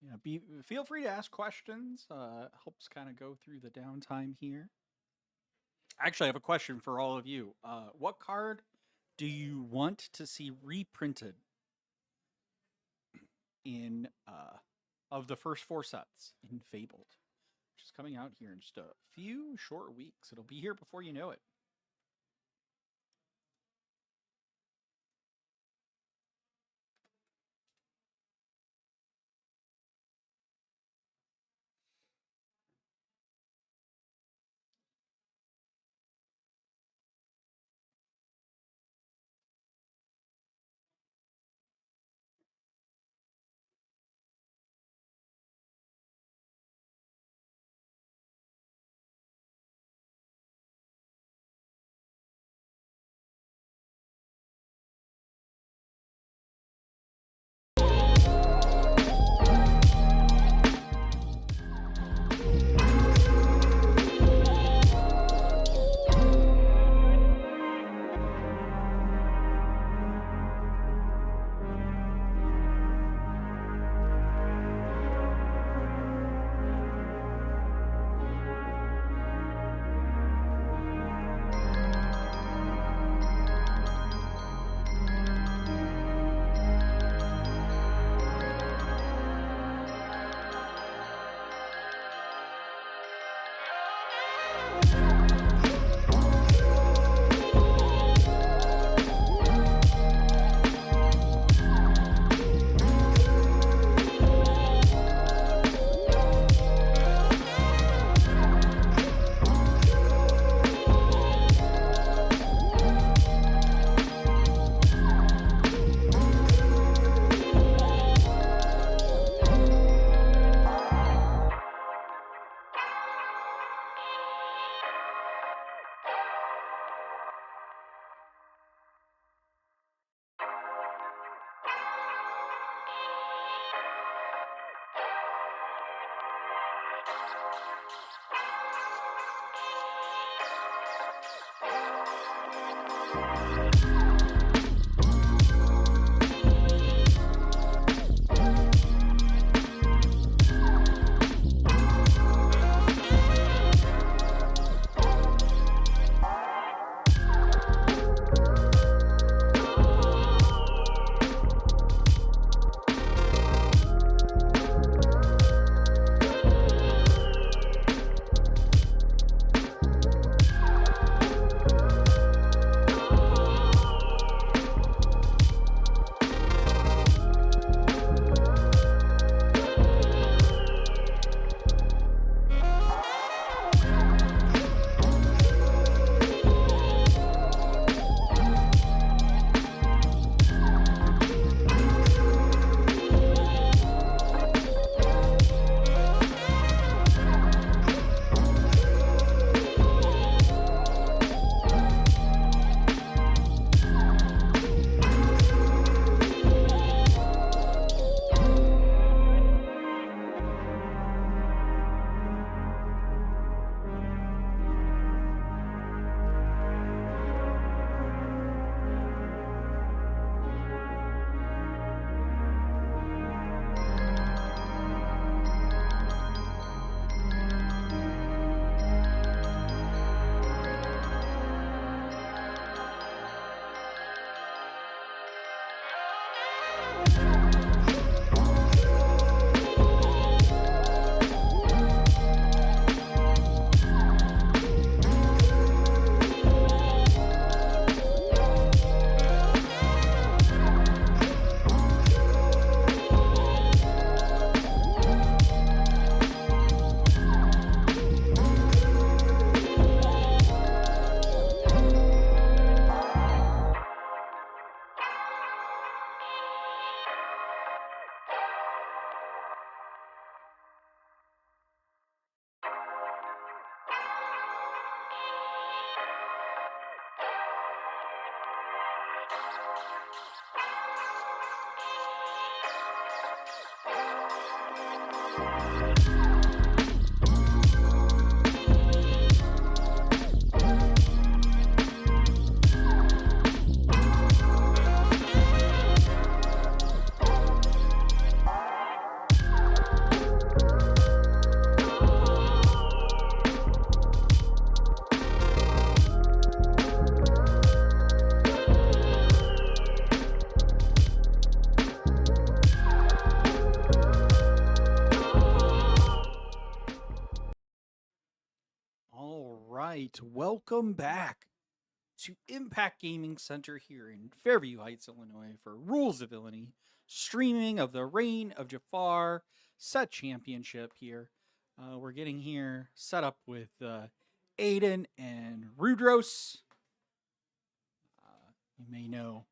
Yeah, feel free to ask questions. Helps kind of go through the downtime here. Actually, I have a question for all of you. What card do you want to see reprinted in of the first 4 sets in Fabled, which is coming out here in just a few short weeks? It'll be here before you know it. All right, welcome back to Impact Gaming Center here in Fairview Heights, Illinois for Rules of Villainy, streaming of the Reign of Jafar set championship here. We're getting here set up with Aiden and Rudros. You may know.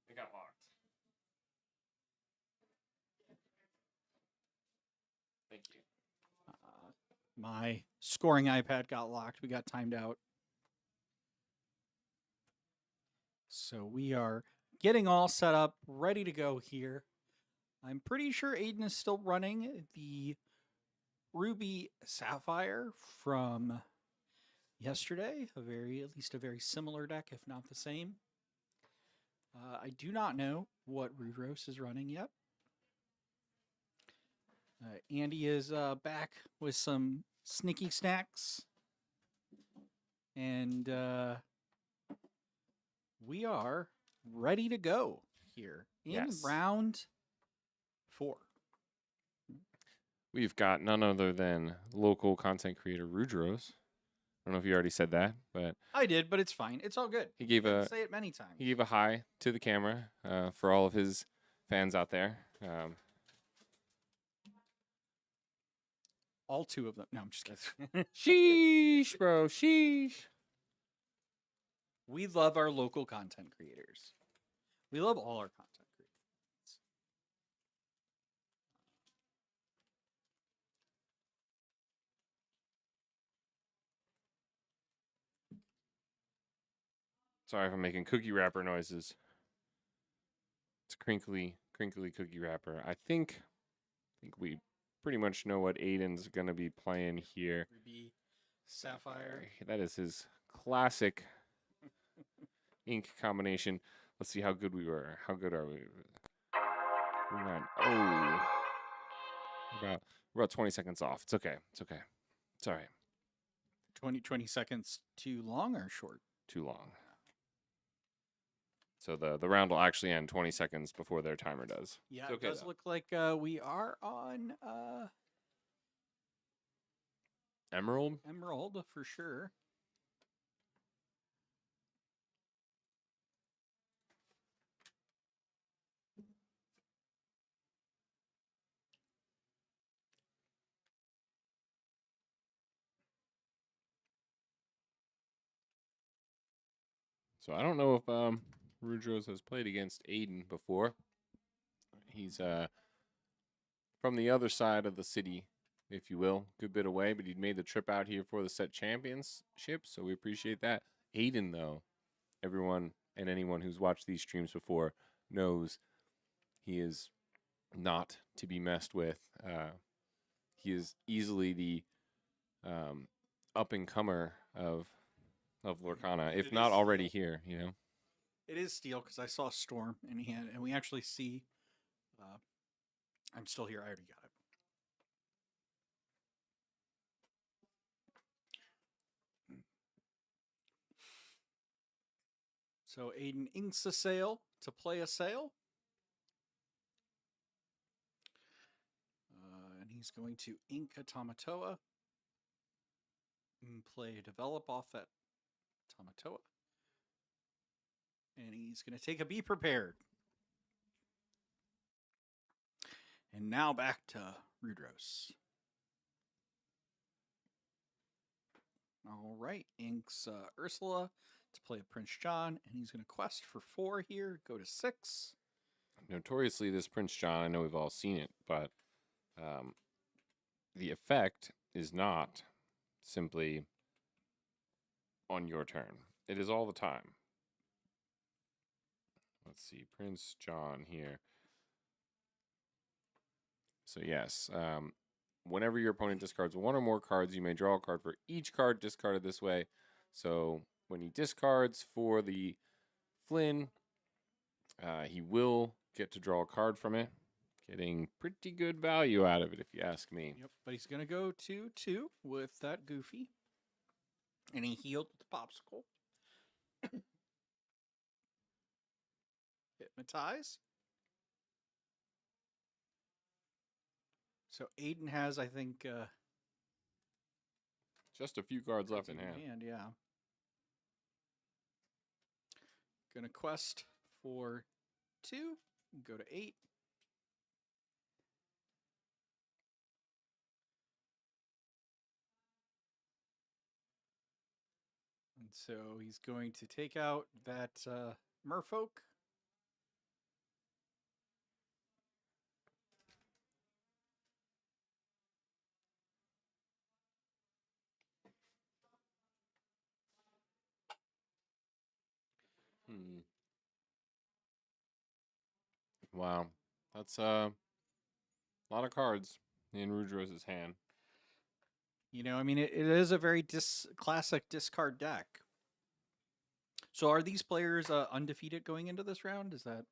They got locked. Thank you. My scoring iPad got locked. We got timed out. So we are getting all set up, ready to go here. I'm pretty sure Aiden is still running the Ruby Sapphire from yesterday. At least a very similar deck, if not the same. I do not know what Rudros is running yet. Andy is back with some sneaky snacks. And we are ready to go here in round 4. We've got none other than local content creator Rudros. I don't know if you already said that, but I did, but it's fine. It's all good. he gave Say it many times. He gave a hi to the camera for all of his fans out there. All 2 of them. No, I'm just kidding. Sheesh, bro. Sheesh. We love our local content creators. We love all our content creators. Sorry if I'm making cookie wrapper noises. It's crinkly cookie wrapper. I think we pretty much know what Aiden's gonna be playing here. Ruby Sapphire. That is his classic ink combination. Let's see how good we were. How good are we? We're about 20 seconds off. It's okay. It's okay. It's all right. 20 seconds too long or short? Too long. So the round will actually end 20 seconds before their timer does. Yeah, okay, it does look like we are on Emerald? Emerald for sure. So I don't know if Rudros has played against Aiden before. He's from the other side of the city, if you will, good bit away, but he'd made the trip out here for the set championship, so we appreciate that. Aiden, though, everyone and anyone who's watched these streams before knows he is not to be messed with. He is easily the up-and-comer of Lorcana, if not already here, you know. It is Steel because I saw Storm in hand, and we actually see. I'm still here. I already got it. So Aiden inks a sail to play a sail. And he's going to ink a Tamatoa and play develop off that Tamatoa. And he's going to take a Be Prepared. And now back to Rudros. All right, inks Ursula to play a Prince John, and he's going to quest for 4 here, go to 6. Notoriously, this Prince John, I know we've all seen it, but the effect is not simply on your turn. It is all the time. Let's see, Prince John here. So yes, whenever your opponent discards one or more cards, you may draw a card for each card discarded this way. So when he discards for the Flynn, he will get to draw a card from it, getting pretty good value out of it, if you ask me. Yep, but he's going to go 2-2 with that Goofy. And he healed with the Popsicle. Hypnotize. So Aiden has, I think, Just a few cards left in hand. Yeah. Gonna quest for 2. Go to 8. And so he's going to take out that Merfolk. Wow, that's a lot of cards in Rudrose's hand. You know, I mean, it is a very classic discard deck. So are these players undefeated going into this round? Is that?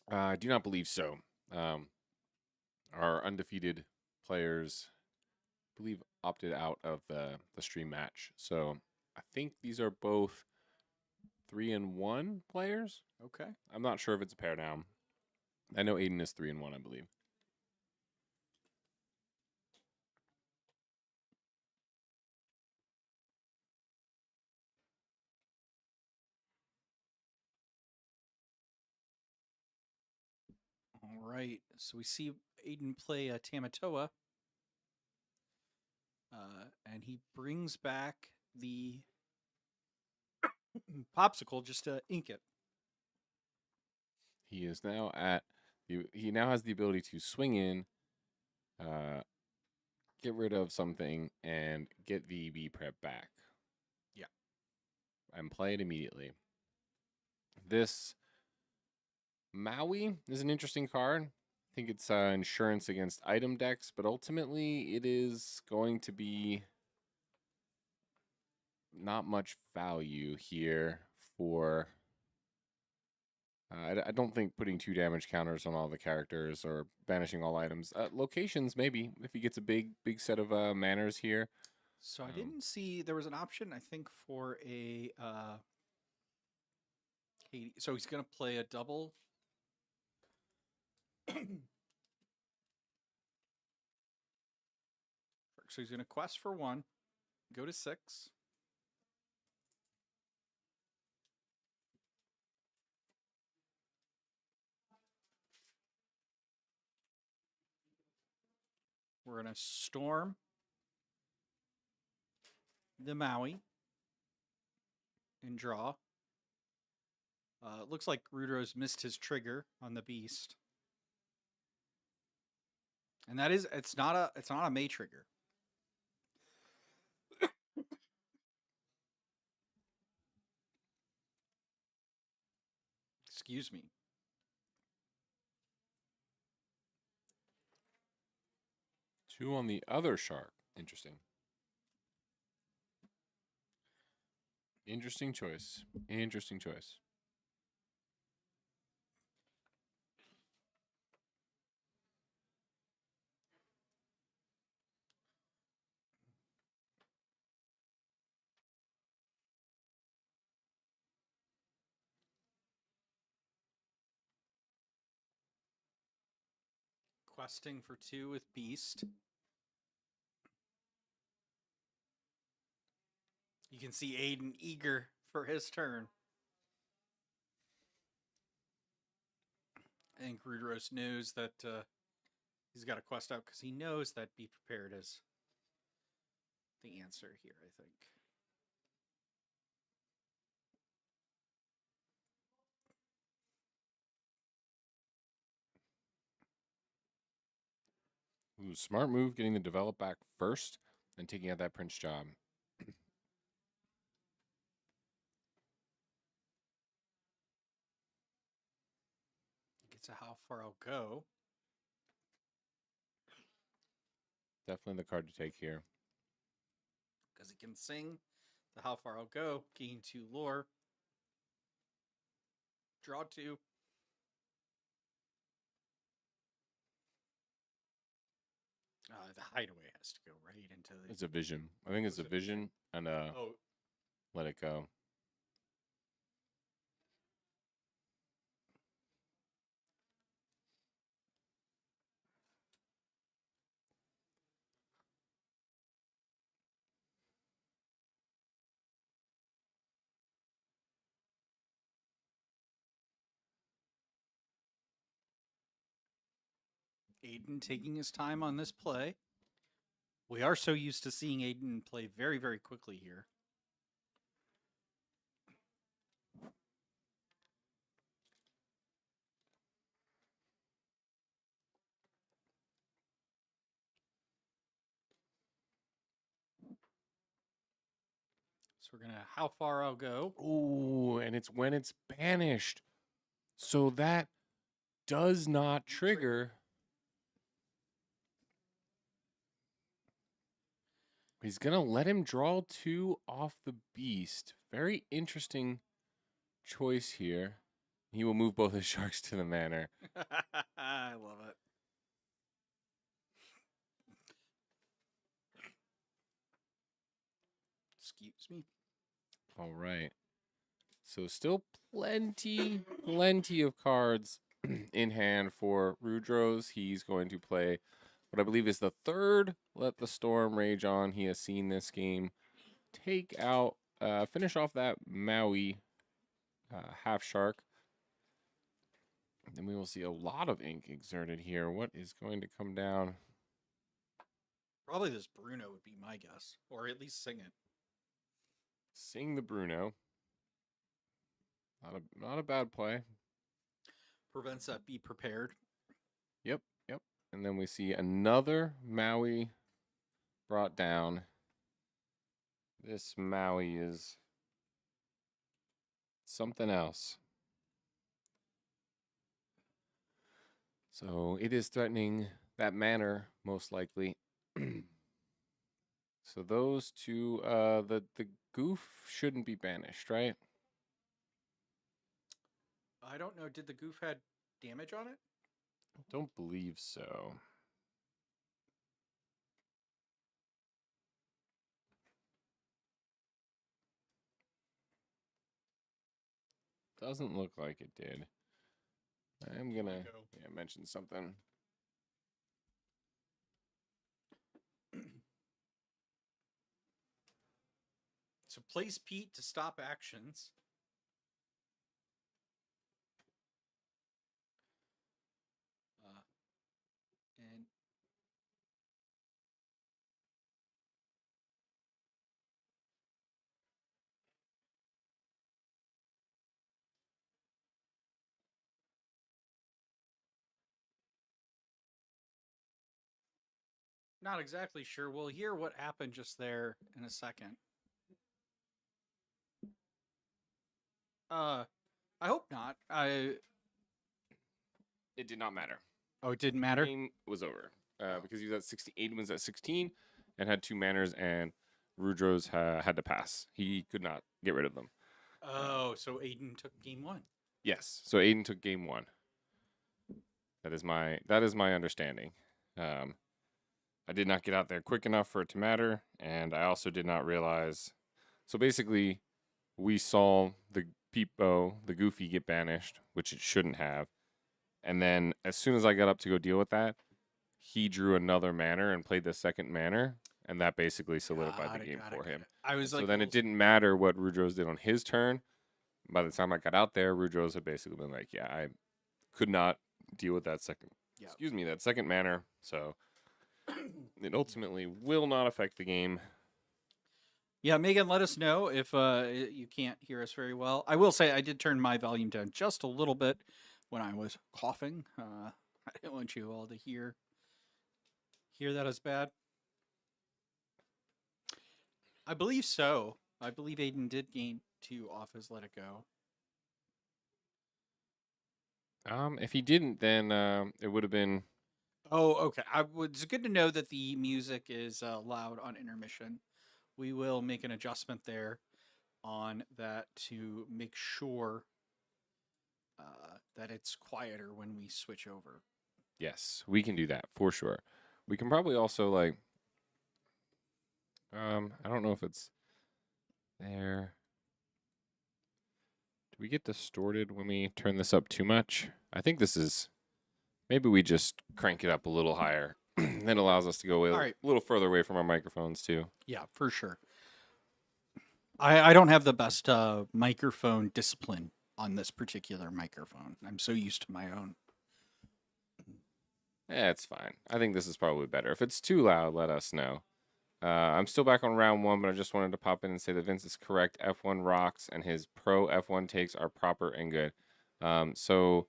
I do not believe so. Our undefeated players, I believe, opted out of the stream match. So I think these are both 3-1 players. Okay. I'm not sure if it's a pair now. I know Aiden is 3-1, I believe. All right. So we see Aiden play a Tamatoa. And he brings back the Popsicle just to ink it. He is now at he now has the ability to swing in, get rid of something, and get the B prep back. Yeah. And play it immediately. This Maui is an interesting card. I think it's insurance against item decks, but ultimately it is going to be not much value here for. I don't think putting 2 damage counters on all the characters or banishing all items. Locations, maybe, if he gets a big set of manners here. So I didn't see, there was an option, I think, for a Katie. So he's going to play a double. So he's going to quest for 1, go to 6. We're going to storm the Maui and draw. Looks like Rudrose missed his trigger on the beast. And that is, it's not a May trigger. Excuse me. Two on the other shark. Interesting. Interesting choice. Interesting choice. Questing for 2 with beast. You can see Aiden eager for his turn. I think Rudrose knows that he's got a quest out because he knows that be prepared is the answer here, I think. Ooh, smart move getting the develop back first and taking out that Prince job. to how far I'll go. Definitely the card to take here. Because he can sing to how far I'll go, gain 2 lore, draw 2. The hideaway has to go right into the. It's a vision. I think it's a vision and Oh, let it go. Aiden taking his time on this play. We are so used to seeing Aiden play very, very quickly here. So we're going to how far I'll go. Ooh, and it's when it's banished. So that does not trigger. He's going to let him draw 2 off the beast. Very interesting choice here. He will move both his sharks to the manor. I love it. Excuse me. All right. So still plenty of cards in hand for Rudros. He's going to play what I believe is the 3rd Let the Storm Rage On. He has seen this game take out, finish off that Maui half shark. Then we will see a lot of ink exerted here. What is going to come down? Probably this Bruno would be my guess, or at least sing it. Sing the Bruno. Not a bad play. Prevents that be prepared. Yep. And then we see another Maui brought down. This Maui is something else. So it is threatening that manor, most likely. So those 2, the goof shouldn't be banished, right? I don't know. Did the goof had damage on it? Don't believe so. Doesn't look like it did. I'm gonna mention something. So place Pete to stop actions. And not exactly sure. We'll hear what happened just there in a second. I hope not. It did not matter. Oh, it didn't matter? Game was over. Because he was at 68, was at 16, and had 2 manners, and Rudros had to pass. He could not get rid of them. Oh, so Aiden took game 1. Yes. So Aiden took game 1. That is my understanding. I did not get out there quick enough for it to matter, and I also did not realize. So basically, we saw the Peepo, the Goofy, get banished, which it shouldn't have. And then as soon as I got up to go deal with that, he drew another manor and played the second manor, and that basically solidified the game for him. I was so like, then it didn't matter what Rudros did on his turn. By the time I got out there, Rudros had basically been like, yeah, I could not deal with that second. Yeah. Excuse me, that second manor. So it ultimately will not affect the game. Yeah, Megan, let us know if you can't hear us very well. I will say I did turn my volume down just a little bit when I was coughing. I didn't want you all to hear that as bad. I believe so. I believe Aiden did gain 2 off his Let It Go. If he didn't, then it would have been. Oh, okay. It's good to know that the music is loud on intermission. We will make an adjustment there on that to make sure that it's quieter when we switch over. Yes, we can do that for sure. We can probably also like. I don't know if it's there. Do we get distorted when we turn this up too much? I think this is. Maybe we just crank it up a little higher. That allows us to go All a right. little further away from our microphones too. Yeah, for sure. I don't have the best microphone discipline on this particular microphone. I'm so used to my own. It's fine. I think this is probably better. If it's too loud, let us know. I'm still back on round one, but I just wanted to pop in and say that Vince is correct. F1 rocks, and his pro F1 takes are proper and good. So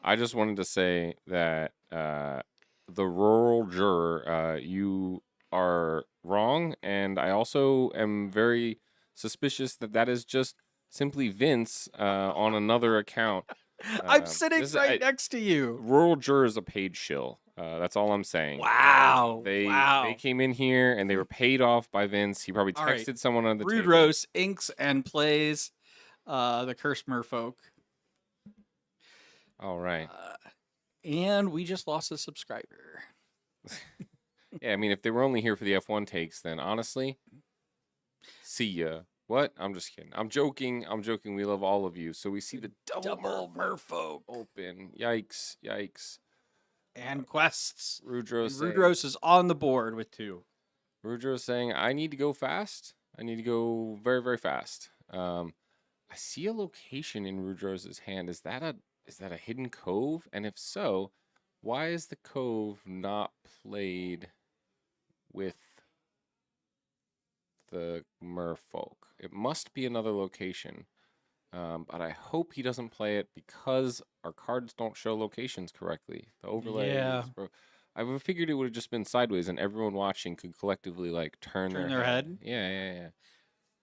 I just wanted to say that the rural juror, you are wrong, and I also am very suspicious that that is just simply Vince on another account. I'm sitting This right next to you. rural juror is a paid shill. That's all I'm saying. Wow. They Wow. came in here and they were paid off by Vince. He probably All right. texted someone on the Rude table. Roast inks and plays the Cursed Merfolk. All right. And we just lost a subscriber. Yeah, I mean, if they were only here for the F1 takes, then honestly, see ya. What? I'm just kidding. I'm joking. I'm joking. We love all of you. So we see the double Merfolk. open. Yikes. Yikes. And quests. Rudro And saying, Rudros is on the board with 2. Rudro saying, I need to go fast. I need to go very, very fast. I see a location in Rudro's hand. Is that a hidden cove? And if so, why is the cove not played with the merfolk? It must be another location. But I hope he doesn't play it because our cards don't show locations correctly. The overlay Yeah. is I figured it would have just been sideways and everyone watching could collectively like turn Their head. Yeah, yeah, yeah.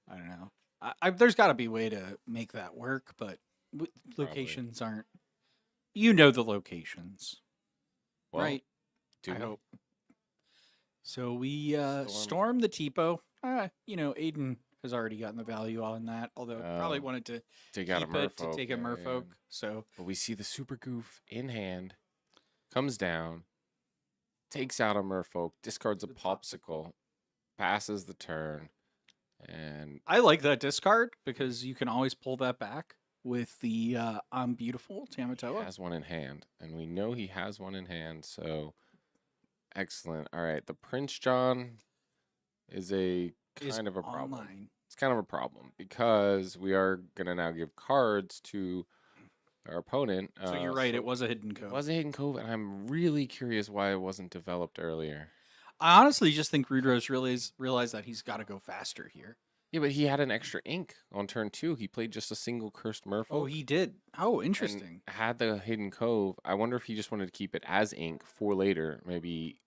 I don't know. There's got to be a way to make that work, but locations aren't. You know the locations, Well, right? do I we? hope. So we Storm. storm the Tipo. Aiden has already gotten the value on that, although probably wanted to Take out a keep it to merfolk. take a merfolk. So, but we see the super goof in hand, comes down, takes out a merfolk, discards a popsicle, passes the turn, and I like that discard because you can always pull that back with the I'm Beautiful Tamatoa. has one in hand, and we know he has one in hand. So excellent. All right, the Prince John is a kind of a problem. Online. It's kind of a problem because we are gonna now give cards to our opponent. So you're right, it was a hidden cove. It was a hidden cove, and I'm really curious why it wasn't developed earlier. I honestly just think Rudros realized that he's got to go faster here. Yeah, but he had an extra ink on turn 2. He played just a single cursed merfolk. Oh, he did. Oh, interesting. Had the hidden cove. I wonder if he just wanted to keep it as ink for later, maybe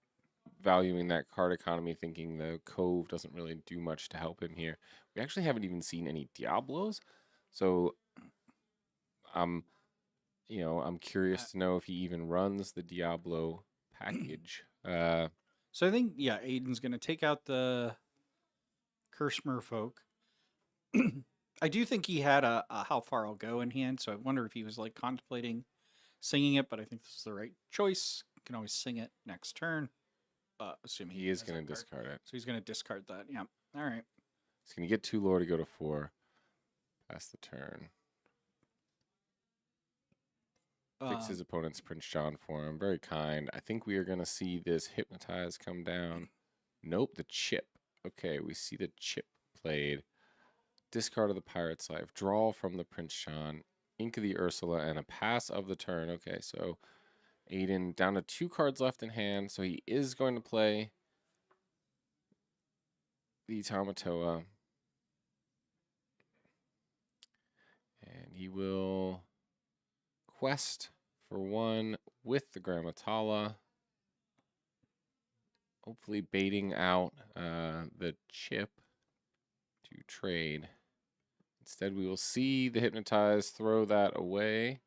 valuing that card economy, thinking the cove doesn't really do much to help him here. We actually haven't even seen any Diablos, so I'm curious to know if he even runs the Diablo package. So I think Aiden's gonna take out the Curse Merfolk. I do think he had a How Far I'll Go in hand, so I wonder if he was like contemplating singing it, but I think this is the right choice. You can always sing it next turn. Assuming he is going to discard it. So he's going to discard that. Yeah. All right. He's going to get 2 lore to go to 4. Pass the turn. Fix his opponent's Prince John for him. Very kind. I think we are going to see this Hypnotize come down. Nope, the chip. Okay, we see the chip played. Discard of the Pirate's Life. Draw from the Prince John. Ink of the Ursula and a pass of the turn. Okay, so Aiden down to 2 cards left in hand. So he is going to play the Tamatoa. And he will quest for 1 with the Grammatala. Hopefully baiting out the chip to trade. Instead, we will see the Hypnotize throw that away.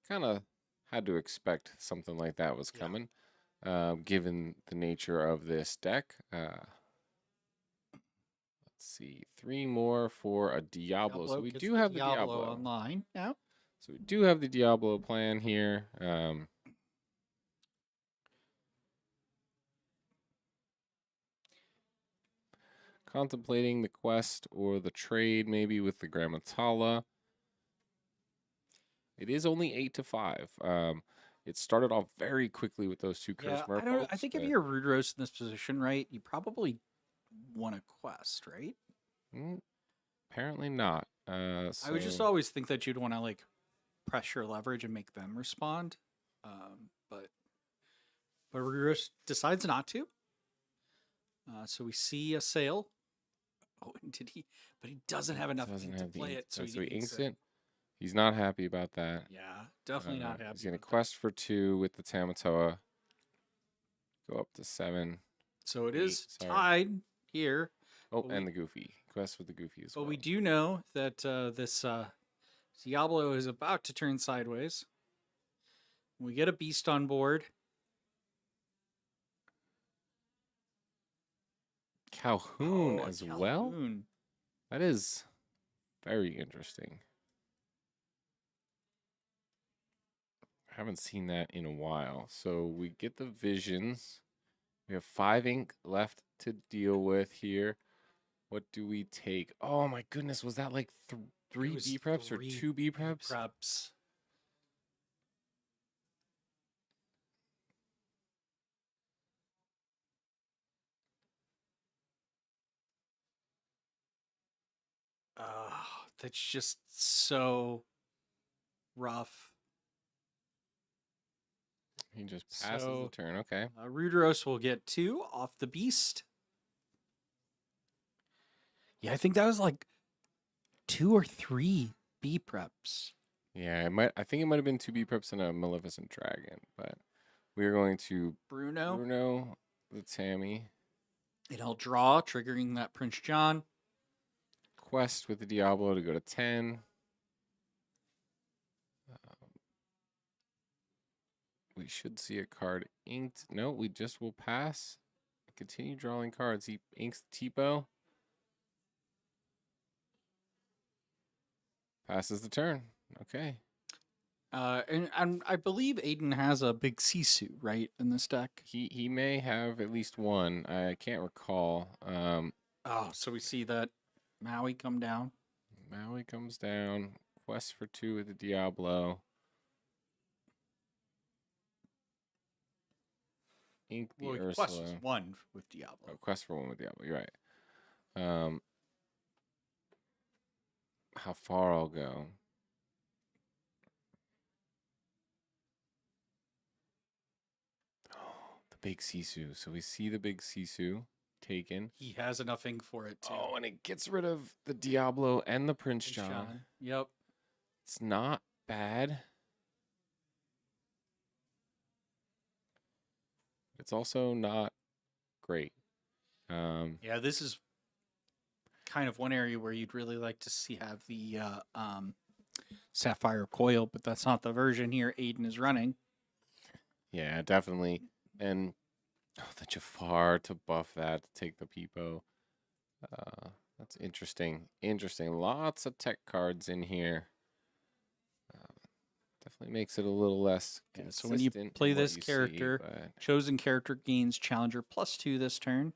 Kind of had to expect something like that was Yeah. coming, given the nature of this deck. Let's see, 3 more for a Diablo. So Diablo we gets do the have the Diablo Diablo. online now. So we do have the Diablo plan here. Contemplating the quest or the trade maybe with the Grammatala. It is only 8 to 5. It started off very quickly with those two Yeah, Curse I don't. I Merfolks, think if but you're Rude Roast in this position, right, you probably want a quest, right? mm, apparently not. I would just So always think that you'd want to like pressure leverage and make them respond. But Rude Roast decides not to. So we see a sale. Oh, and did he? But he doesn't have enough doesn't ink to have the play ink, it, so so he he inks inks it. it. He's not happy about that. Yeah, definitely not He's happy gonna with that. quest for 2 with the Tamatoa. Go up to 7, So it 8. is Sorry. tied here. Oh, But and we the Goofy. Quest with the Goofy as but well. we do know that this Diablo is about to turn sideways. We get a beast on board. Calhoun Oh, a as well? Calhoun. That is very interesting. Haven't seen that in a while. So we get the visions. We have 5 ink left to deal with here. What do we take? Oh my goodness, was that like It 3 was B preps or 3 2 B B preps? preps. That's just so rough. He just passes the So turn. Okay. Ruderos will get 2 off the beast. Yeah, I think that was like 2 or 3 B preps. Yeah, it might. I think it might have been 2 B preps and a Maleficent Dragon, but we are going to Bruno. Bruno the Tammy. And he'll draw, triggering that Prince John. Quest with the Diablo to go to 10. We should see a card inked. No, we just will pass. Continue drawing cards. He inks the Tipo. Passes the turn. Okay. And I believe Aiden has a big Sisu, right, in this deck. He may have at least one. I can't recall. Oh, so we see that Maui come down. Maui comes down. Quest for 2 with the Diablo. Ink the Well, Quest was Ursula. 1 with Diablo. Oh, quest for 1 with Diablo. You're right. How far I'll go. The big Sisu. So we see the big Sisu taken. He has enough ink for it, too. Oh, and it gets rid of the Diablo and the Prince John. Yep. It's not bad. It's also not great. Yeah, this is kind of one area where you'd really like to see have the Sapphire Coil, but that's not the version here Aiden is running. Yeah, definitely. And the Jafar to buff that, to take the Peepo. That's interesting. Interesting. Lots of tech cards in here. Definitely makes it a little less consistent. So when you play in what this you character, see, but chosen character gains Challenger +2 this turn.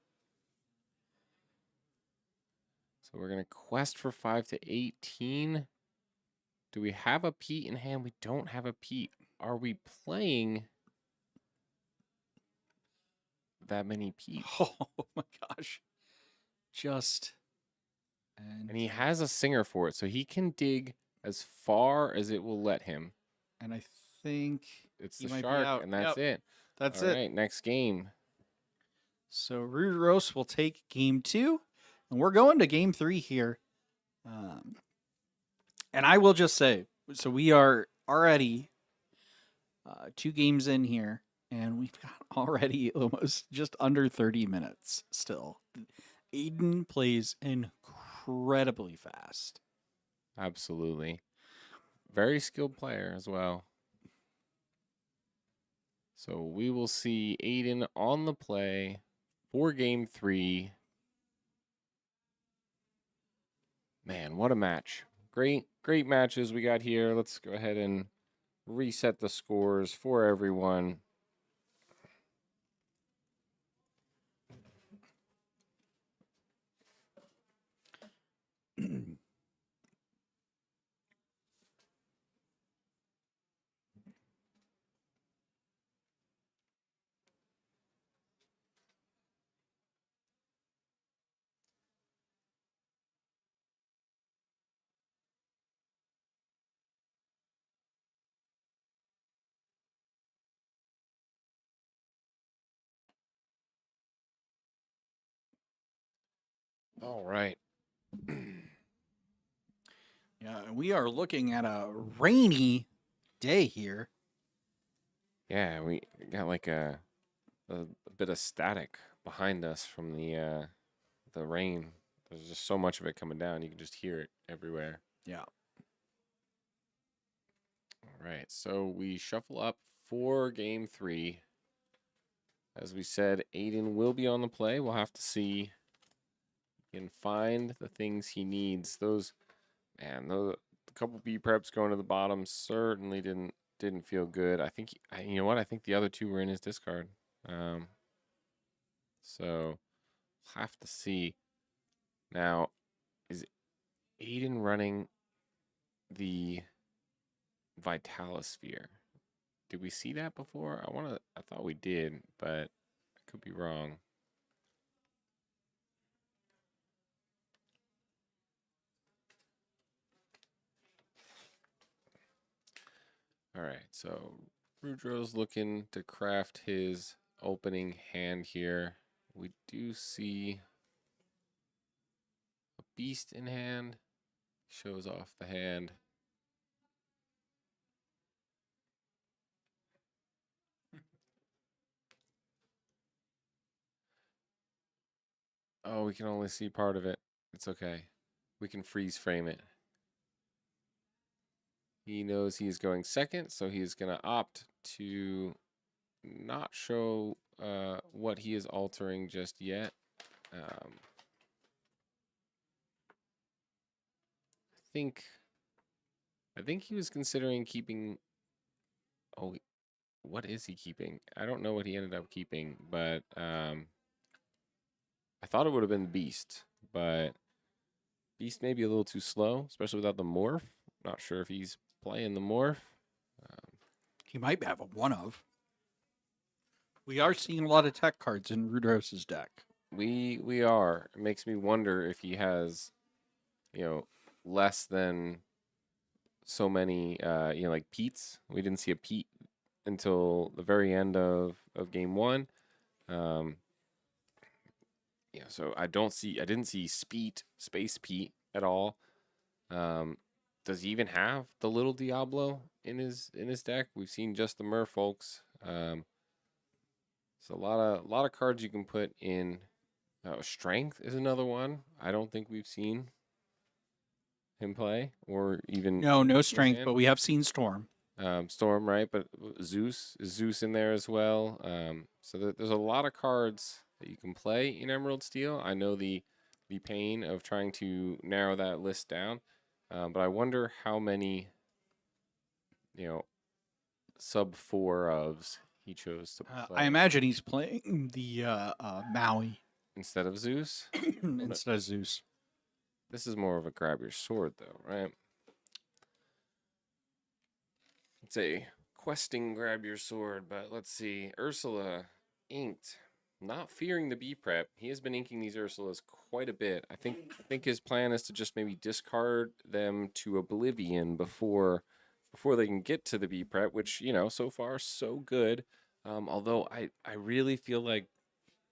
so we're gonna quest for 5 to 18. Do we have a Pete in hand? We don't have a Pete. Are we playing that many Pete's? Oh my gosh. And he has a singer for it, so he can dig as far as it will let him. And I think It's he the might be shark, out. and that's Yep, it. that's All it. right, next game. So Rude Roast will take game 2, and we're going to game 3 here. And I will just say, so we are already 2 games in here, and we've got already almost just under 30 minutes still. Aiden plays incredibly fast. Absolutely. Very skilled player as well. So we will see Aiden on the play for game 3. Man, what a match. Great matches we got here. Let's go ahead and reset the scores for everyone. All right. Yeah, we are looking at a rainy day here. Yeah, we got like a bit of static behind us from the rain. There's just so much of it coming down. You can just hear it everywhere. Yeah. All right. So we shuffle up for game 3. As we said, Aiden will be on the play. We'll have to see and find the things he needs. Those a couple B preps going to the bottom certainly didn't feel good. I think you know what? I think the other 2 were in his discard. So have to see. Now, is Aiden running the Vitalosphere? Did we see that before? I thought we did, but I could be wrong. All right, so Rudro's looking to craft his opening hand here. We do see a beast in hand. Shows off the hand. Oh, we can only see part of it. It's okay. We can freeze frame it. He knows he's going second, so he's going to opt to not show what he is altering just yet. I think he was considering keeping. Oh, what is he keeping? I don't know what he ended up keeping, but I thought it would have been Beast, but Beast may be a little too slow, especially without the morph. Not sure if he's playing the morph. He might have a one of. We are seeing a lot of tech cards in Rudros's deck. We are. It makes me wonder if he has, less than so many, like Pete's. We didn't see a Pete until the very end of game 1. So I didn't see Space Pete at all. Does he even have the little Diablo in his deck? We've seen just the Merfolks. So a lot of cards you can put in. Strength is another one. I don't think we've seen him play or even No strength, but we have seen Storm. Storm, right? But is Zeus in there as well? So there's a lot of cards that you can play in Emerald Steel. I know the pain of trying to narrow that list down, but I wonder how many, sub 4 ofs he chose to play. I imagine he's playing the Maui instead of Zeus. instead of Zeus. This is more of a grab your sword, though, right? It's a questing grab your sword, but let's see. Ursula inked. Not fearing the B prep. He has been inking these Ursulas quite a bit. I think his plan is to just maybe discard them to oblivion before they can get to the B prep, which, so far so good. Although I really feel like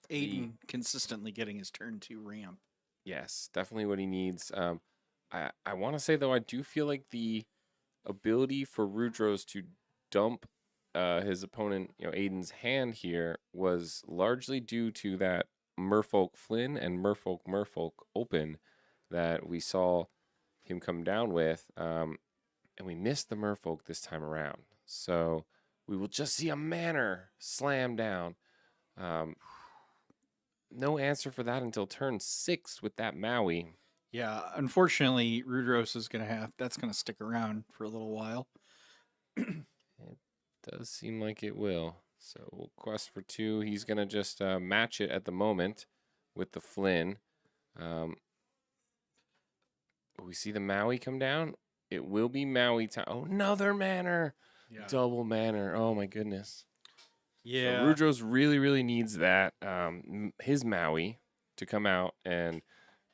Aiden consistently getting his turn 2 ramp. Yes, definitely what he needs. I want to say though, I do feel like the ability for Rudros to dump his opponent, Aiden's hand here was largely due to that Merfolk Flynn and Merfolk open that we saw him come down with, and we missed the Merfolk this time around. So we will just see a manor slam down. No answer for that until turn 6 with that Maui. Yeah, unfortunately, Rudros is that's gonna stick around for a little while. It does seem like it will. So we'll quest for 2. He's going to just match it at the moment with the Flynn. We see the Maui come down. It will be Maui time. Oh, another manor. Yeah. Double manor. Oh, my goodness. So Yeah. Rudros really, really needs that, his Maui to come out and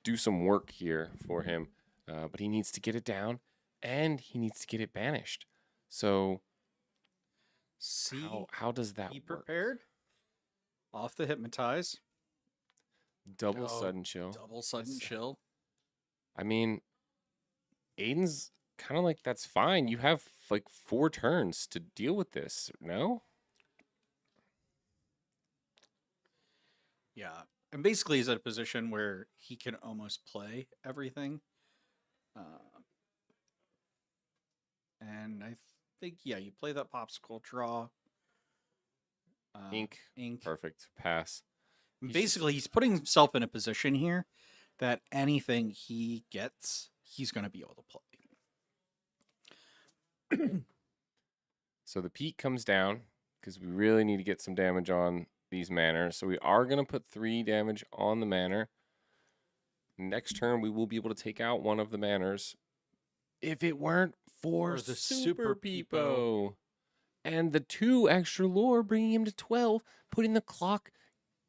do some work here for him. But he needs to get it down and he needs to get it banished. So See, how does that be work? prepared. Off the hypnotize. Double sudden chill. Double sudden chill. I mean, Aiden's kind of like, that's fine. You have like 4 turns to deal with this, no? Yeah. And basically he's at a position where he can almost play everything. And I think, yeah, you play that popsicle draw. Ink. Ink. Perfect. Pass. Basically, he's putting himself in a position here that anything he gets, he's going to be able to play. So the peak comes down because we really need to get some damage on these manors. So we are going to put 3 damage on the manor. Next turn, we will be able to take out one of the manors. If it weren't for the Super Super Peepo. And the 2 extra lore, bringing him to 12, putting the clock,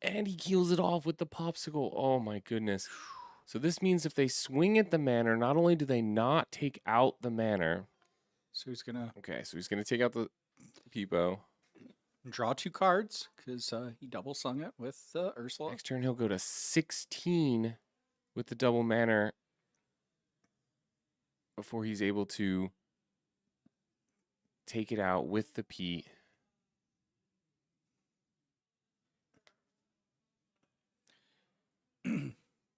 and he keels it off with the popsicle. Oh my goodness. So this means if they swing at the manor, not only do they not take out the manor. So he's going to... Okay, so he's going to take out the Peepo. Draw 2 cards, because he double sung it with Ursula. Next turn, he'll go to 16 with the double manor before he's able to take it out with the Pete.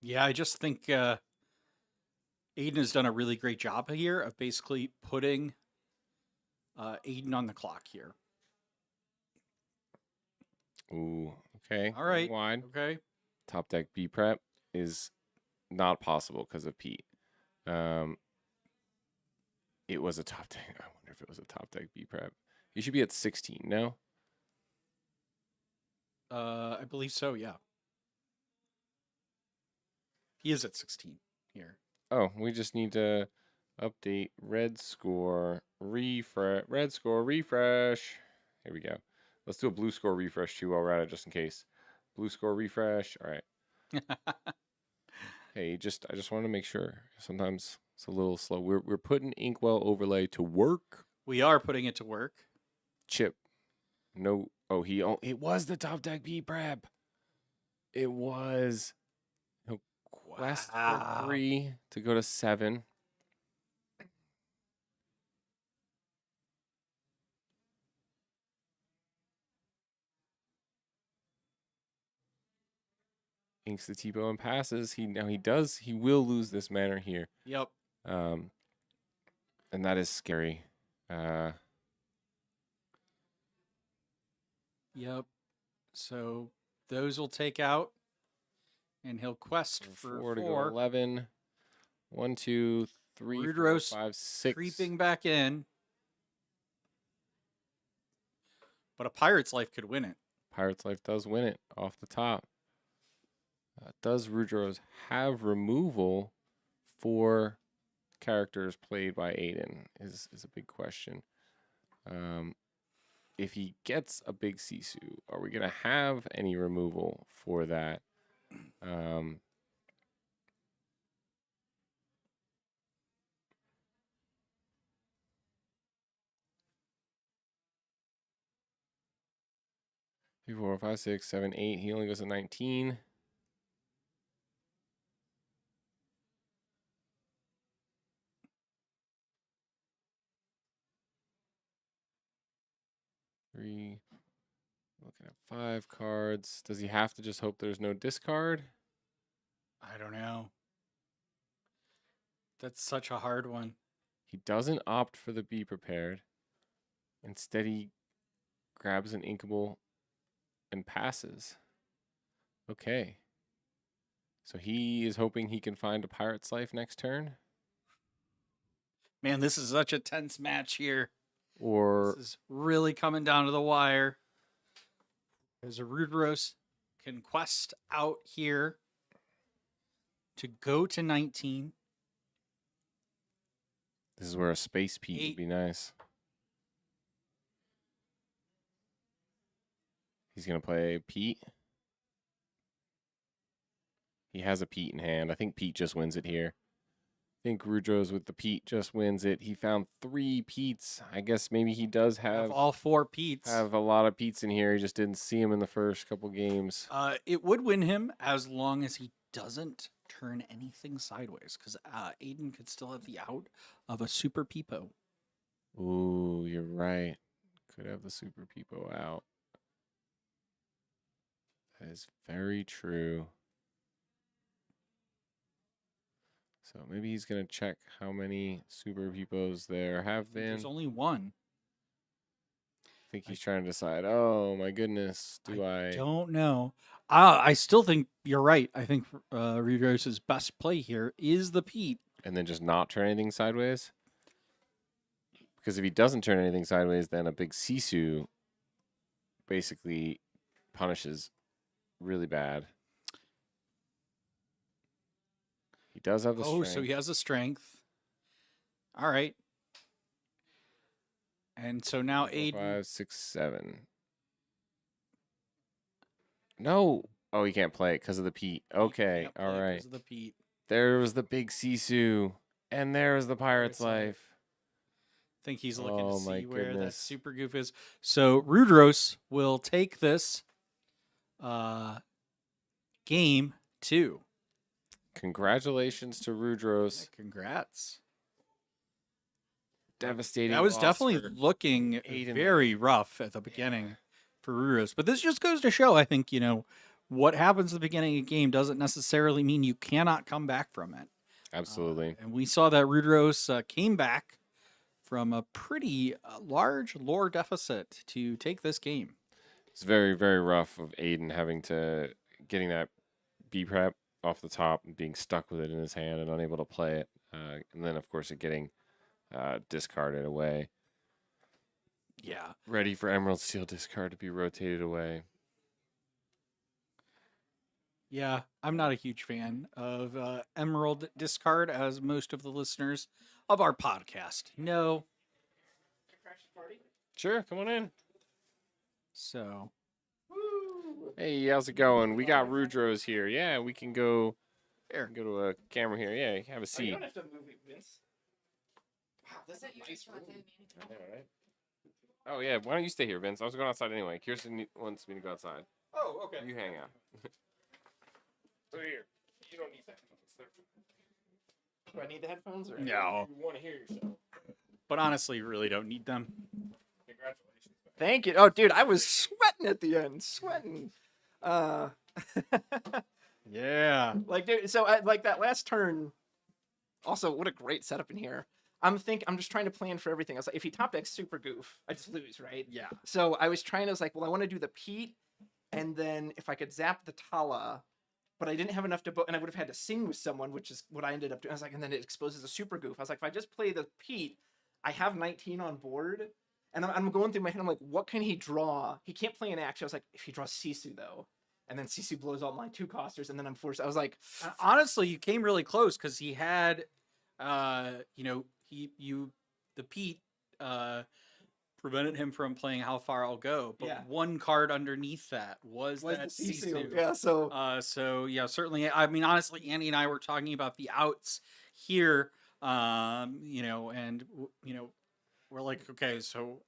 Yeah, I just think Aiden has done a really great job here of basically putting Aiden on the clock here. Ooh, okay. All right. Wide. Okay. Top deck B prep is not possible because of Pete. It was a top deck. I wonder if it was a top deck B prep. He should be at 16, no? I believe so, yeah. He is at 16 here. Oh, we just need to update red score refresh. Red score refresh. Here we go. Let's do a blue score refresh too while we're at it, just in case. Blue score refresh. All right. Hey, I just want to make sure. Sometimes it's a little slow. We're putting Inkwell overlay to work. We are putting it to work. Chip. No. Oh, it was the top deck B prep. It was. He'll quest for 3 to go to 7. Inks the T-bow and passes. He will lose this manor here. Yep. And that is scary. Yep. So those will take out, and he'll quest for 4 to go 11. 1, 2, 3, 4, Rudros 5, 6. creeping back in. But a Pirate's Life could win it. Pirate's Life does win it off the top. Does Rudros have removal for characters played by Aiden is a big question. If he gets a big Sisu, are we going to have any removal for that? 3, 4, 5, 6, 7, 8. He only goes to 19. Three. Looking at 5 cards. Does he have to just hope there's no discard? I don't know. That's such a hard one. He doesn't opt for the be prepared. Instead, he grabs an inkable and passes. Okay. So he is hoping he can find a Pirate's Life next turn. Man, this is such a tense match here. Or This is really coming down to the wire. There's a Rudros can quest out here to go to 19. this is where a Space Pete would be nice. He's going to play Pete. He has a Pete in hand. I think Pete just wins it here. I think Rudros with the Pete just wins it. He found 3 Petes. I guess maybe he does have all 4 Petes. Have a lot of Petes in here. He just didn't see him in the first couple games. It would win him as long as he doesn't turn anything sideways, because Aiden could still have the out of a Super Peepo. Ooh, you're right. Could have the Super Peepo out. That is very true. So maybe he's going to check how many Super Peepos there have been. There's only one. I think he's trying to decide, oh my goodness, do I? Don't know. I still think you're right. I think Rudros' best play here is the Pete. And then just not turn anything sideways? Because if he doesn't turn anything sideways, then a big Sisu basically punishes really bad. He does have the strength. So he has a strength. All right. And so now 4, Aiden. 5, 6, 7. No. Oh, he can't play it because of the Pete. Okay. All right. Because of the Pete. There was the big Sisu. And there was the Pirate's Life. I think he's looking to see where that goodness. super goof is. So Rudros will take this game 2. Congratulations to Rudros. Congrats. Devastating. That was loss definitely for looking Aiden. very rough at the beginning for Rudros. But this just goes to show, I think, what happens at the beginning of a game doesn't necessarily mean you cannot come back from it. Absolutely. And we saw that Rudros came back from a pretty large lore deficit to take this game. It's very, very rough of Aiden getting that B prep off the top and being stuck with it in his hand and unable to play it. And then, of course, it getting discarded away. Yeah. Ready for Emerald Steel discard to be rotated away. Yeah, I'm not a huge fan of Emerald discard, as most of the listeners of our podcast know. Sure, come on in. So, Hey, how's it going? We got Rudros here. Yeah, we can go. Here. Go to a camera here. Yeah, have a seat. You don't have to move it, Vince. Wow, this is a nice room. Yeah, right? Oh yeah, why don't you stay here, Vince? I was going outside anyway. Kirsten wants me to go outside. Oh, okay. You hang out. So here, you don't need that. Do I need the headphones? Or? No. You want to hear yourself. But honestly, you really don't need them. Congratulations. Thank you. Oh, dude, I was sweating at the end. Sweating. Yeah. Like, dude, so like that last turn. Also, what a great setup in here. I'm just trying to plan for everything. I was like, if he top decks super goof, I just lose, right? Yeah. So I was like, well, I want to do the Pete, and then if I could zap the Tala, but I didn't have enough to and I would have had to sing with someone, which is what I ended up doing. I was like, and then it exposes a super goof. I was like, if I just play the Pete, I have 19 on board, and I'm going through my head. I'm like, what can he draw? He can't play an action. I was like, if he draws Sisu though, and then Sisu blows out my 2 costers, and then I'm forced. I was like, Honestly, you came really close because he had, the Pete prevented him from playing How Far I'll Go, but Yeah. one card underneath that was that the Sisu? Sisu. Yeah, so So yeah, certainly. I mean, honestly, Andy and I were talking about the outs here, and we're like, okay, so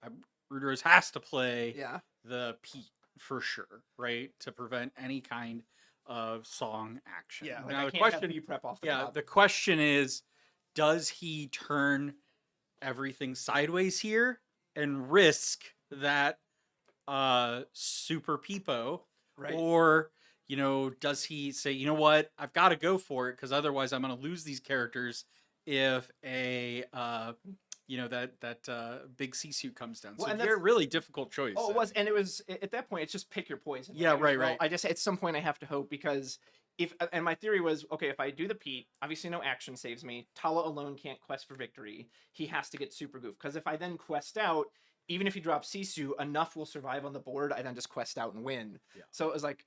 Rudros has to play yeah. the Pete for sure, right, to prevent any kind of song action. Yeah, like now I the can't question, have you prep off the top. the question is, does he turn everything sideways here and risk that super peepo, Right. or does he say, you know what, I've got to go for it because otherwise I'm going to lose these characters if a that big sea suit comes down. Well, So and they're that's really difficult choice. Oh, it was, and it was at that point. It's just pick your poison. Yeah, Like, I was, right, well, right. I just at some point I have to hope because if and my theory was okay if I do the Pete, obviously no action saves me. Tala alone can't quest for victory. He has to get super goof because if I then quest out, even if he drops Sisu, enough will survive on the board. I then just quest out and win. Yeah. So it was like.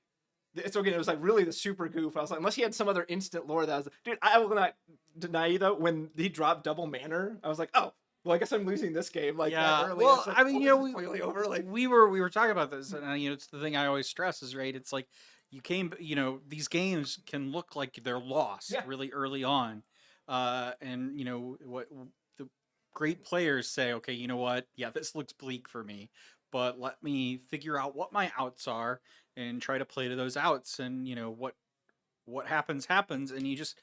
So again, it was like really the super goof. I was like, unless he had some other instant lore that was, dude. I will not deny you though. When he dropped double manner, I was like, oh, well, I guess I'm losing this game. Like that Yeah, early. well, It's like, I mean, this is we clearly over. Like, we were talking about this, and it's the thing I always stress is right. It's like these games can look like they're lost Yeah. really early on, and what the great players say. Okay, you know what? Yeah, this looks bleak for me, but let me figure out what my outs are and try to play to those outs, and what happens happens, and you just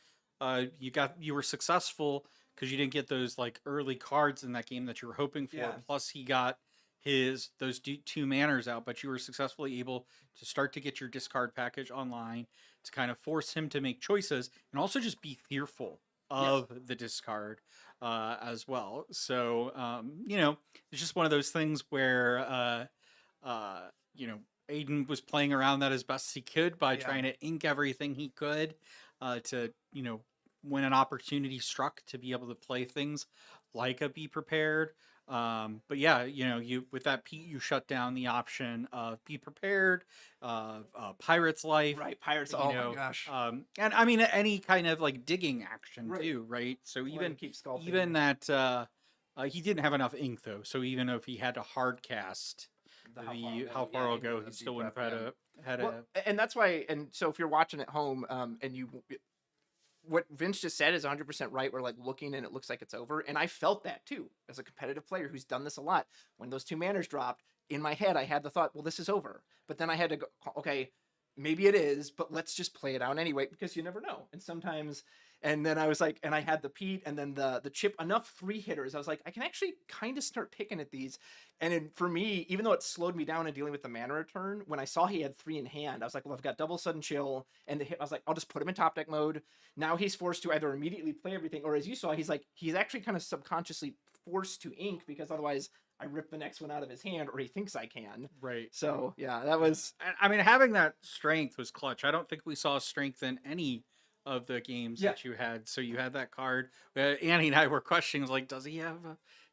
you were successful because you didn't get those like early cards in that game that you were hoping for. Yeah. Plus, he got those two manners out, but you were successfully able to start to get your discard package online to kind of force him to make choices and also just be fearful of the discard as well. So it's just one of those things where Aiden was playing around that as best he could by trying to ink everything he could to when an opportunity struck to be able to play things like a be prepared. But yeah, you with that Pete, you shut down the option of be prepared, of Pirate's Life, right, Pirates. you Oh know, my gosh. and I mean any kind of like digging action Right. too, right? So Let him even keep sculpting. even that he didn't have enough ink though. So even if he had to hard cast how far will go, he still wouldn't have had Well, and that's why. And so if you're watching at home, and what Vince just said is 100% right. We're like looking and it looks like it's over. And I felt that too as a competitive player who's done this a lot. When those two manners dropped in my head, I had the thought, well, this is over. But then I had to go, okay, maybe it is, but let's just play it out anyway, because you never know. And sometimes, and then I was like, and I had the Pete and then the chip, enough 3-hitters. I was like, I can actually kind of start picking at these. And for me, even though it slowed me down in dealing with the mana return, when I saw he had 3 in hand, I was like, well, I've got double sudden chill and the hit. I was like, I'll just put him in top deck mode. Now he's forced to either immediately play everything, or as you saw, he's actually kind of subconsciously forced to ink because otherwise I rip the next one out of his hand, or he thinks I can. right. So yeah, that was. I mean, having that strength was clutch. I don't think we saw strength in any of the games that you had. So you had that card. Annie and I were questioning, like, does he have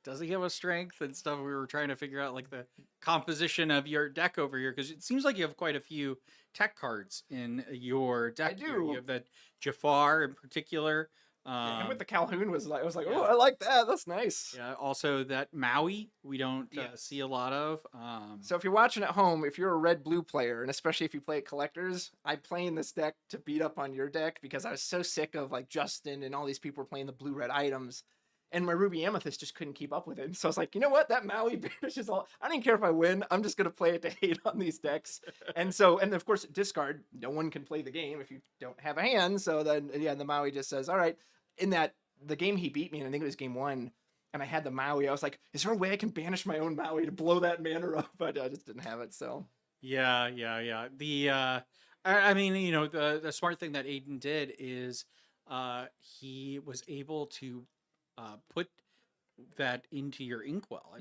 a strength and stuff? We were trying to figure out like the composition of your deck over here, because it seems like you have quite a few tech cards in your deck. I do. Here. You have that Jafar in particular. And with the Calhoun was like, I was like, oh, I like that. That's nice. Yeah. Also, that Maui we don't see a lot of. So if you're watching at home, if you're a red-blue player, and especially if you play collectors, I'm playing this deck to beat up on your deck because I was so sick of like Justin and all these people were playing the blue-red items. And my Ruby Amethyst just couldn't keep up with it. So I was like, you know what? That Maui banishes all. I don't even care if I win. I'm just going to play it to hate on these decks. And of course, discard. No one can play the game if you don't have a hand. So then, the Maui just says, all right. In the game he beat me, and I think it was game 1, and I had the Maui. I was like, is there a way I can banish my own Maui to blow that mana up? But I just didn't have it. So yeah. I mean, the smart thing that Aiden did is he was able to put that into your inkwell.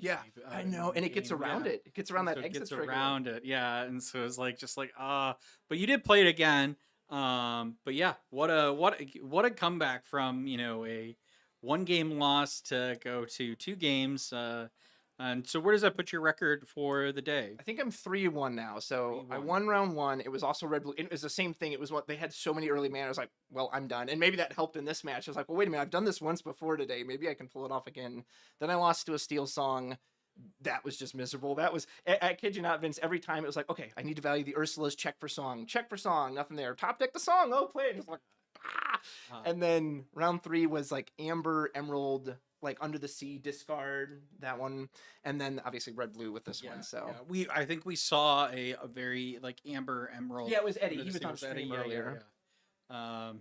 I know, and it gets around it. It gets around that exit trigger. Around it, yeah. And so it's like but you did play it again. But yeah, what a comeback from a 1-game loss to go to 2 games. And so where does that put your record for the day? I think I'm 3-1 now. So 3-1. I won round 1. It was also red blue. It was the same thing. It was what they had so many early mana. I was like, well, I'm done. And maybe that helped in this match. I was like, well, wait a minute. I've done this once before today. Maybe I can pull it off again. Then I lost to a Steel Song. That was just miserable. That was, I kid you not, Vince, every time it was like, okay, I need to value the Ursula's, check for song, nothing there. Top deck the song, oh, play it. Just like, And then round 3 was like Amber, Emerald, like Under the Sea, discard, that one. And then obviously red blue with this one. So I think we saw a very like Amber, Emerald. Yeah, it was Eddie. He was on stream earlier. And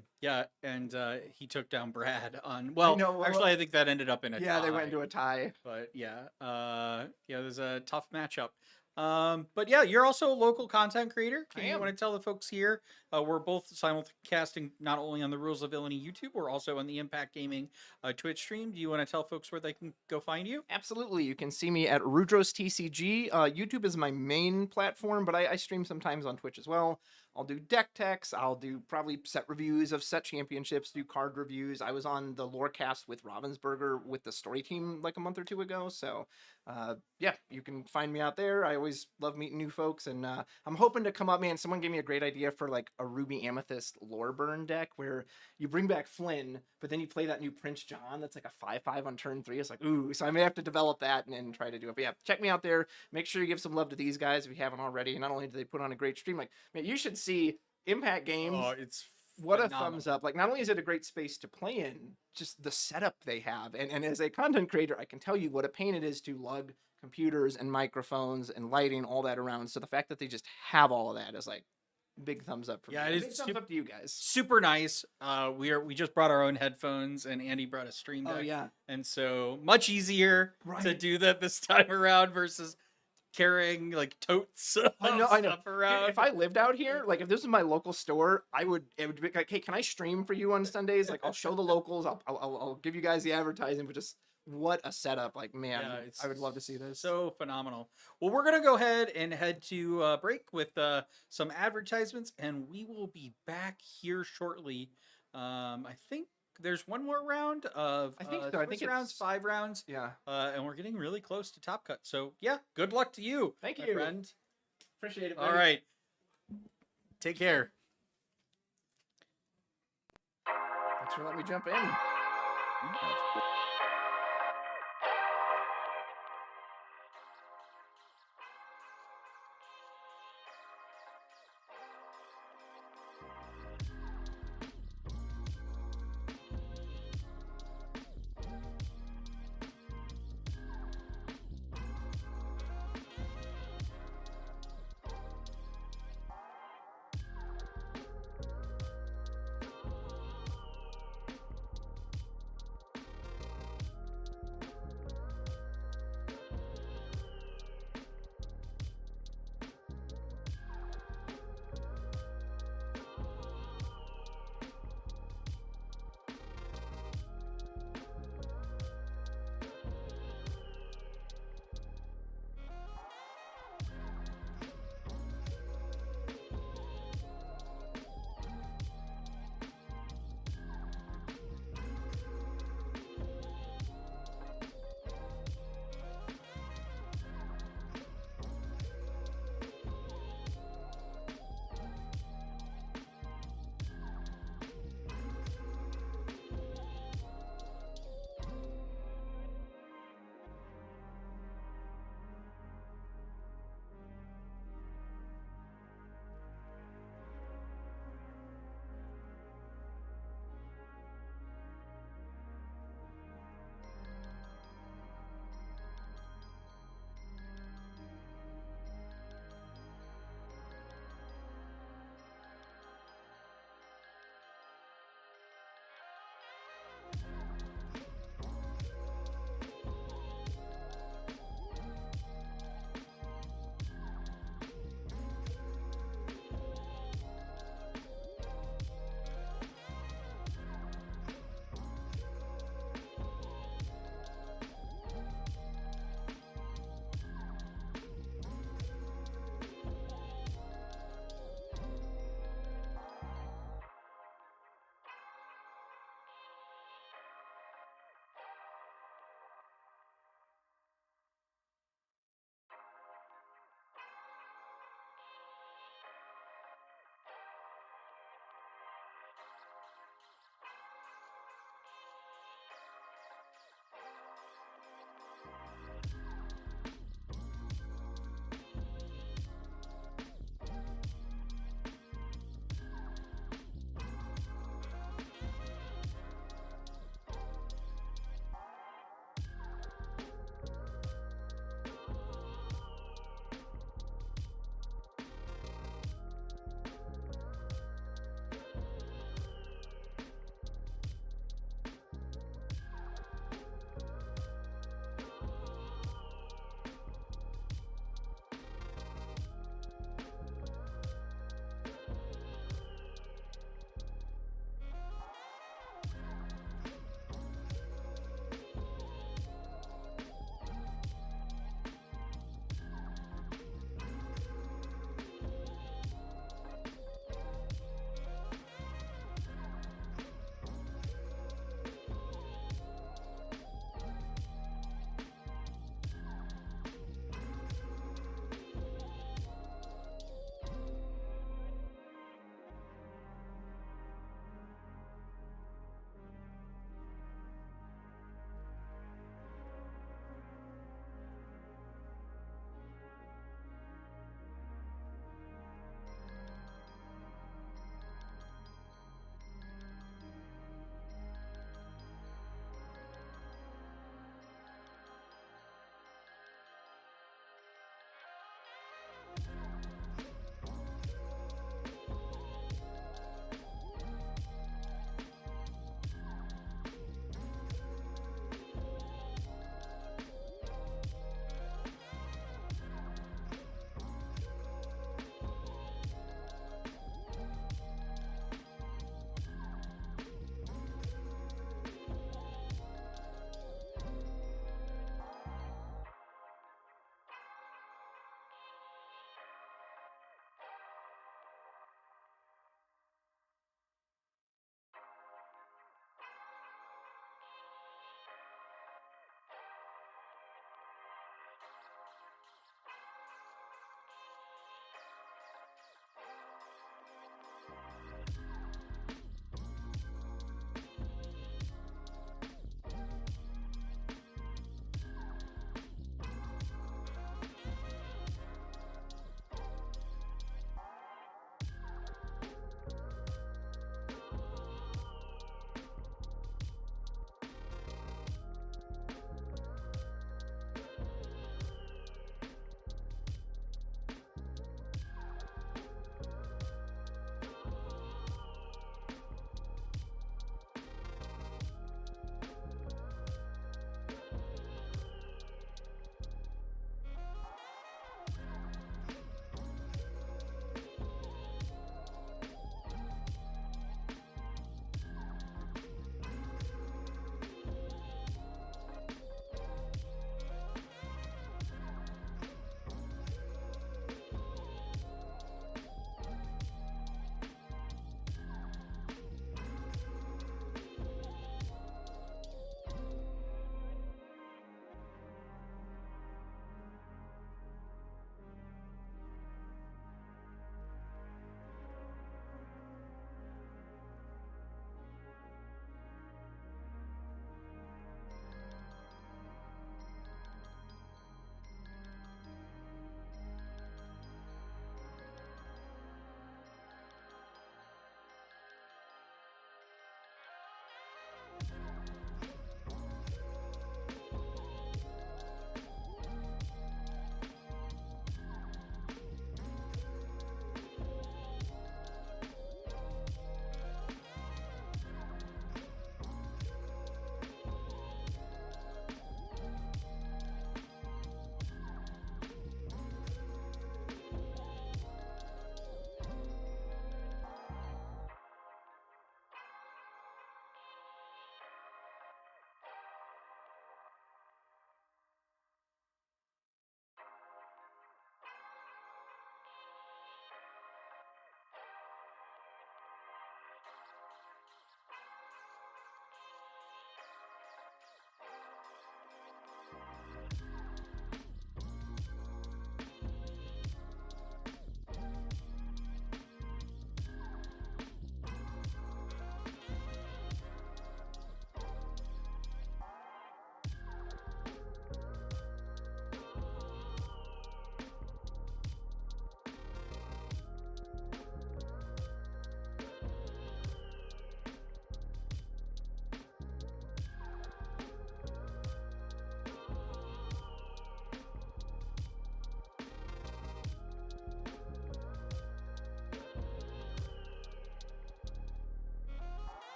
he took down Brad on. Well, actually, I think that ended up in a tie. Yeah, they went into a tie. But it was a tough matchup. But yeah, you're also a local content creator. I Can you am. want to tell the folks here? We're both simulcasting not only on the Rules of Villainy YouTube, we're also on the Impact Gaming Twitch stream. Do you want to tell folks where they can go find you? Absolutely. You can see me at Rudros TCG. YouTube is my main platform, but I stream sometimes on Twitch as well. I'll do deck techs. I'll do probably set reviews of set championships, do card reviews. I was on the Lorecast with Ravensburger with the story team like a month or two ago. So, yeah, you can find me out there. I always love meeting new folks. And I'm hoping to come up, man. Someone gave me a great idea for like a Ruby Amethyst lore burn deck where you bring back Flynn, but then you play that new Prince John that's like a 5/5 on turn 3. It's like, ooh, so I may have to develop that and try to do it. But yeah, check me out there. Make sure you give some love to these guys if you haven't already. Not only do they put on a great stream, like, man, you should see Impact Games. Oh, it's What a phenomenal. thumbs up. Like, not only is it a great space to play in, just the setup they have. And as a content creator, I can tell you what a pain it is to lug computers and microphones and lighting, all that around. So the fact that they just have all of that is like big thumbs up for Yeah, me. it is Big thumbs up to you guys. super nice. We just brought our own headphones, and Andy brought a stream deck. Oh yeah. And so much easier to Right. do that this time around versus carrying like totes of I know. stuff Dude, around. if I lived out here, like if this was my local store, it would be like, hey, can I stream for you on Sundays? Like I'll show the locals, I'll give you guys the advertising, but just what a setup. Like, man, Yeah, it's I would love to see this. So phenomenal. Well, we're gonna go ahead and head to break with some advertisements, and we will be back here shortly. I think there's one more round of I think so. I think Swiss rounds, it's 5 rounds, yeah. and we're getting really close to top cut. So yeah, good luck to you, Thank my you. friend. Appreciate it. All right, take care. Thanks for letting me jump in.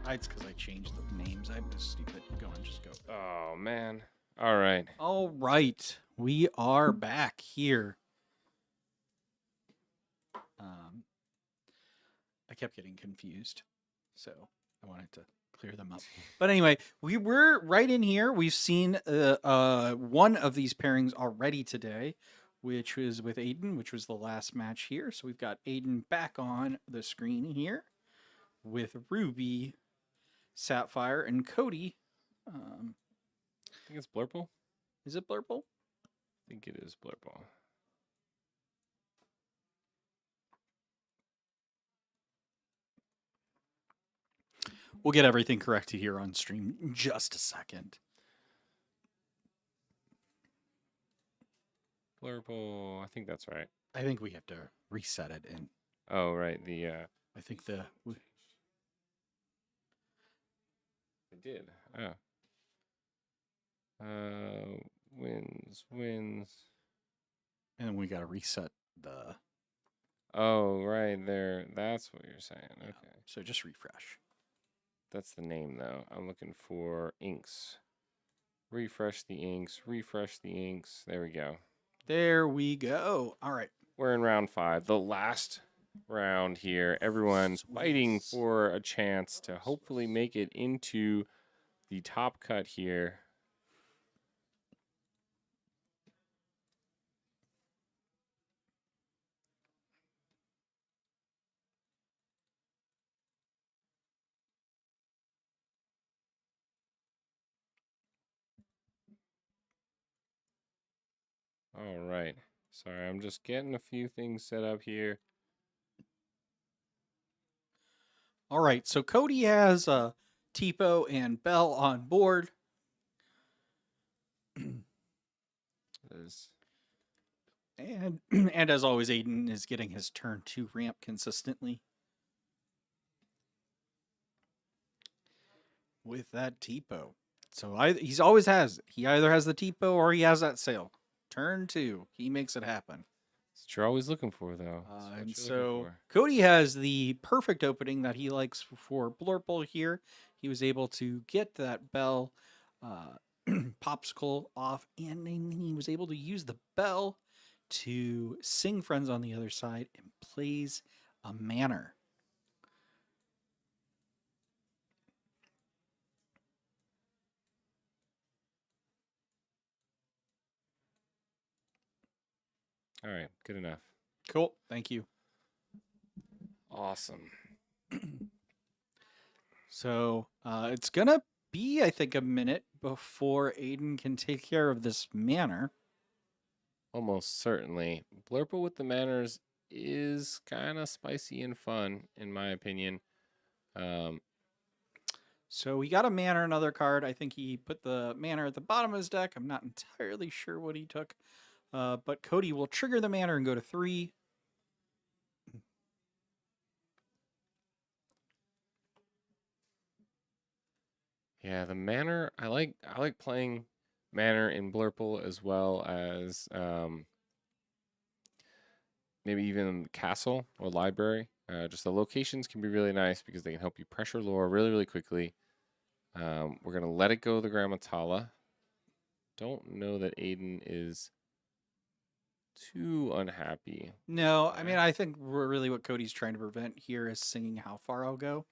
It's because I changed the names. I'm just stupid. Go on, just go. Oh man. All right. All right, we are back here. I kept getting confused, so I wanted to clear them up. But anyway, we were right in here. We've seen one of these pairings already today, which was with Aiden, which was the last match here. So we've got Aiden back on the screen here with Ruby, Sapphire, and Cody. I think it's Blurple. Is it Blurple? I think it is Blurple. We'll get everything corrected here on stream in just a second. Blurple. I think that's right. I think we have to reset it, and Oh right. I think They did. Oh. Wins. and then we got to reset the. Oh right there. That's what you're saying. Okay. So just refresh. That's the name though. I'm looking for inks. Refresh the inks. Refresh the inks. There we go. There we go. All right. We're in round 5, the last round here. Everyone's fighting Sweet. for a chance to hopefully make it into the top cut here. All right. Sorry, I'm just getting a few things set up here. All right. So Cody has Tipo and Bell on board. There's- And and as always, Aiden is getting his turn 2 ramp consistently. With that Tipo. So he's always has. He either has the Tipo or he has that sail. Turn 2. He makes it happen. That's what you're always looking for, though. That's what And you're so looking for. Cody has the perfect opening that he likes for Blurple here. He was able to get that bell popsicle off, and then he was able to use the bell to sing friends on the other side and plays a manor. All right, good enough. Cool. Thank you. Awesome. So it's going to be, I think, a minute before Aiden can take care of this manor. Almost certainly. Blurple with the manners is kind of spicy and fun, in my opinion. So he got a manor, another card. I think he put the manor at the bottom of his deck. I'm not entirely sure what he took. But Cody will trigger the manor and go to 3. Yeah, the manor. I like playing manor in Blurple as well as maybe even castle or library. Just the locations can be really nice because they can help you pressure lore really, really quickly. We're gonna let it go the Grammatala. Don't know that Aiden is too unhappy. No, I mean, I think really what Cody's trying to prevent here is singing How Far I'll Go.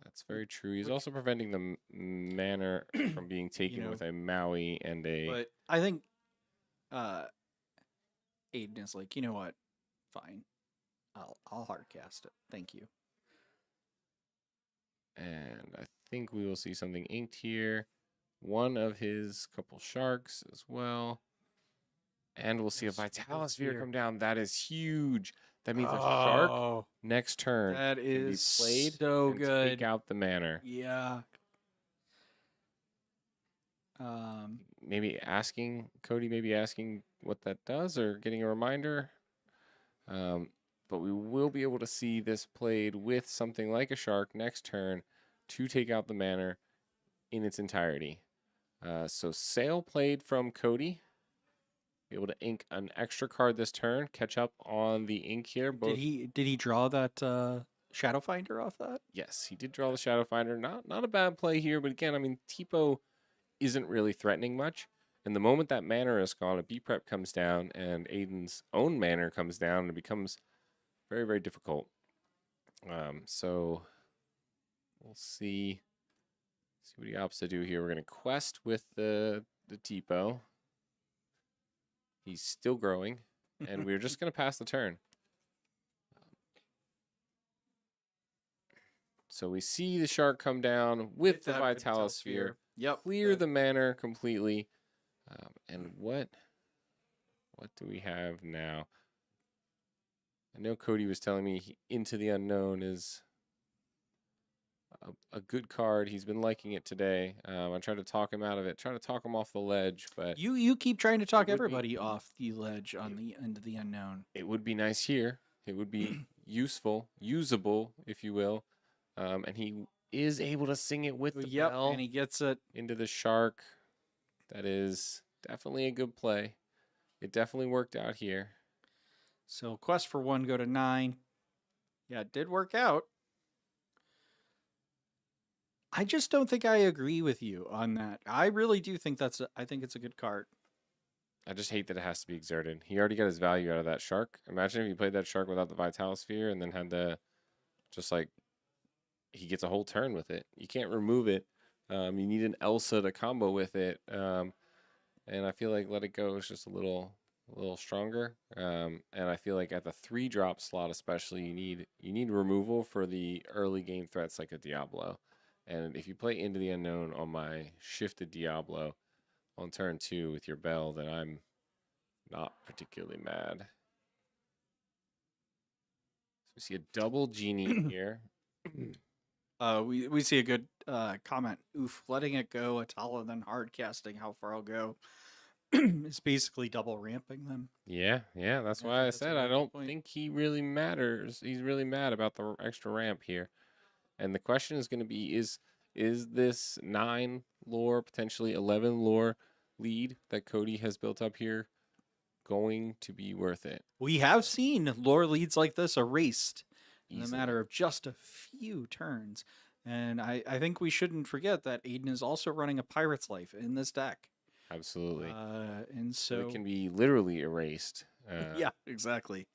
That's very true. He's also preventing the manor from being taken know, with a Maui and a. But I think Aiden is like, you know what? Fine. I'll hard cast it. Thank you. And I think we will see something inked here. One of his couple sharks as well. And we'll see a Vitalis Sphere come down. That is huge. That means a shark next turn That can be is played so and good. take out the manor. Yeah. Maybe asking Cody, maybe asking what that does, or getting a reminder. But we will be able to see this played with something like a shark next turn to take out the manor in its entirety. So sail played from Cody. Be able to ink an extra card this turn. Catch up on the ink here. Both Did he draw that Shadow Finder off that. Yes, he did draw the Shadow Finder. Not a bad play here, but again, I mean, Tipo isn't really threatening much. And the moment that manor is gone, a B prep comes down, and Aiden's own manor comes down, and it becomes very, very difficult. So we'll see what he opts to do here. We're gonna quest with the Tipo. He's still growing, and we're just gonna pass the turn. So we see the shark come down with the that Vitalosphere, Yep. clear the manor completely. And what do we have now? I know Cody was telling me Into the Unknown is a good card. He's been liking it today. I tried to talk him out of it, trying to talk him off the ledge, but You keep trying to talk would be- everybody off the ledge on the Into the Unknown. it would be nice here. It would be usable, if you will. And he is able to sing it with the Yep, bell and he gets it. into the shark. That is definitely a good play. It definitely worked out here. So quest for 1 go to 9. Yeah, it did work out. I just don't think I agree with you on that. I really do think I think it's a good card. I just hate that it has to be exerted. He already got his value out of that shark. Imagine if he played that shark without the Vitalosphere and then had the, just like, he gets a whole turn with it. You can't remove it. You need an Elsa to combo with it. And I feel like Let It Go is just a little stronger. And I feel like at the 3-drop slot especially, you need removal for the early game threats like a Diablo. And if you play Into the Unknown on my shifted Diablo on turn 2 with your bell, then I'm not particularly mad. So we see a double genie here. We see a good comment. Oof, letting it go, Atala, then hard casting. How far I'll go. It's basically double ramping them. Yeah, that's Yeah, why I that's a said very I good don't point. think he really matters. He's really mad about the extra ramp here. And the question is going to be is this 9 lore, potentially 11 lore lead that Cody has built up here going to be worth it? We have seen lore leads like this erased in a Easily. matter of just a few turns. And I think we shouldn't forget that Aiden is also running a Pirate's Life in this deck. Absolutely. And So so it can be literally erased. yeah, exactly.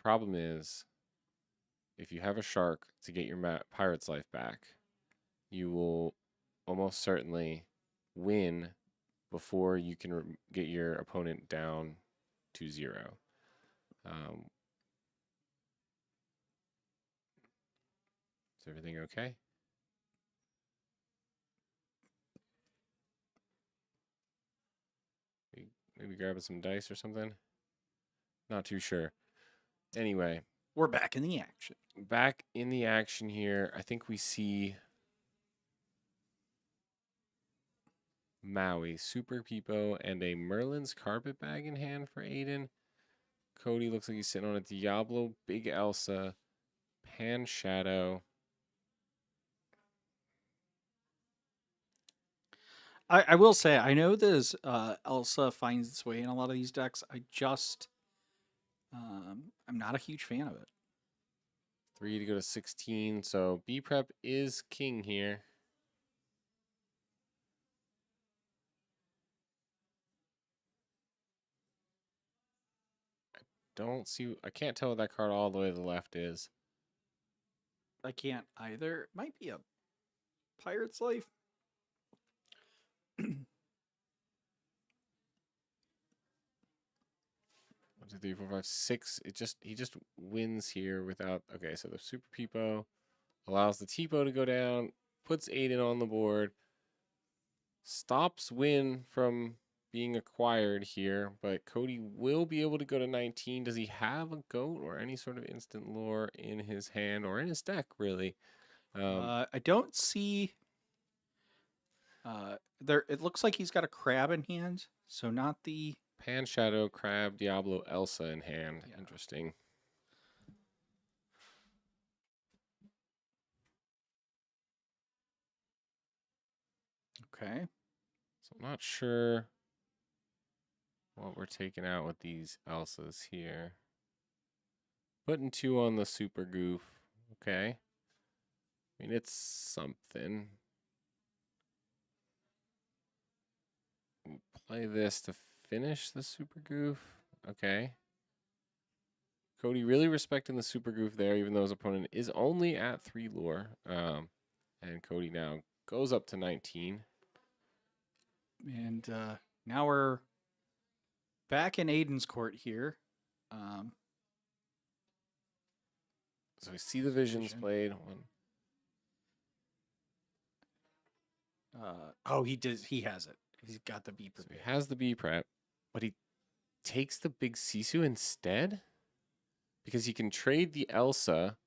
Problem is, if you have a shark to get your pirate's life back, you will almost certainly win before you can get your opponent down to 0. Is everything okay? Maybe grabbing some dice or something? Not too sure. Anyway, We're back in the action. back in the action here. I think we see Maui, Super Peepo, and a Merlin's carpet bag in hand for Aiden. Cody looks like he's sitting on a Diablo, Big Elsa, Pan Shadow. I will say, I know this Elsa finds its way in a lot of these decks. I'm not a huge fan of it. 3 to go to 16. So B prep is king here. I can't tell what that card all the way to the left is. I can't either. It might be a Pirate's Life. 1, 2, 3, 4, 5, 6. He just wins here without. Okay, so the Super Peepo allows the Tipo to go down, puts Aiden on the board, stops Win from being acquired here, but Cody will be able to go to 19. Does he have a goat or any sort of instant lore in his hand or in his deck, really? I don't see. There, it looks like he's got a crab in hand, so not the. Pan Shadow, Crab, Diablo, Elsa in hand. Yeah. Interesting. Okay. So I'm not sure what we're taking out with these Elsas here. Putting 2 on the super goof. Okay. I mean, it's something. We play this to finish the super goof. Okay. Cody really respecting the super goof there, even though his opponent is only at 3 lore. And Cody now goes up to 19. And now we're back in Aiden's court here. So we see the visions Vision. played. He does. He has it. He's got the B So prepared. he has the B prep, but he takes the big Sisu instead because he can trade the Elsa.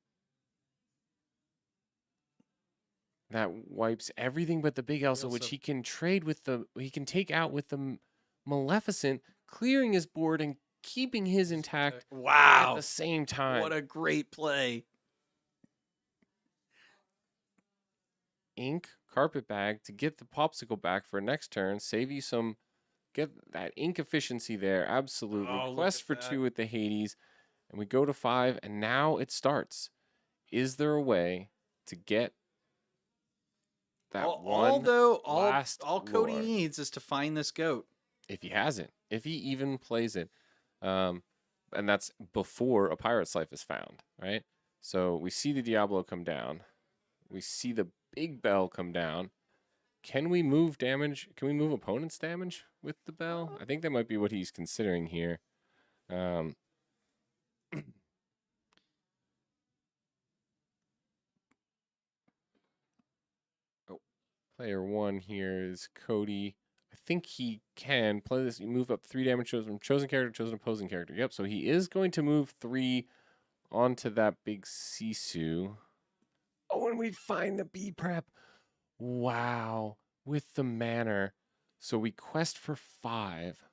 That wipes everything but the big Elsa, which Elsa. he can trade with he can take out with the Maleficent, clearing his board and keeping his intact at Wow! the same time. What a great play! Ink carpet bag to get the popsicle back for next turn. Save you some. Get that ink efficiency there. Absolutely. Oh, look Quest at for that. 2 with the Hades. And we go to 5, and now it starts. Is there a way to get that one last all Cody lore? needs is to find this goat. If he has it, if he even plays it, and that's before a pirate's life is found, right? So we see the Diablo come down, we see the big bell come down. Can we move damage? Can we move opponent's damage with the bell? I think that might be what he's considering here. Player 1 here is Cody. I think he can play this. You move up 3 damage from chosen character, chosen opposing character. Yep, so he is going to move 3 onto that big Sisu. Oh, and we find the B prep. Wow, with the manor. So we quest for 5.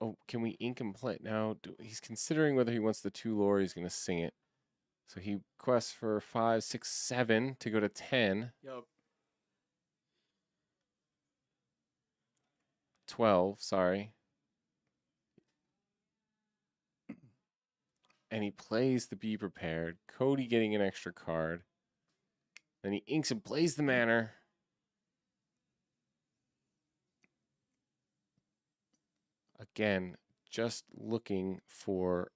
Oh, can we ink and play? No, he's considering whether he wants the 2 lore. He's going to sing it. So he quests for 5, 6, 7 to go to 10. Yep. 12, sorry. And he plays the Be Prepared. Cody getting an extra card. Then he inks and plays the manor. Again, just looking for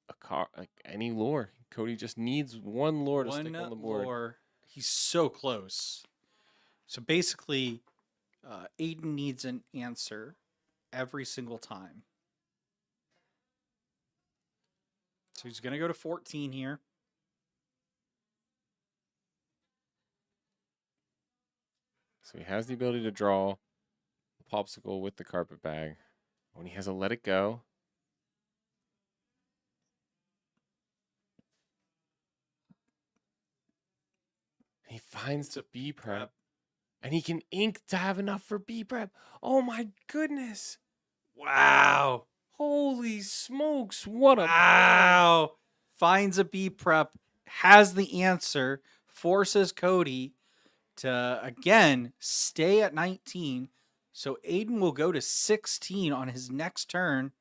a card, like any lore. Cody just needs 1 lore to stick on the board. Lore. He's so close. So basically, Aiden needs an answer every single time. So he's going to go to 14 here. So he has the ability to draw the popsicle with the carpet bag. When he has a let it go. He finds the B prep. And he can ink to have enough for B prep. Oh my goodness. Wow. Holy smokes. What a Wow. Finds a B prep, has the answer, forces Cody to, again, stay at 19. So Aiden will go to 16 on his next turn.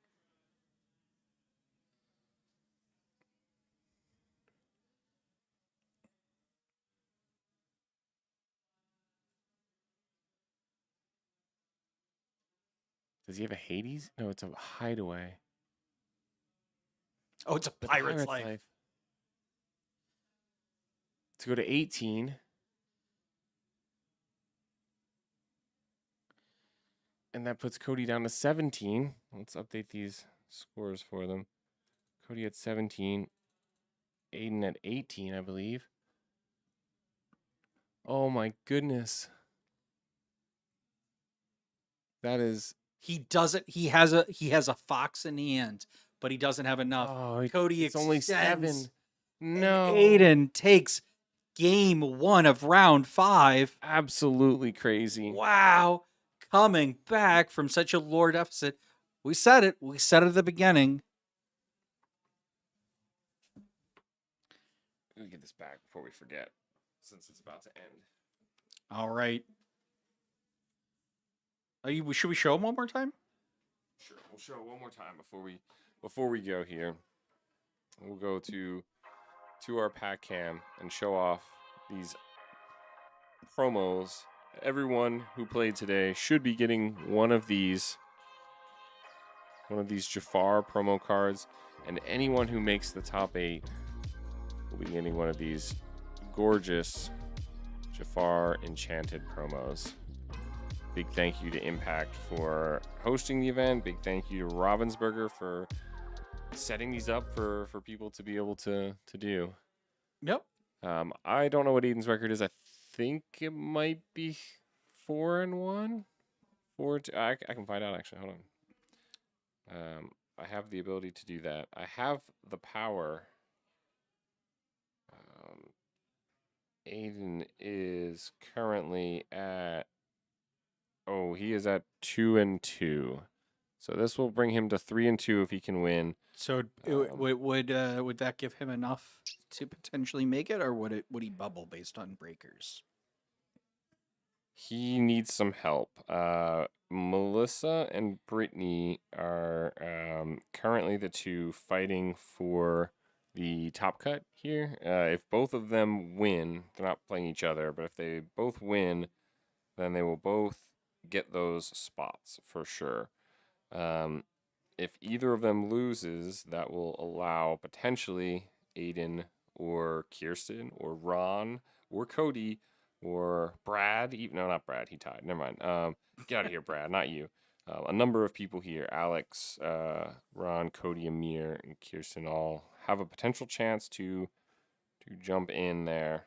Does he have a Hades? No, it's a hideaway. Oh, it's a The pirate's life. To go to 18. And that puts Cody down to 17. Let's update these scores for them. Cody at 17. Aiden at 18, I believe. Oh my goodness. That is... He doesn't. He has a fox in the end, but he doesn't have enough. Oh, Cody it's only extends, 7. No. and Aiden takes game 1 of round 5. Absolutely crazy. Wow, coming back from such a lore deficit. We said it. We said it at the beginning. Let me get this back before we forget, since it's about to end. All right. Should we show him one more time? Sure, we'll show it one more time before we before we go here, we'll go to our pack cam and show off these promos. Everyone who played today should be getting one of these Jafar promo cards, and anyone who makes the top 8 will be getting one of these gorgeous Jafar Enchanted promos. Big thank you to Impact for hosting the event. Big thank you to Ravensburger for setting these up for people to be able to do. Yep. I don't know what Aiden's record is. I think it might be 4-1. I can find out actually. Hold on. I have the ability to do that. I have the power. Aiden is currently at. Oh, he is at 2-2. So this will bring him to 3-2 if he can win. So would that give him enough to potentially make it, or would he bubble based on breakers? He needs some help. Melissa and Brittany are currently the two fighting for the top cut here. If both of them win, they're not playing each other, but if they both win, then they will both get those spots for sure. If either of them loses, that will allow potentially Aiden or Kirsten or Ron or Cody or Brad. No, not Brad. He tied. Never mind. Get out of here, Brad. Not you. A number of people here: Alex, Ron, Cody, Amir, and Kirsten all have a potential chance to jump in there.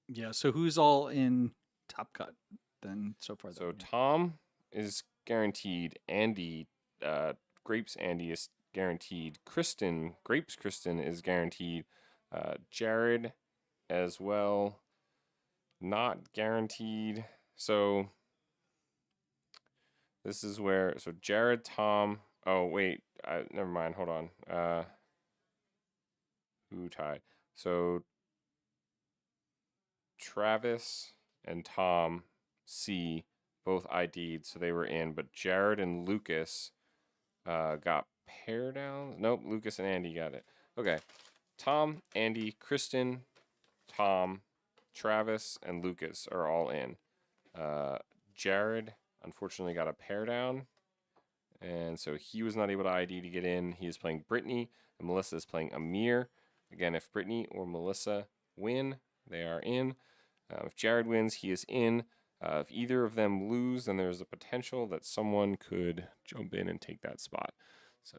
Yeah. So who's all in top cut then so far? So Tom is guaranteed. Andy, Grapes Andy is guaranteed. Grapes Kristen is guaranteed. Jared as well, not guaranteed. So this is where, so Jared, Tom, oh wait, never mind, hold on. Who tied? So Travis and Tom C both ID'd, so they were in, but Jared and Lucas got pair down. Nope, Lucas and Andy got it. Okay. Tom, Andy, Kristen, Tom, Travis, and Lucas are all in. Jared, unfortunately, got a pair down, and so he was not able to ID to get in. He is playing Brittany, and Melissa is playing Amir. Again, if Brittany or Melissa win, they are in. If Jared wins, he is in. If either of them lose, then there's a potential that someone could jump in and take that spot. So,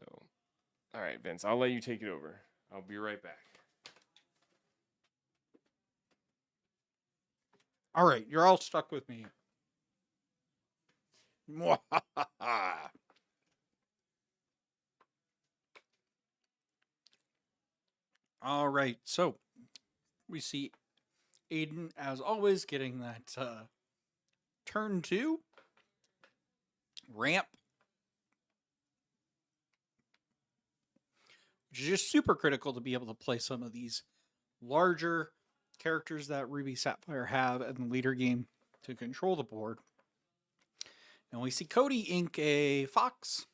all right, Vince, I'll let you take it over. I'll be right back. All right, you're all stuck with me. All right, so we see Aiden, as always, getting that turn 2 ramp, which is just super critical to be able to play some of these larger characters that Ruby Sapphire have in the leader game to control the board. And we see Cody ink a fox.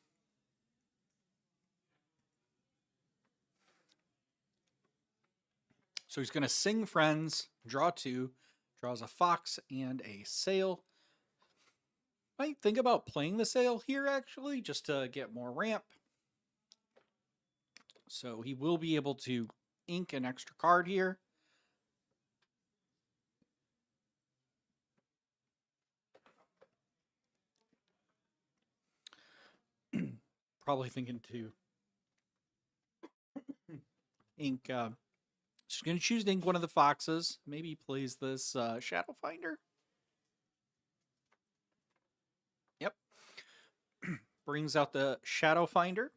So he's going to sing friends, draw 2, draws a fox and a sail. Might think about playing the sail here, actually, just to get more ramp. So he will be able to ink an extra card here. Probably thinking to ink. She's going to choose to ink one of the foxes. Maybe he plays this Shadow Finder. Yep. Brings out the Shadow Finder.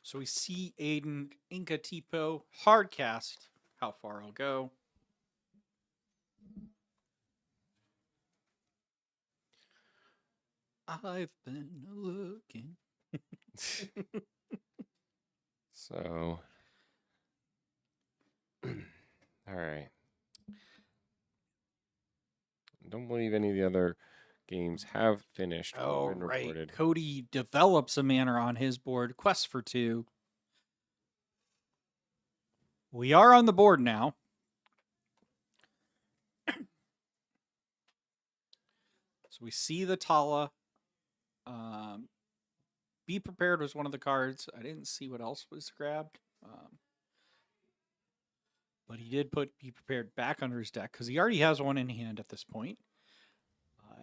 So we see Aiden ink a Tipo hard cast. How far I'll go. I've been looking. So, all right. don't believe any of the other games have finished or Oh, been right. reported. Cody develops a manor on his board. Quest for 2. We are on the board now. So we see the Tala. Be prepared was one of the cards. I didn't see what else was grabbed. But he did put Be Prepared back under his deck because he already has one in hand at this point.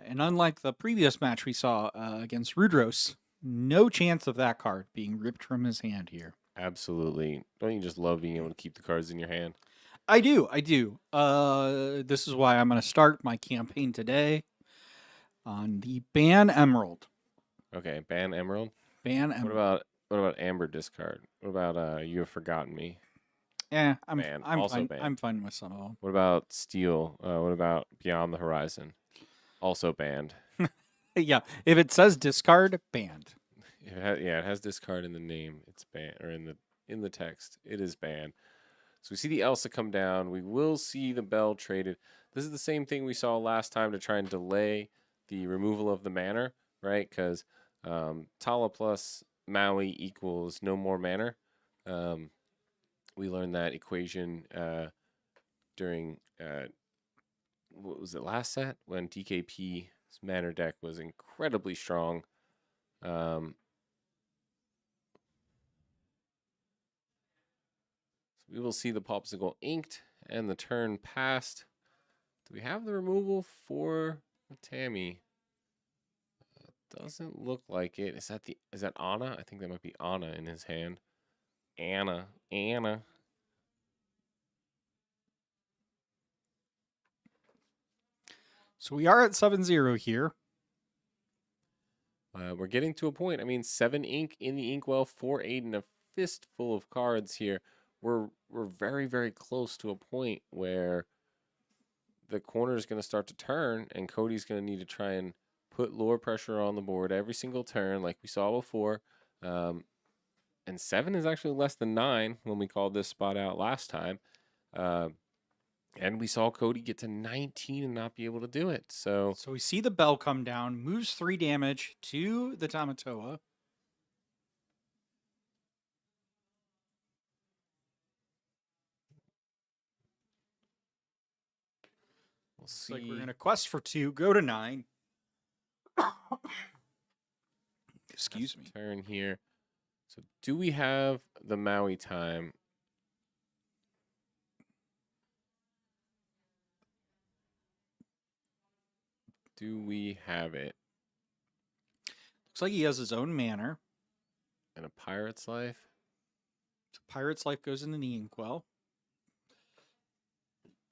And unlike the previous match we saw against Rudros, no chance of that card being ripped from his hand here. Absolutely. Don't you just love being able to keep the cards in your hand? I do. This is why I'm going to start my campaign today on the Ban Emerald. Okay, ban Emerald. Ban Emerald. What about Amber discard? What about You Have Forgotten Me? Yeah, Banned. I'm Also fine. banned. I'm fine with some of them. What about Steel? What about Beyond the Horizon? Also banned. Yeah, if it says discard, banned. It has discard in the name. It's banned, or in the text. It is banned. So we see the Elsa come down. We will see the Bell traded. This is the same thing we saw last time to try and delay the removal of the manor, right? Because Tala plus Maui equals no more manor. We learned that equation during what was it, last set, when DKP's manor deck was incredibly strong. So we will see the popsicle inked and the turn passed. Do we have the removal for Tammy? Doesn't look like it. Is that Anna? I think that might be Anna in his hand. Anna. So we are at 7-0 here. We're getting to a point. I mean, 7 ink in the inkwell, 4 Aiden, a fistful of cards here. We're very, very close to a point where the corner is going to start to turn, and Cody's going to need to try and put lore pressure on the board every single turn, like we saw before. And 7 is actually less than 9 when we called this spot out last time. And we saw Cody get to 19 and not be able to do it. So we see the Bell come down, moves 3 damage to the Tamatoa. we'll Looks see. like we're going to quest for 2, go to 9. Excuse me. Turn here. So do we have the Maui time? Do we have it? Looks like he has his own manor. And a Pirate's Life? So Pirate's Life goes into the inkwell.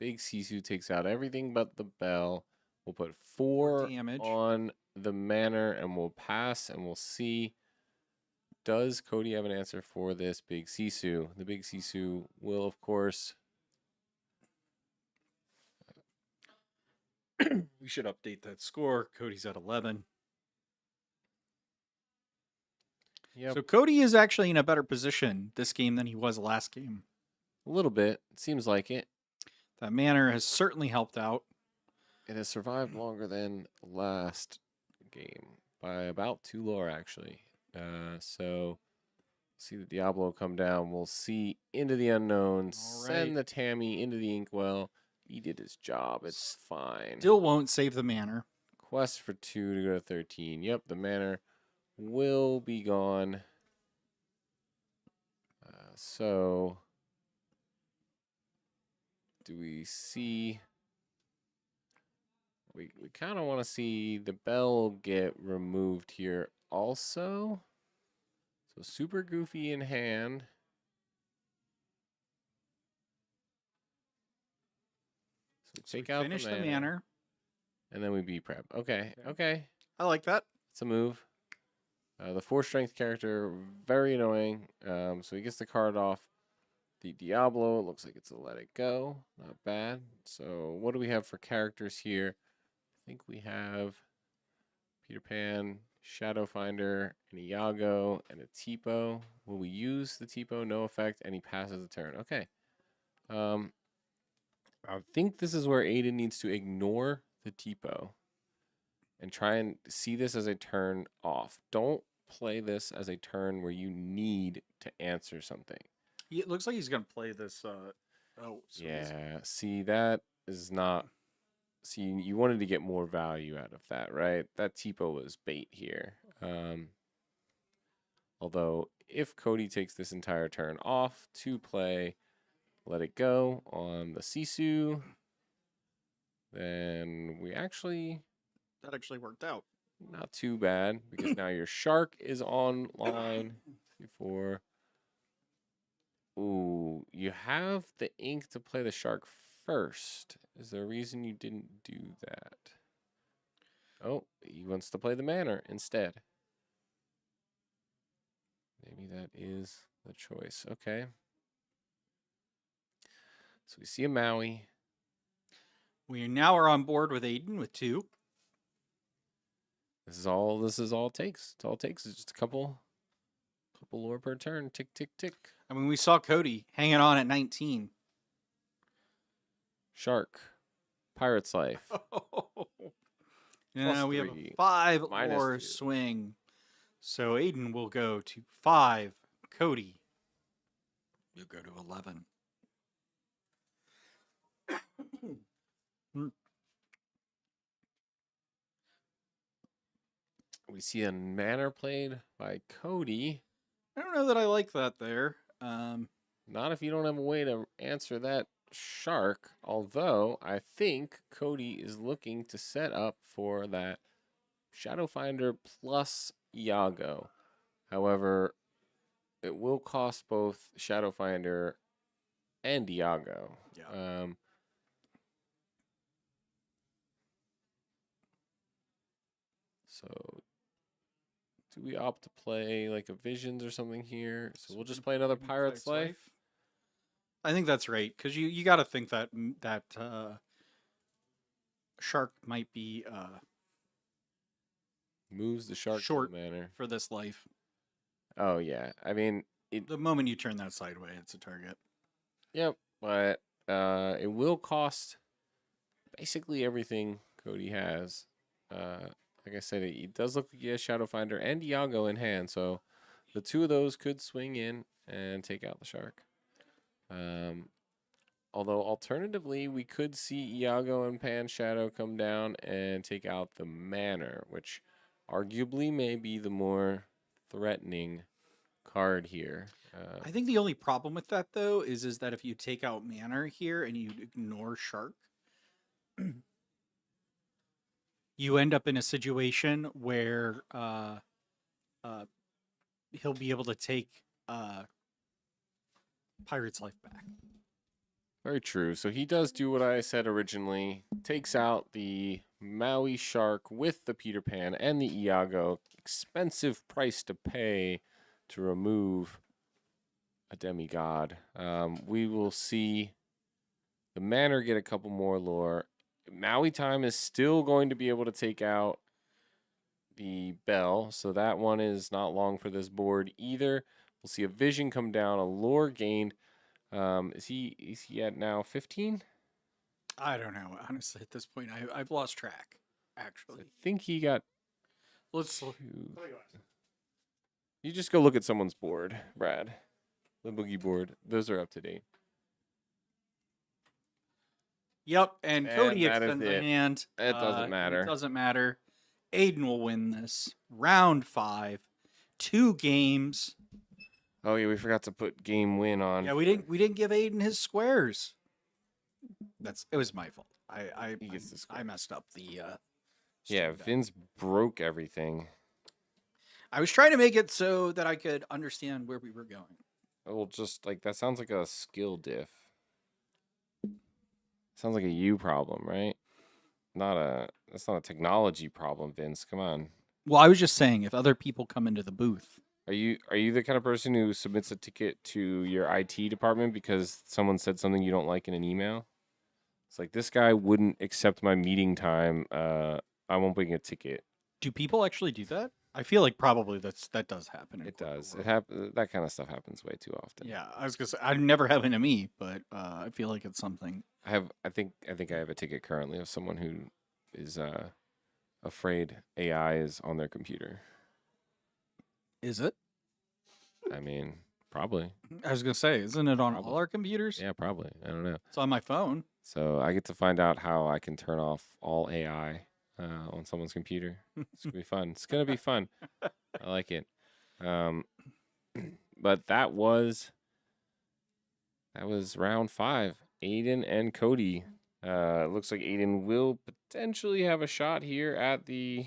Big Sisu takes out everything but the Bell. We'll put 4 damage on the manor and we'll pass and we'll see. Does Cody have an answer for this Big Sisu? The Big Sisu will, of course. We should update that score. Cody's at 11. Yep. So Cody is actually in a better position this game than he was last game. A little bit. It seems like it. That manor has certainly helped out. It has survived longer than last game by about 2 lore, actually. So see the Diablo come down. We'll see Into the Unknown. Send the Tammy into the inkwell. He did his job. It's fine. Still won't save the manor. Quest for 2 to go to 13. Yep, the manor will be gone. So do we see? We kind of want to see the Bell get removed here also. So Super Goofy in hand. So take out finish the the manor. and then we be prep. Okay. I like that. It's a move. The 4 strength character, very annoying. So he gets the card off the Diablo. It looks like it's a let it go. Not bad. So what do we have for characters here? I think we have Peter Pan, Shadowfinder, an Iago, and a Tipo. Will we use the Tipo? No effect, and he passes the turn. Okay. I think this is where Aiden needs to ignore the Tipo and try and see this as a turn off. Don't play this as a turn where you need to answer something. It looks like he's gonna play this. Yeah, see, that is not. See, you wanted to get more value out of that, right? That Tipo was bait here. Although, if Cody takes this entire turn off to play Let It Go on the Sisu, then we actually that actually worked out. not too bad because now your shark is online before. Ooh, you have the ink to play the shark first. Is there a reason you didn't do that? Oh, he wants to play the manor instead. Maybe that is the choice. Okay. So we see a Maui. We now are on board with Aiden with 2. This is all it takes. It's all it takes is just a couple lore per turn. Tick, tick, tick. I mean, we saw Cody hanging on at 19. Shark. Pirate's Life. Now we have a +3, 5 -2. or swing. So Aiden will go to 5. Cody, you'll go to 11. We see a manor played by Cody. I don't know that I like that there. Not if you don't have a way to answer that shark. Although I think Cody is looking to set up for that Shadowfinder plus Iago. However, it will cost both Shadowfinder and Iago. Yeah. So do we opt to play like a Visions or something here? So we'll just play another Pirate's Life. I think that's right because you got to think that shark might be Moves the shark short to the manor. for this life. Oh yeah, I mean The moment you turn that sideways, it's a target. Yep, but it will cost basically everything Cody has. Like I said, it does look like he has Shadowfinder and Iago in hand, so the two of those could swing in and take out the shark. Although alternatively, we could see Iago and Pan Shadow come down and take out the manor, which arguably may be the more threatening card here. I think the only problem with that though is that if you take out manor here and you ignore shark, you end up in a situation where he'll be able to take Pirate's Life back. Very true. So he does do what I said originally. Takes out the Maui shark with the Peter Pan and the Iago. Expensive price to pay to remove a demigod. We will see the manor get a couple more lore. Maui Time is still going to be able to take out the bell, so that one is not long for this board either. We'll see a vision come down, a lore gained. Is he at now 15? I don't know. Honestly, at this point, I've lost track. I Actually, think he got let's. two. You just go look at someone's board, Brad. The boogie board. Those are up to date. Yep, and Cody that is extends a it. hand. It doesn't matter. It doesn't matter. Aiden will win this round 5, 2 games. Oh yeah, we forgot to put game win on. Yeah, we didn't give Aiden his squares. It was my fault. He gets the I messed up the. Yeah, stream deck. Vince broke everything. I was trying to make it so that I could understand where we were going. Well, just like that sounds like a skill diff. Sounds like a you problem, right? That's not a technology problem, Vince. Come on. Well, I was just saying if other people come into the booth. Are you the kind of person who submits a ticket to your IT department because someone said something you don't like in an email? It's like this guy wouldn't accept my meeting time. I won't bring a ticket. Do people actually do that? I feel like probably that does happen. It does. It that kind of stuff happens way too often. Yeah, I was gonna say I've never happened to me, but I feel like it's something. I think I have a ticket currently of someone who is afraid AI is on their computer. Is it? I mean, probably. I was gonna say, isn't it on Probably. all our computers? Yeah, probably. I don't know. It's on my phone. So I get to find out how I can turn off all AI on someone's computer. It's gonna be fun. It's gonna be fun. I like it. But that was round 5. Aiden and Cody. It looks like Aiden will potentially have a shot here at the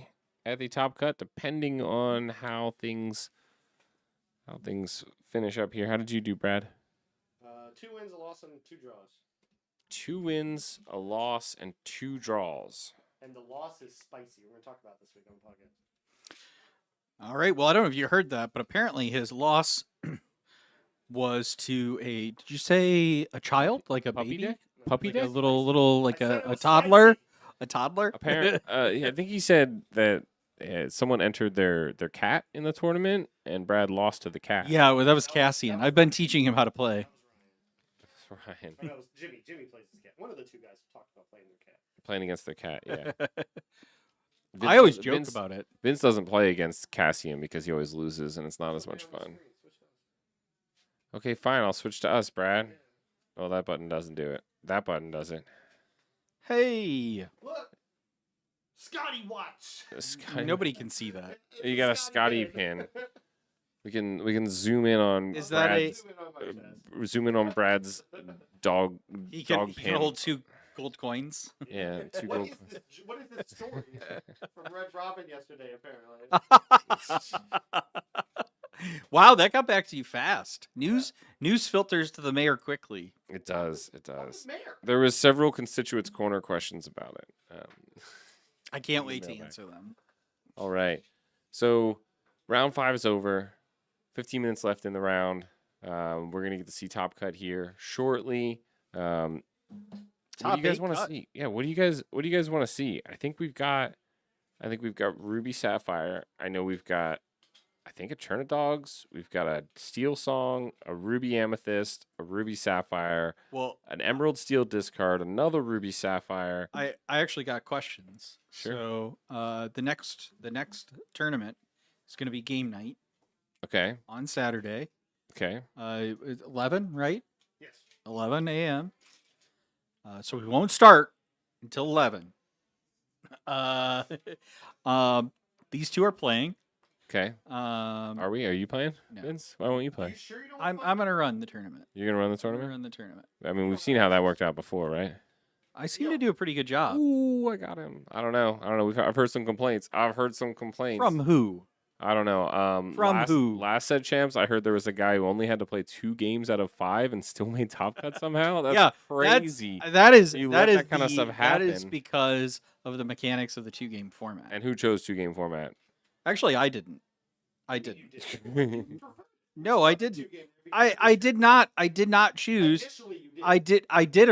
top cut, depending on how things finish up here. How did you do, Brad? 2 wins, a loss, and 2 draws. 2 wins, a loss, and 2 draws. And the loss is spicy. We're going to talk about this week on the podcast. All right. Well, I don't know if you heard that, but apparently his loss was to a. Did you say a child, like a Puppy baby, day? Puppy like day? a little, like I said it a was toddler, spicy. a toddler? Apparently, I think he said that someone entered their cat in the tournament, and Brad lost to the cat. Yeah, well, that was Cassian. I've been teaching him how to play. That's Ryan. Or that was Jimmy. Jimmy plays his cat. One of the 2 guys talked about playing their cat. Playing against their cat, yeah. I always doesn't- joke about it. Vince doesn't play against Cassian because he always loses, and it's not as much fun. Okay, fine. I'll switch to us, Brad. Oh, that button doesn't do it. That button does it. Hey, Look! Scotty watch! nobody can see that. You got a Scotty pin. We can zoom in on Is that a- Brad's, zoom in on Brad's dog He dog can pin. hold 2 gold coins. Yeah, 2 What gold. what is this story from Red Robin yesterday, apparently? Wow, that got back to you fast. News filters to the mayor quickly. It does. It What does. was Mayor? There was several constituents corner questions about it. I can't wait to Mailbag. answer them. All right. So round 5 is over. 15 minutes left in the round. We're gonna get to see top cut here shortly. What do Top you guys 8 want to cut. see? Yeah. What do you guys want to see? I think we've got Ruby Sapphire. I know we've got. I think a Churn of Dogs. We've got a Steel Song, a Ruby Amethyst, a Ruby Sapphire, Well, an Emerald Steel discard, another Ruby Sapphire. I actually got questions. Sure. So the next tournament is going to be game night Okay. on Saturday. Okay. It's 11, right? Yes. 11 a.m. So we won't start until 11. These 2 are playing. Okay. Are we? Are you playing, no. Vince? Why won't you Are play? you sure you don't I'm want going to run the tournament. You're gonna run the I'm gonna tournament. run the tournament. I mean, we've seen how that worked out before, right? I seem to do a pretty good job. Ooh, I got him. I don't know. I've heard some complaints. From who? I don't know. From who? Last set champs, I heard there was a guy who only had to play 2 games out of 5 and still made top cut somehow. That's Yeah, crazy. That is You that let is that kinda stuff That is happen. because of the mechanics of the 2-game format. And who chose 2-game format? Actually, I didn't. I You didn't. did. No, I didn't. I did not. I did not choose. Initially, you did. I did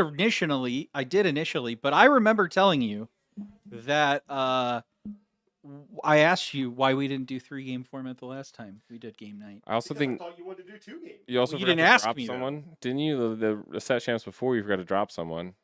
initially, but I remember telling you that I asked you why we didn't do 3-game format the last time we did game night. I also Because think I thought you wanted to do 2 games. you also Well, you forgot didn't to ask drop me, though. someone, didn't you? The set champs before you forgot to drop someone.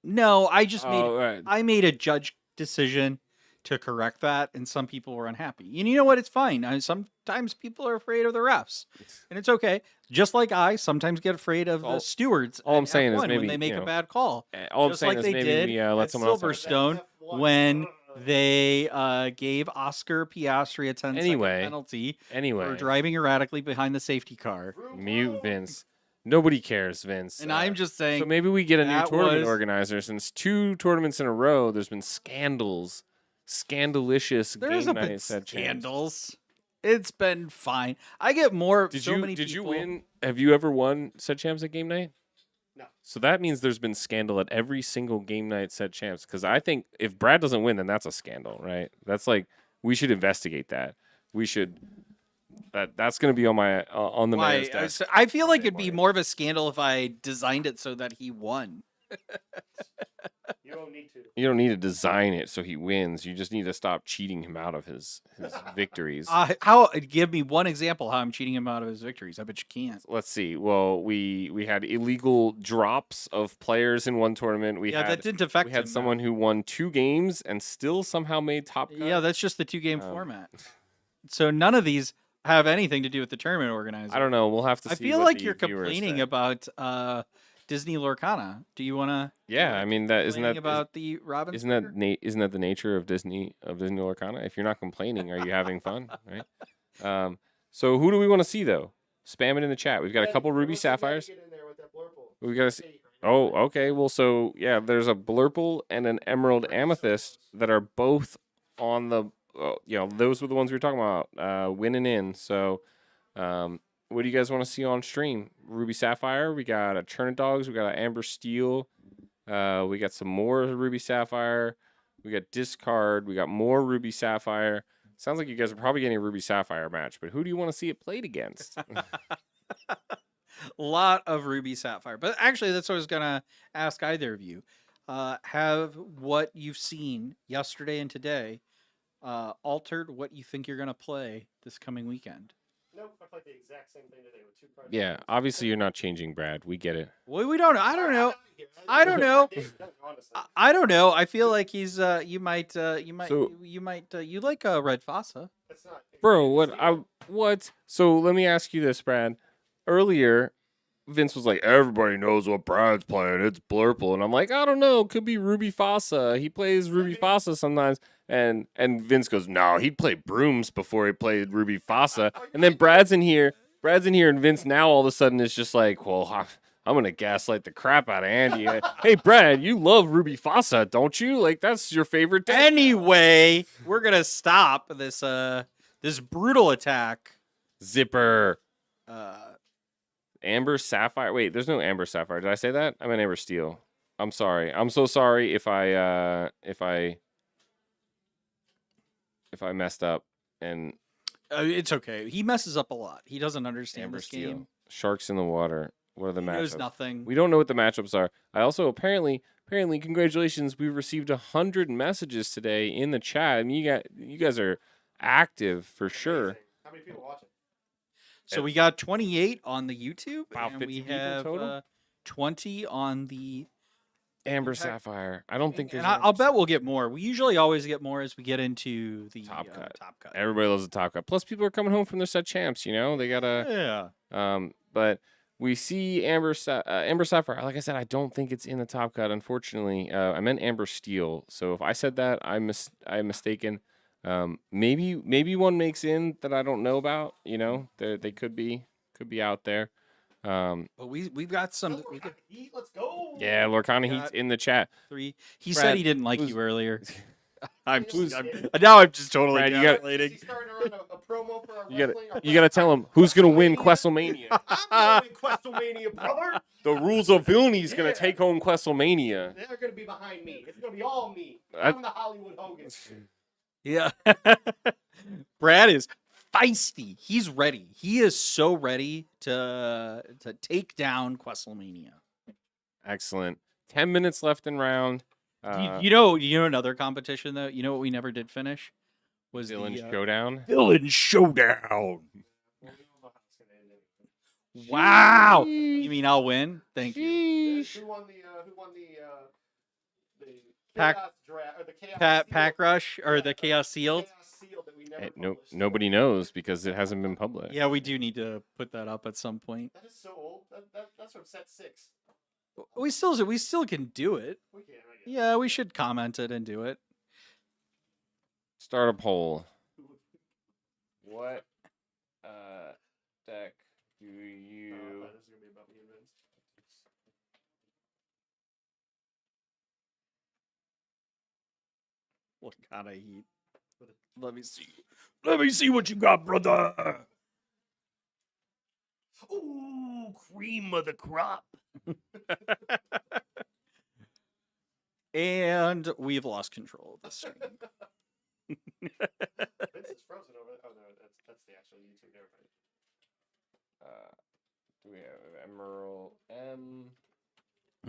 No, I just made Oh, right. I made a judge decision to correct that, and some people were unhappy. And you know what? It's fine. Sometimes people are afraid of the refs, and it's okay. Just like I sometimes get afraid of the All- stewards. all I'm at saying is F1 maybe, when they make you a know, bad call. All I'm Just saying like is they maybe did we let at someone else. Have it. Silverstone when they gave Oscar Piastri a 10-second Anyway, penalty for Anyway, driving erratically behind the safety car. mute Vince. Nobody cares, Vince. And I'm just saying, So maybe we get a new that tournament was- organizer. Since 2 tournaments in a row, there's been scandalicious there's game a bit night set champs. scandals. It's been fine. I get more. Did so you many did you people- win? Have you ever won set champs at game night? No. So that means there's been scandal at every single game night set champs. Because I think if Brad doesn't win, then that's a scandal, right? That's like we should investigate that. We should. That's going to be on the Why? mayor's desk. I feel like it'd be Why? more of a scandal if I designed it so that he won. You don't need to. You don't need to design it so he wins. You just need to stop cheating him out of his victories. How? Give me one example how I'm cheating him out of his victories. I bet you can't. Let's see. Well, we had illegal drops of players in one tournament. Yeah, that didn't affect we had him, though. someone who won 2 games and still somehow made top cut. Yeah, that's just the 2-game Um, format. So none of these have anything to do with the tournament organizer. I don't know. We'll have to I see. feel what like the you're viewers complaining say. about Disney Lorcana. Do you want to? Yeah, I mean that isn't that about the Robin? isn't that the nature of Disney Lorcana? If you're not complaining, are you having fun? Right. So who do we want to see though? Spam it in the chat. We've got a couple Ruby Sapphires. Get in there with that blurple. We got to see. Oh, okay. Well, so yeah, there's a Blurple and an Emerald Amethyst that are both on the. Those were the ones we were talking about. Winning in. So, what do you guys want to see on stream? Ruby Sapphire. We got a Churn Dogs. We got an Amber Steel. We got some more Ruby Sapphire. We got Discard. We got more Ruby Sapphire. Sounds like you guys are probably getting a Ruby Sapphire match, but who do you want to see it played against? A lot of Ruby Sapphire. But actually, that's what I was going to ask either of you. Have what you've seen yesterday and today altered what you think you're going to play this coming weekend? Nope, I played the exact same thing today with 2 cards. Yeah, obviously you're not changing, Brad. We get it. Well, we don't know. I don't know. I don't know. I don't know. I feel like he's you like Red Fossa. That's not. Bro, what? So let me ask you this, Brad. Earlier, Vince was like, everybody knows what Brad's playing. It's Blurple. And I'm like, I don't know. Could be Ruby Fossa. He plays Ruby Fossa sometimes. And Vince goes, no, he'd play Brooms before he played Ruby Fossa. And then Brad's in here, and Vince now all of a sudden is just like, well, I'm going to gaslight the crap out of Andy. Hey, Brad, you love Ruby Fossa, don't you? Like, that's your favorite deck. Anyway, we're going to stop this brutal attack. Zipper. Amber Sapphire. Wait, there's no Amber Sapphire. Did I say that? I meant Amber Steel. I'm sorry. I'm so sorry if I messed up. And it's okay. He messes up a lot. He doesn't understand Amber this Steel. game. Sharks in the water. What are the He matchups? knows nothing. We don't know what the matchups are. I also apparently, congratulations. We've received 100 messages today in the chat. I mean, you guys are active for sure. How many people watching? So we got 28 on the YouTube, About and 50 we people have total? 20 on the. Amber Okay. Sapphire. I don't think there's. And I'll Amber bet we'll get more. We usually always get more as we get into the Top cut. Top cut. Everybody loves the top cut. Plus, people are coming home from their set champs. You know, they gotta. Yeah. But we see Amber Sapphire. Like I said, I don't think it's in the top cut. Unfortunately, I meant Amber Steel. So if I said that, I'm mistaken. Maybe one makes in that I don't know about. You know, they could be out there. But we've got some. We got Heat, let's go. Yeah, Lorcana got- Heat's in the chat. 3. He Brad, said he didn't like who's- you earlier. Who's- Now I'm just totally Brad, you got- Is gaslighting. he starting to run a promo for our You wrestling? Our gotta tell him who's gonna win WrestleMania? Questlemania. I'm going to Questlemania, brother. The rules of Villainy gonna Yeah. take home Questlemania. They're going to be behind me. It's going to be all me. I- I'm the Hollywood Hogan. Yeah. Brad is feisty. He's ready. He is so ready to take down Questlemania. Excellent. 10 minutes left in round. You know another competition though. You know what we never did finish was Villain the Showdown. Villain Showdown. Well, we don't know how it's going to end anyway. Wow. You mean I'll win? Thank you. Sheesh. Who won the Pack- Chaos Draft or the Chaos Pack Seal? Rush or the Yeah, Chaos Sealed? Chaos Seal that we never No, published. nobody knows because it hasn't been published. Yeah, we do need to put that up at some point. That is so old. That's from set 6. We still can do it. We can, I guess. Yeah, we should comment it and do it. Start a poll. What deck do Oh, I you? thought this was going to be about me and Vince. What kind of heat? Let me see. Let me see what you got, brother. Ooh, cream of the crop. And we've lost control of the stream. Vince is frozen over there. Oh no, that's the actual YouTube. Never mind. Do we have Emerald M?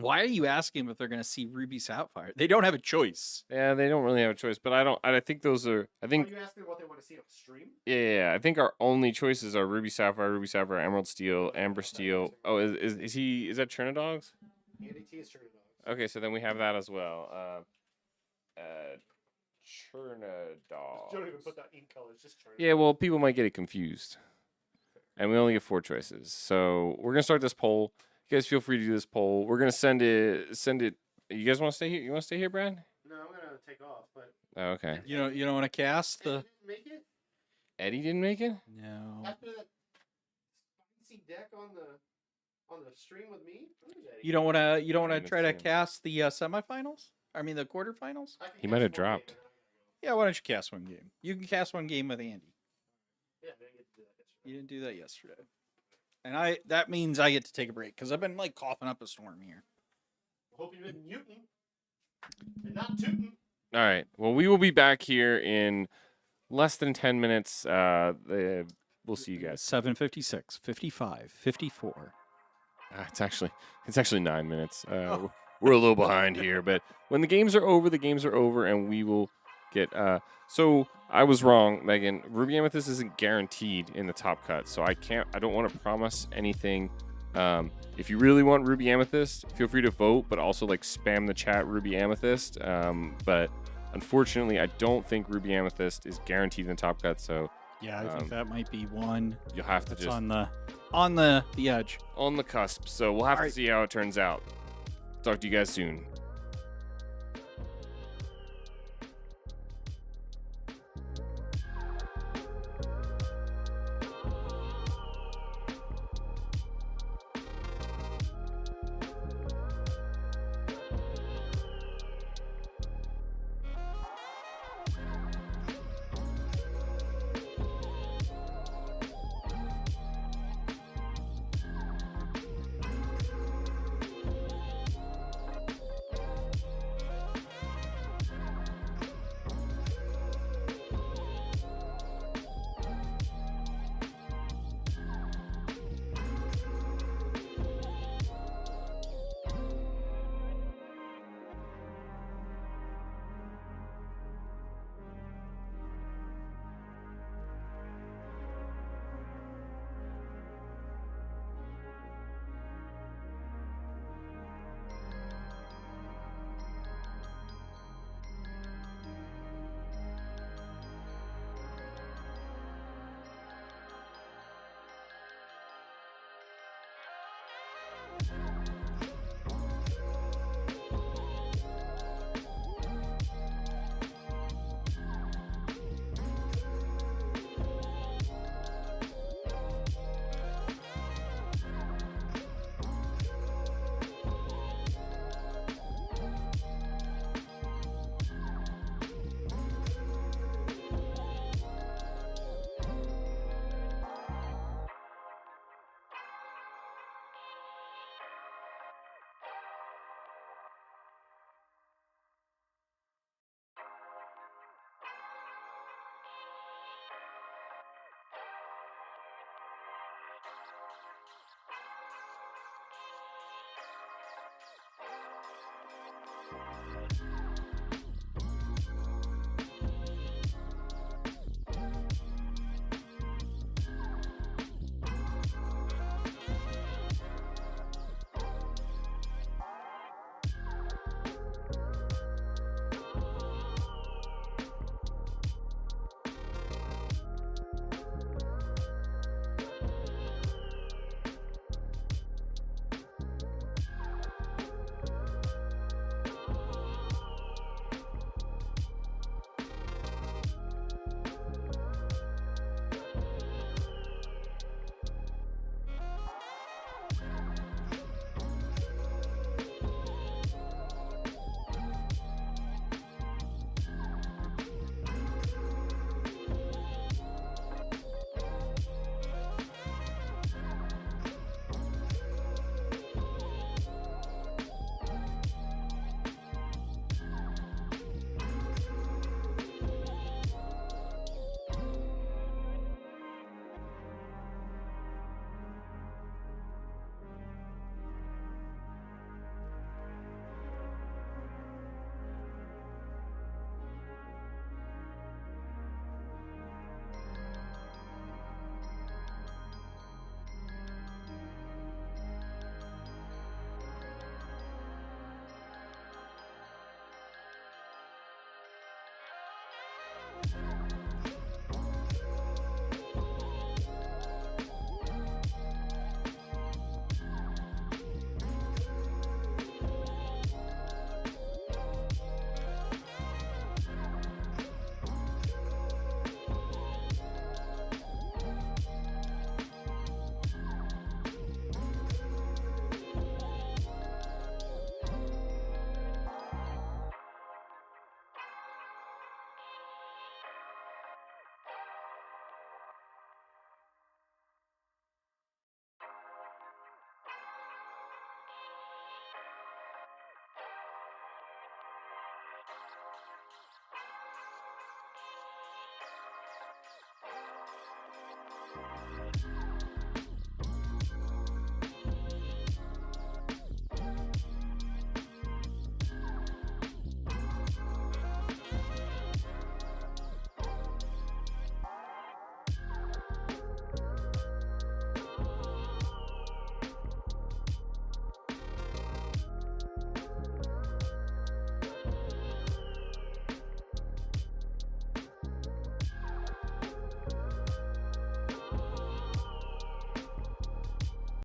Why are you asking them if they're going to see Ruby Sapphire? They don't have a choice. Yeah, they don't really have a choice, but I think those are. I think Are you asking what they want to see on stream? yeah. I think our only choices are Ruby Sapphire, Emerald Steel, Amber Steel. Oh, is that Trinadogs? Andy T is turning dogs. Okay, so then we have that as well. Trinadogs. Don't even put that ink color. It's just turning. Yeah, well, people might get it confused, and we only get 4 choices. So we're gonna start this poll. You guys feel free to do this poll. We're gonna send it. You guys want to stay here? You want to stay here, Brad? No, I'm gonna take off. But Oh, okay. You don't want to cast Eddie the. didn't make it Eddie didn't make it. No. after that fancy deck on the stream with me. Where is Eddie? You don't want to. You don't want to even try to see him. cast the semifinals. I mean the quarterfinals. I can He might cast have one dropped. game and then I gotta Yeah, why don't you cast one game? You can cast one game with Andy. go. Yeah, I didn't get to do that yesterday. You didn't do that yesterday. And that means I get to take a break because I've been like coughing up a storm here. Hope you've been muting and not tooting. All right. Well, we will be back here in less than 10 minutes. We'll see you guys. 7:56, 55, 54. It's actually 9 minutes. We're a little behind here, but when the games are over, and we will get. So I was wrong, Megan. Ruby Amethyst isn't guaranteed in the top cut, so I don't want to promise anything. If you really want Ruby Amethyst, feel free to vote, but also like spam the chat Ruby Amethyst. But unfortunately, I don't think Ruby Amethyst is guaranteed in the top cut, so Yeah, I think that might be one you'll have to that's just on the edge. on the cusp. So we'll have All to right. see how it turns out. Talk to you guys soon.